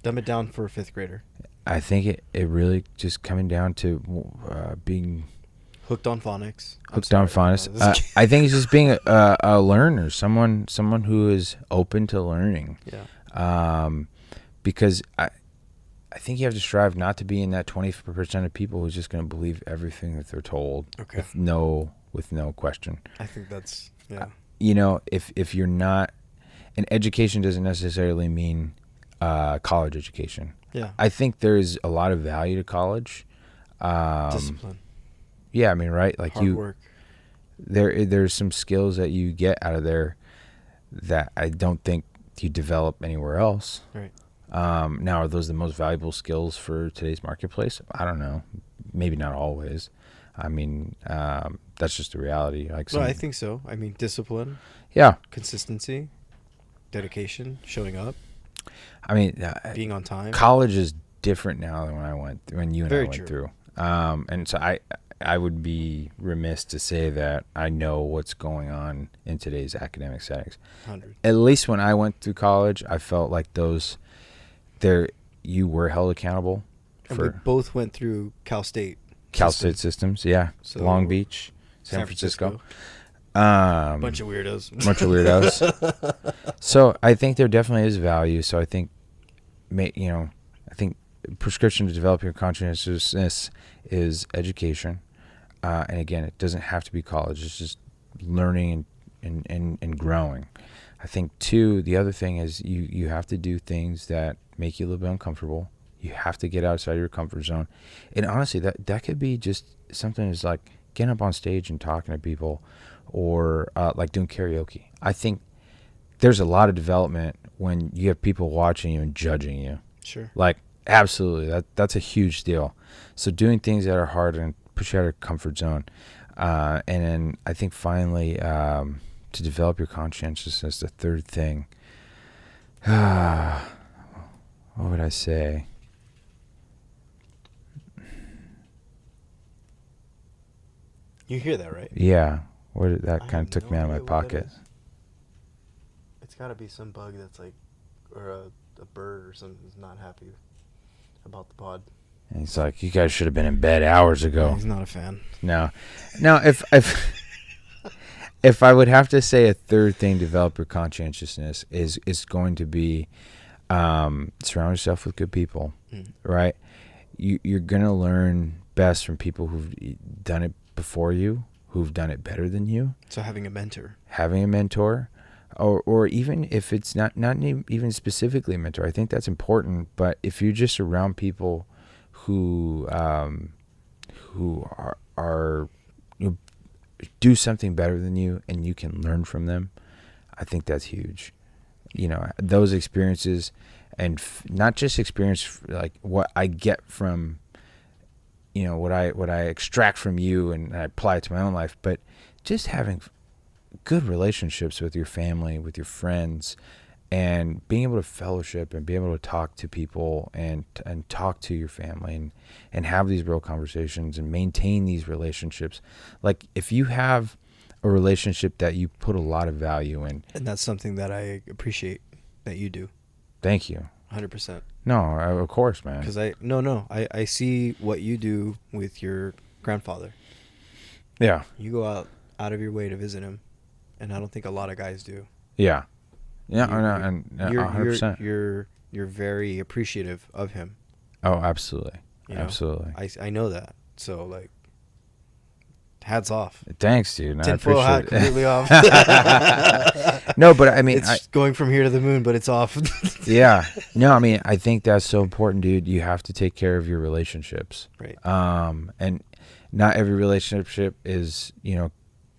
dumb it down for a fifth grader. I think it really just coming down to being hooked on phonics. I think it's just being a learner, someone who is open to learning. Yeah. Because I think you have to strive not to be in that 20% of people who's just going to believe everything that they're told with no question. I think that's, yeah. You know, if you're not, and education doesn't necessarily mean college education. Yeah. I think there's a lot of value to college. Discipline. Yeah, I mean, right? Like hard work. There's some skills that you get out of there that I don't think you develop anywhere else. Right. Now, are those the most valuable skills for today's marketplace? I don't know. Maybe not always. I mean, that's just the reality. Like, I think so. I mean, discipline. Yeah. Consistency. Dedication. Showing up. I mean, being on time. College is different now than when you and Very I went true. through. And so I would be remiss to say that I know what's going on in today's academic settings. 100. At least when I went through college, I felt like you were held accountable. And we both went through Cal State systems, yeah. So Long Beach, San Francisco. Bunch of weirdos. So I think there definitely is value. So I think, I think prescription to develop your conscientiousness is education. And again, it doesn't have to be college. It's just learning and growing. I think, too, the other thing is you have to do things that make you a little bit uncomfortable. You have to get outside your comfort zone. And honestly, that could be just something that's like getting up on stage and talking to people, or like doing karaoke. I think there's a lot of development when you have people watching you and judging you. Sure. Like, absolutely. That's a huge deal. So doing things that are hard and push you out of your comfort zone. And then I think finally, to develop your conscientiousness, the third thing. What would I say? You hear that, right? Yeah. That kind of took me out of my pocket. It's got to be some bug that's like, or a bird or something who's not happy about the pod. And he's like, you guys should have been in bed hours ago. Yeah, he's not a fan. No. If I would have to say a third thing, develop your conscientiousness, is going to be surround yourself with good people, right? You're going to learn best from people who've done it before you, who've done it better than you. So having a mentor. Or even if it's not even specifically a mentor, I think that's important. But if you're just around people who are do something better than you and you can learn from them, I think that's huge. Those experiences, and not just experience like what I get from, what I extract from you and I apply it to my own life, but just having good relationships with your family, with your friends, and being able to fellowship and be able to talk to people and talk to your family and have these real conversations and maintain these relationships. Like, if you have a relationship that you put a lot of value in. And that's something that I appreciate that you do. Thank you. 100%. No, of course, man. Because I see what you do with your grandfather. Yeah. You go out of your way to visit him, and I don't think a lot of guys do. Yeah. Yeah, and 100%. You're very appreciative of him. Oh, absolutely. Absolutely. I know that. So, like, hats off. Thanks, dude. Tinfoil hat completely off. No, but I mean, it's going from here to the moon, but it's off. Yeah. No, I mean, I think that's so important, dude. You have to take care of your relationships. Right. And not every relationship is,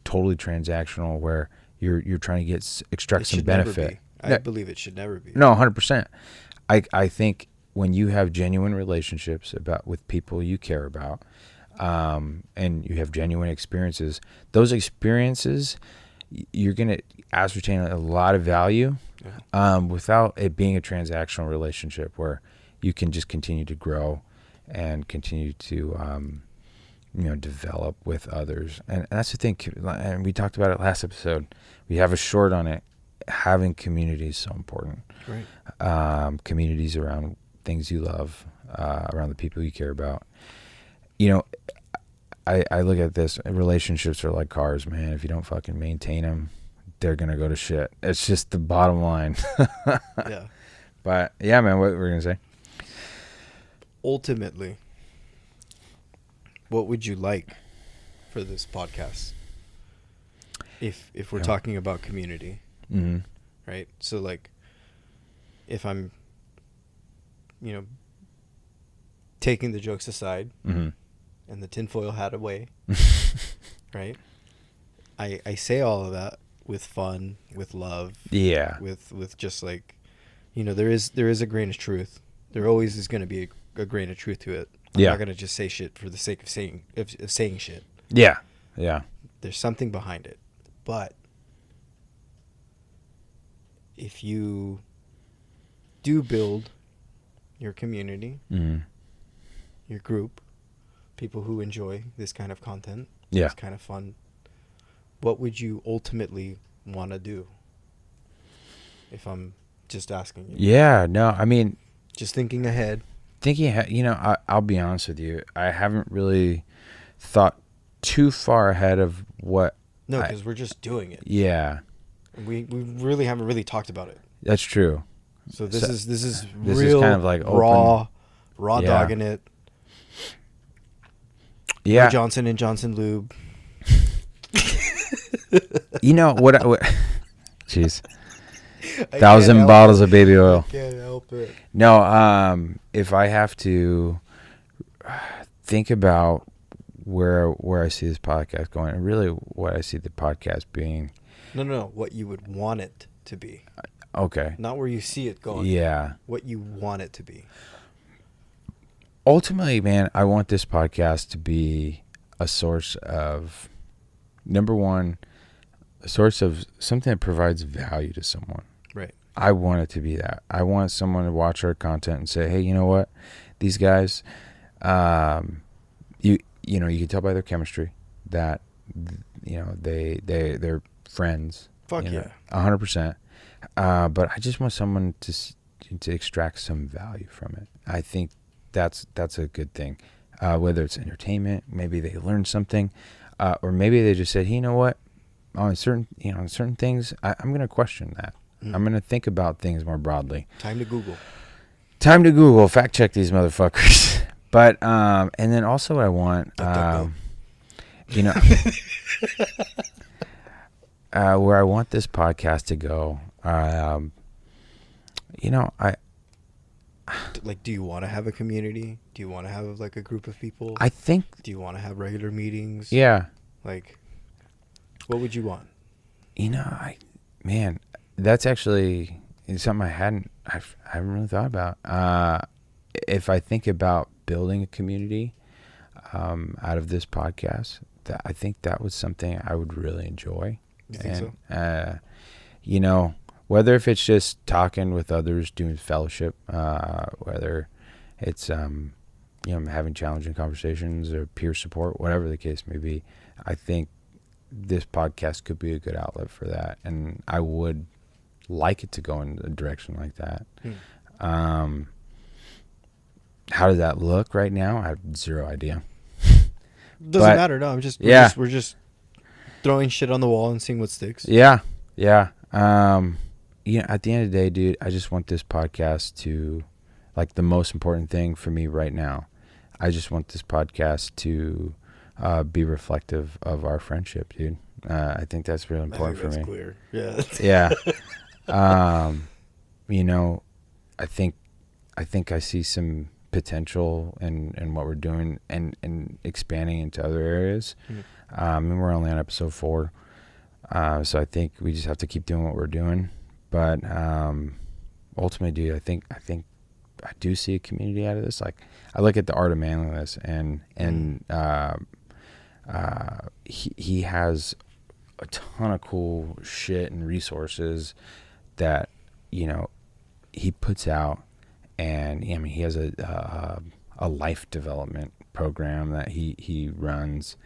totally transactional where you're trying to extract some benefit. I believe it should never be. No, 100%. I think when you have genuine relationships with people you care about, and you have genuine experiences, those experiences, you're going to ascertain a lot of value, without it being a transactional relationship where you can just continue to grow and continue to, develop with others. And that's the thing. And we talked about it last episode. We have a short on it. Having community is so important. Right. Communities around things you love, around the people you care about. I look at this. Relationships are like cars, man. If you don't fucking maintain them, they're going to go to shit. It's just the bottom line. Yeah. But yeah, man, what were you gonna say? Ultimately, what would you like for this podcast? If we're talking about community, Mm-hmm. right? So like, if I'm, taking the jokes aside Mm-hmm. and the tinfoil hat away, right? I say all of that with fun, with love, Yeah. with just like, there is a grain of truth. There always is going to be a grain of truth to it. I'm not going to just say shit for the sake of saying shit. Yeah. Yeah. There's something behind it. But if you do build your community, Mm-hmm. your group, people who enjoy this kind of content, Yeah. this kind of fun, what would you ultimately want to do? If I'm just asking you. Yeah. No, I mean, Just thinking ahead. I'll be honest with you. I haven't really thought too far ahead of what. No, because we're just doing it. Yeah. We really haven't really talked about it. That's true. So this is real kind of like raw Yeah. dogging it. Yeah. No Johnson and Johnson lube. You know what? Jeez. 1,000 bottles of baby oil. I can't help it. No, if I have to think about where I see this podcast going, and really what I see the podcast being. No. What you would want it to be. Okay. Not where you see it going. Yeah. What you want it to be. Ultimately, man, I want this podcast to be a source of, number one, a source of something that provides value to someone. Right. I want it to be that. I want someone to watch our content and say, hey, you know what? These guys, you can tell by their chemistry that, they're friends. Fuck yeah. 100%. But I just want someone to extract some value from it. I think that's a good thing. Whether it's entertainment, maybe they learn something, or maybe they just said, hey, you know what? On certain things, I'm going to question that. I'm going to think about things more broadly. Time to Google. Fact check these motherfuckers. But and then also what I want, where I want this podcast to go. Like, do you want to have a community? Do you want to have like a group of people? I think. Do you want to have regular meetings? Yeah. Like, what would you want? That's actually something I haven't really thought about. If I think about building a community out of this podcast, I think that was something I would really enjoy. You think so? Whether if it's just talking with others, doing fellowship, whether it's having challenging conversations or peer support, whatever the case may be, I think this podcast could be a good outlet for that, and I would like it to go in a direction like that. How does that look right now? I have zero idea. Doesn't matter. No, we're just throwing shit on the wall and seeing what sticks. Yeah. At the end of the day, dude, I just want this podcast to, like, the most important thing for me right now. I just want this podcast to be reflective of our friendship, dude. I think that's really important for me. That's clear. Yeah. Yeah. I think I see some potential in what we're doing and expanding into other areas. And we're only on episode 4. So I think we just have to keep doing what we're doing. But ultimately, dude, I think I do see a community out of this. Like, I look at the Art of Manliness, and he has a ton of cool shit and resources that he puts out, and he has a life development program that he runs,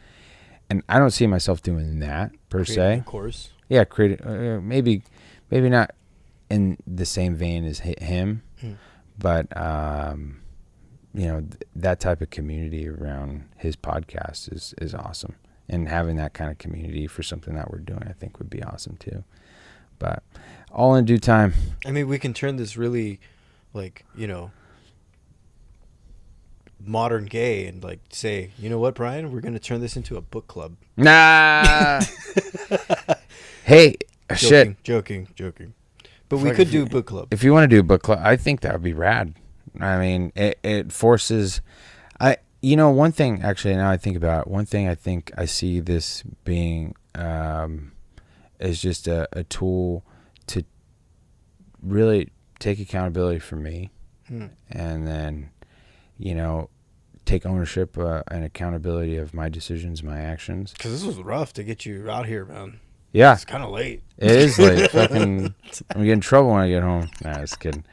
and I don't see myself doing that per se. Of course. Yeah, maybe not in the same vein as him, but that type of community around his podcast is awesome, and having that kind of community for something that we're doing, I think, would be awesome too. But all in due time. I mean, we can turn this really like, modern gay and like say, you know what, Brian, we're gonna turn this into a book club. Nah. Hey, shit. Joking. But we could do book club. If you want to do book club, I think that would be rad. I mean, it forces. One thing actually. Now I think about it, one thing I think I see this being is just a tool to really take accountability for me, and then take ownership and accountability of my decisions, my actions. Because this was rough to get you out here, man. Yeah. It's kind of late. It is late. Fucking, I'm getting in trouble when I get home. Nah, just kidding.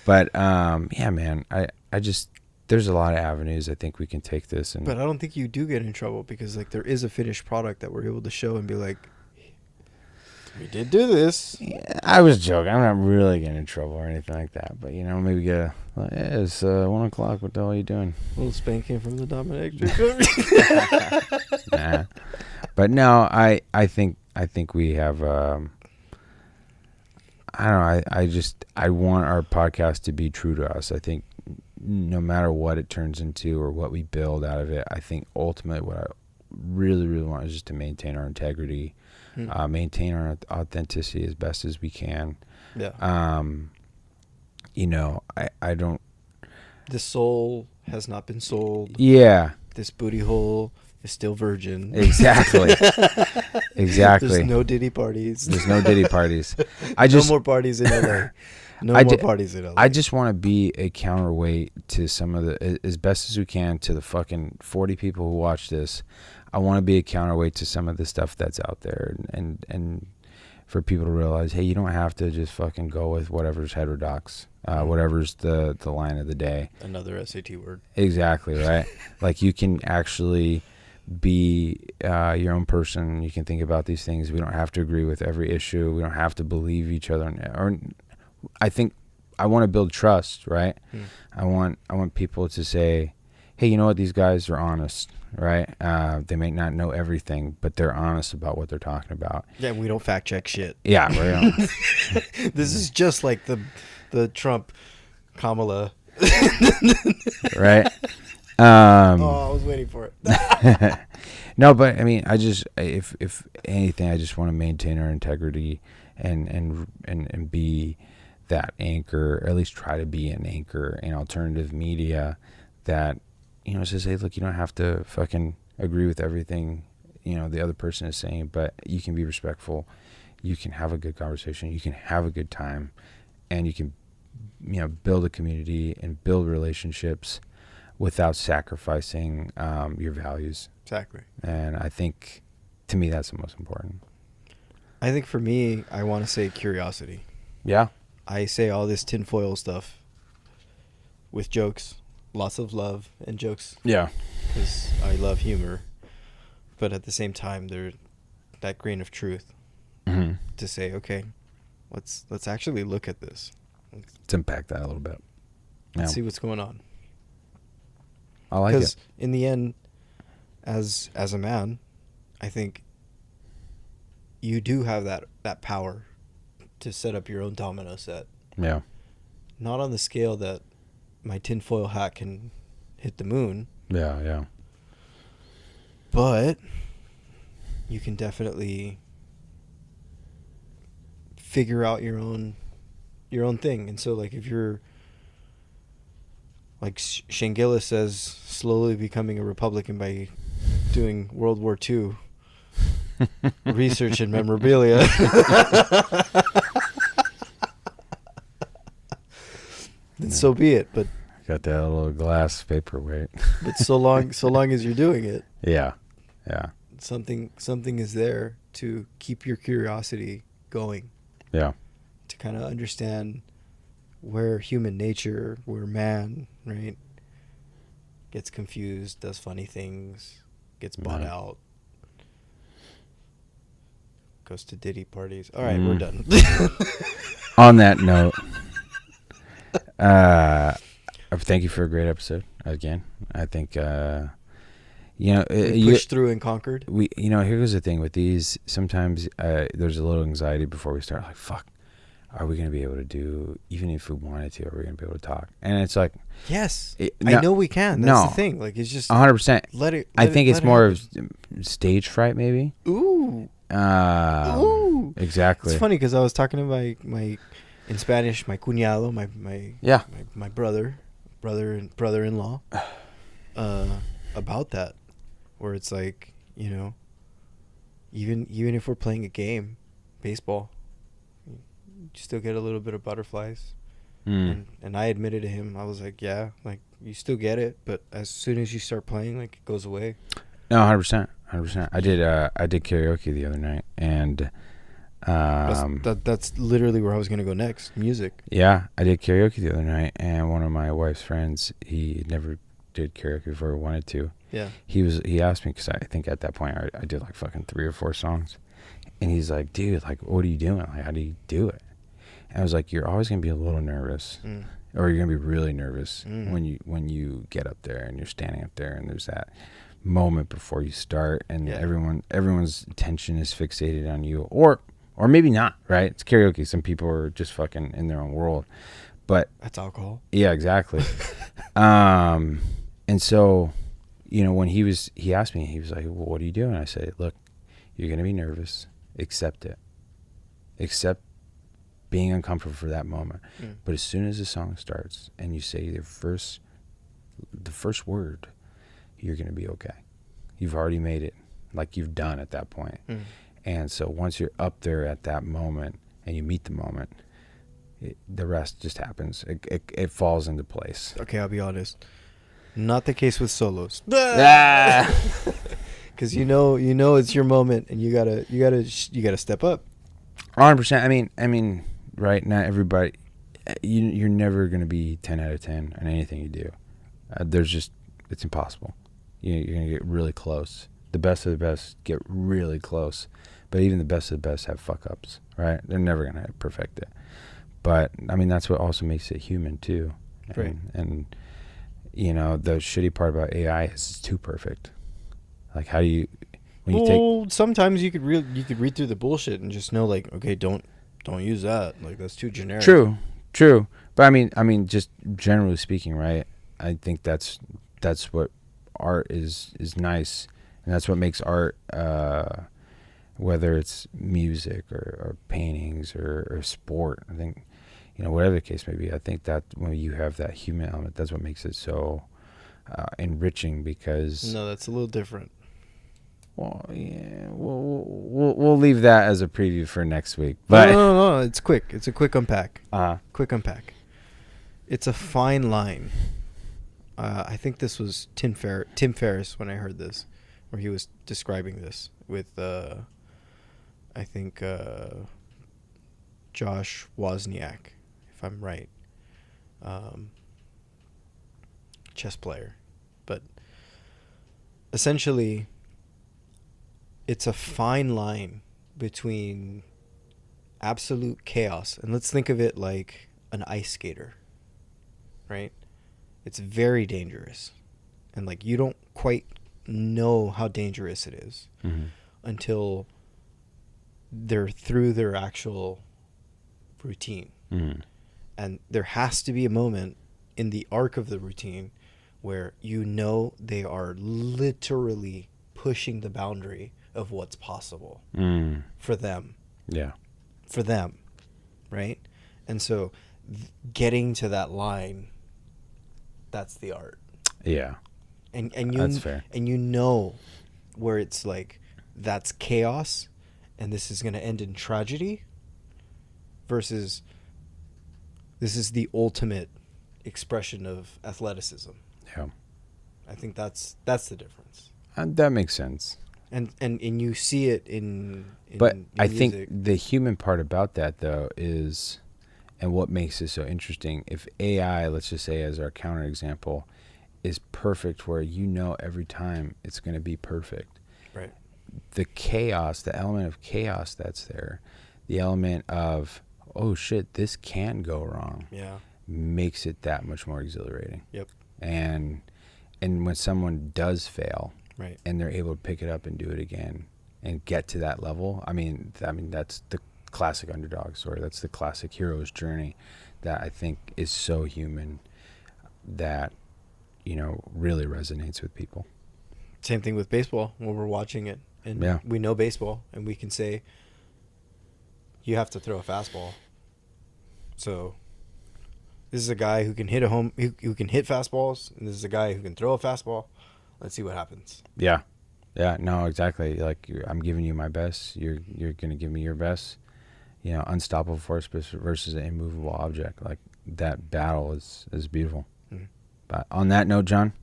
But, yeah, man, I just, there's a lot of avenues I think we can take this. But I don't think you do get in trouble because, like, there is a finished product that we're able to show and be like, we did do this. Yeah, I was joking. I'm not really getting in trouble or anything like that. But, maybe get it's 1 o'clock. What the hell are you doing? A little spanking from the dominatrix. Nah. But no, I think we have, I don't know. I want our podcast to be true to us. I think no matter what it turns into or what we build out of it, I think ultimately what I really, really want is just to maintain our integrity, maintain our authenticity as best as we can. Yeah. I don't. The soul has not been sold. Yeah. This booty hole is still virgin. Exactly. Exactly. There's no Diddy parties. No more parties in LA. More parties in LA. I just want to be a counterweight to some of the, as best as we can, to the fucking 40 people who watch this. I want to be a counterweight to some of the stuff that's out there, and for people to realize, hey, you don't have to just fucking go with whatever's heterodox, whatever's the line of the day. Another SAT word. Exactly, right? Like, you can actually be your own person. You can think about these things. We don't have to agree with every issue. We don't have to believe each other. Or I think I want to build trust, right? I want people to say, hey, you know what? These guys are honest, right? They may not know everything, but they're honest about what they're talking about. Yeah, we don't fact check shit. Yeah, right. This is just like the Trump Kamala. Right. I was waiting for it. No, but I mean, if anything, I just want to maintain our integrity and be that anchor, or at least try to be an anchor in alternative media that, says, hey, look, you don't have to fucking agree with everything, the other person is saying, but you can be respectful. You can have a good conversation. You can have a good time, and you can, build a community and build relationships without sacrificing your values. Exactly. And I think, to me, that's the most important. I think for me, I want to say curiosity. Yeah. I say all this tinfoil stuff with jokes, lots of love and jokes. Yeah. Because I love humor. But at the same time, there's that grain of truth to say, okay, let's actually look at this. Let's unpack that a little bit. Let's see what's going on. I like it. Because in the end, as a man, I think you do have that power to set up your own domino set. Yeah. Not on the scale that my tinfoil hat can hit the moon. Yeah, yeah. But you can definitely figure out your own thing. And so, like, if you're, like Shangela says, slowly becoming a Republican by doing World War II research and memorabilia. Then so be it. But got that little glass paperweight. But so long as you're doing it. Yeah. Yeah. Something is there to keep your curiosity going. Yeah. To kind of understand where human nature, where man, right, gets confused, does funny things, gets bought out, goes to Diddy parties. All right, we're done. On that note, thank you for a great episode again. I think we pushed through and conquered. Here's the thing with these. Sometimes there's a little anxiety before we start. Like, fuck, are we going to be able to do, even if we wanted to, are we going to be able to talk? And it's like, Yes, no, I know we can. That's the thing. Like, it's just 100%. let it. I think it's more happen. of stage fright, maybe. Ooh. Ooh. Exactly. It's funny because I was talking to my in Spanish, my cuñado, my brother-in-law, about that, where it's like, you know, even if we're playing a game, baseball, you still get a little bit of butterflies. And I admitted to him, I was like, yeah, like, you still get it, but as soon as you start playing, like, it goes away. No, 100%. I did karaoke the other night, and that's literally where I was gonna go next. Music. Yeah, I did karaoke the other night, and one of my wife's friends, he never did karaoke before, wanted to. Yeah. He asked me, because I think at that point I did like fucking 3 or 4 songs, and he's like, dude, like, what are you doing? Like, how do you do it? And I was like, you're always gonna be a little nervous, or you're gonna be really nervous when you get up there and you're standing up there, and there's that moment before you start, and everyone's attention is fixated on you, or maybe not, right? It's karaoke. Some people are just fucking in their own world, but that's alcohol. Yeah, exactly. And so, you know, when he asked me, he was like, well, what are you doing? I said, look, you're gonna be nervous. Accept it. Accept being uncomfortable for that moment. But as soon as the song starts and you say the first word, you're going to be okay. You've already made it, like you've done at that point. And so once you're up there at that moment and you meet the moment, the rest just happens. It falls into place. Okay, I'll be honest. Not the case with solos. Because you know it's your moment, and you gotta step up. 100%. I mean, right? Not everybody. You're never going to be 10 out of 10 on anything you do. It's impossible. You're going to get really close. The best of the best get really close, but even the best of the best have fuck ups, right? They're never going to perfect it. But I mean, that's what also makes it human too. Right. And you know, the shitty part about AI is it's too perfect. Like, how do you? Sometimes you could read through the bullshit and just know, like, okay, don't use that. Like, that's too generic. True. But I mean, just generally speaking, right? I think that's what art is nice, and that's what makes art, whether it's music or paintings or sport. I think, you know, whatever the case may be, I think that when you have that human element, that's what makes it so enriching. Because that's a little different. Well, yeah, we'll leave that as a preview for next week. But no, it's quick. It's a quick unpack. Quick unpack. It's a fine line. I think this was Tim Ferriss when I heard this, where he was describing this with, I think, Josh Wozniak, if I'm right, chess player. But essentially, it's a fine line between absolute chaos, and let's think of it like an ice skater, right? It's very dangerous, and like, you don't quite know how dangerous it is until they're through their actual routine. And there has to be a moment in the arc of the routine where you know they are literally pushing the boundary of what's possible for them. Yeah. For them, right? And so getting to that line, that's the art. Yeah. And that's fair. And you know where it's like, that's chaos and this is going to end in tragedy, versus this is the ultimate expression of athleticism. Yeah. I think that's the difference. That makes sense. And you see it in but I music. think the human part about that, though, is, and what makes it so interesting, if AI, let's just say as our counterexample, is perfect, where you know every time it's going to be perfect. Right. The chaos, the element of chaos that's there, the element of, oh shit, this can go wrong. Yeah. Makes it that much more exhilarating. Yep. And when someone does fail, right, and they're able to pick it up and do it again and get to that level, I mean that's classic underdog story. That's the classic hero's journey that I think is so human that, really resonates with people. Same thing with baseball when we're watching it and we know baseball and we can say you have to throw a fastball. So this is a guy who can hit who can hit fastballs, and this is a guy who can throw a fastball. Let's see what happens. Yeah. Yeah, no, exactly. Like, I'm giving you my best. You're going to give me your best. Unstoppable force versus an immovable object. Like, that battle is beautiful. Mm-hmm. But on that note, John,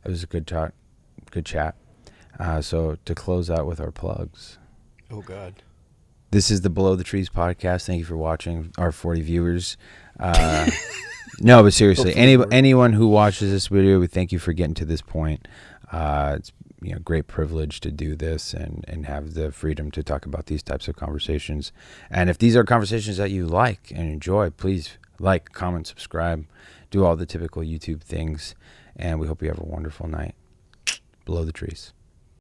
it was a good talk, good chat. So to close out with our plugs. Oh, God. This is the Below the Trees podcast. Thank you for watching, our 40 viewers. No, but seriously, anyone who watches this video, we thank you for getting to this point. It's great privilege to do this and have the freedom to talk about these types of conversations. And if these are conversations that you like and enjoy, please like, comment, subscribe, do all the typical YouTube things. And we hope you have a wonderful night. Below the Trees.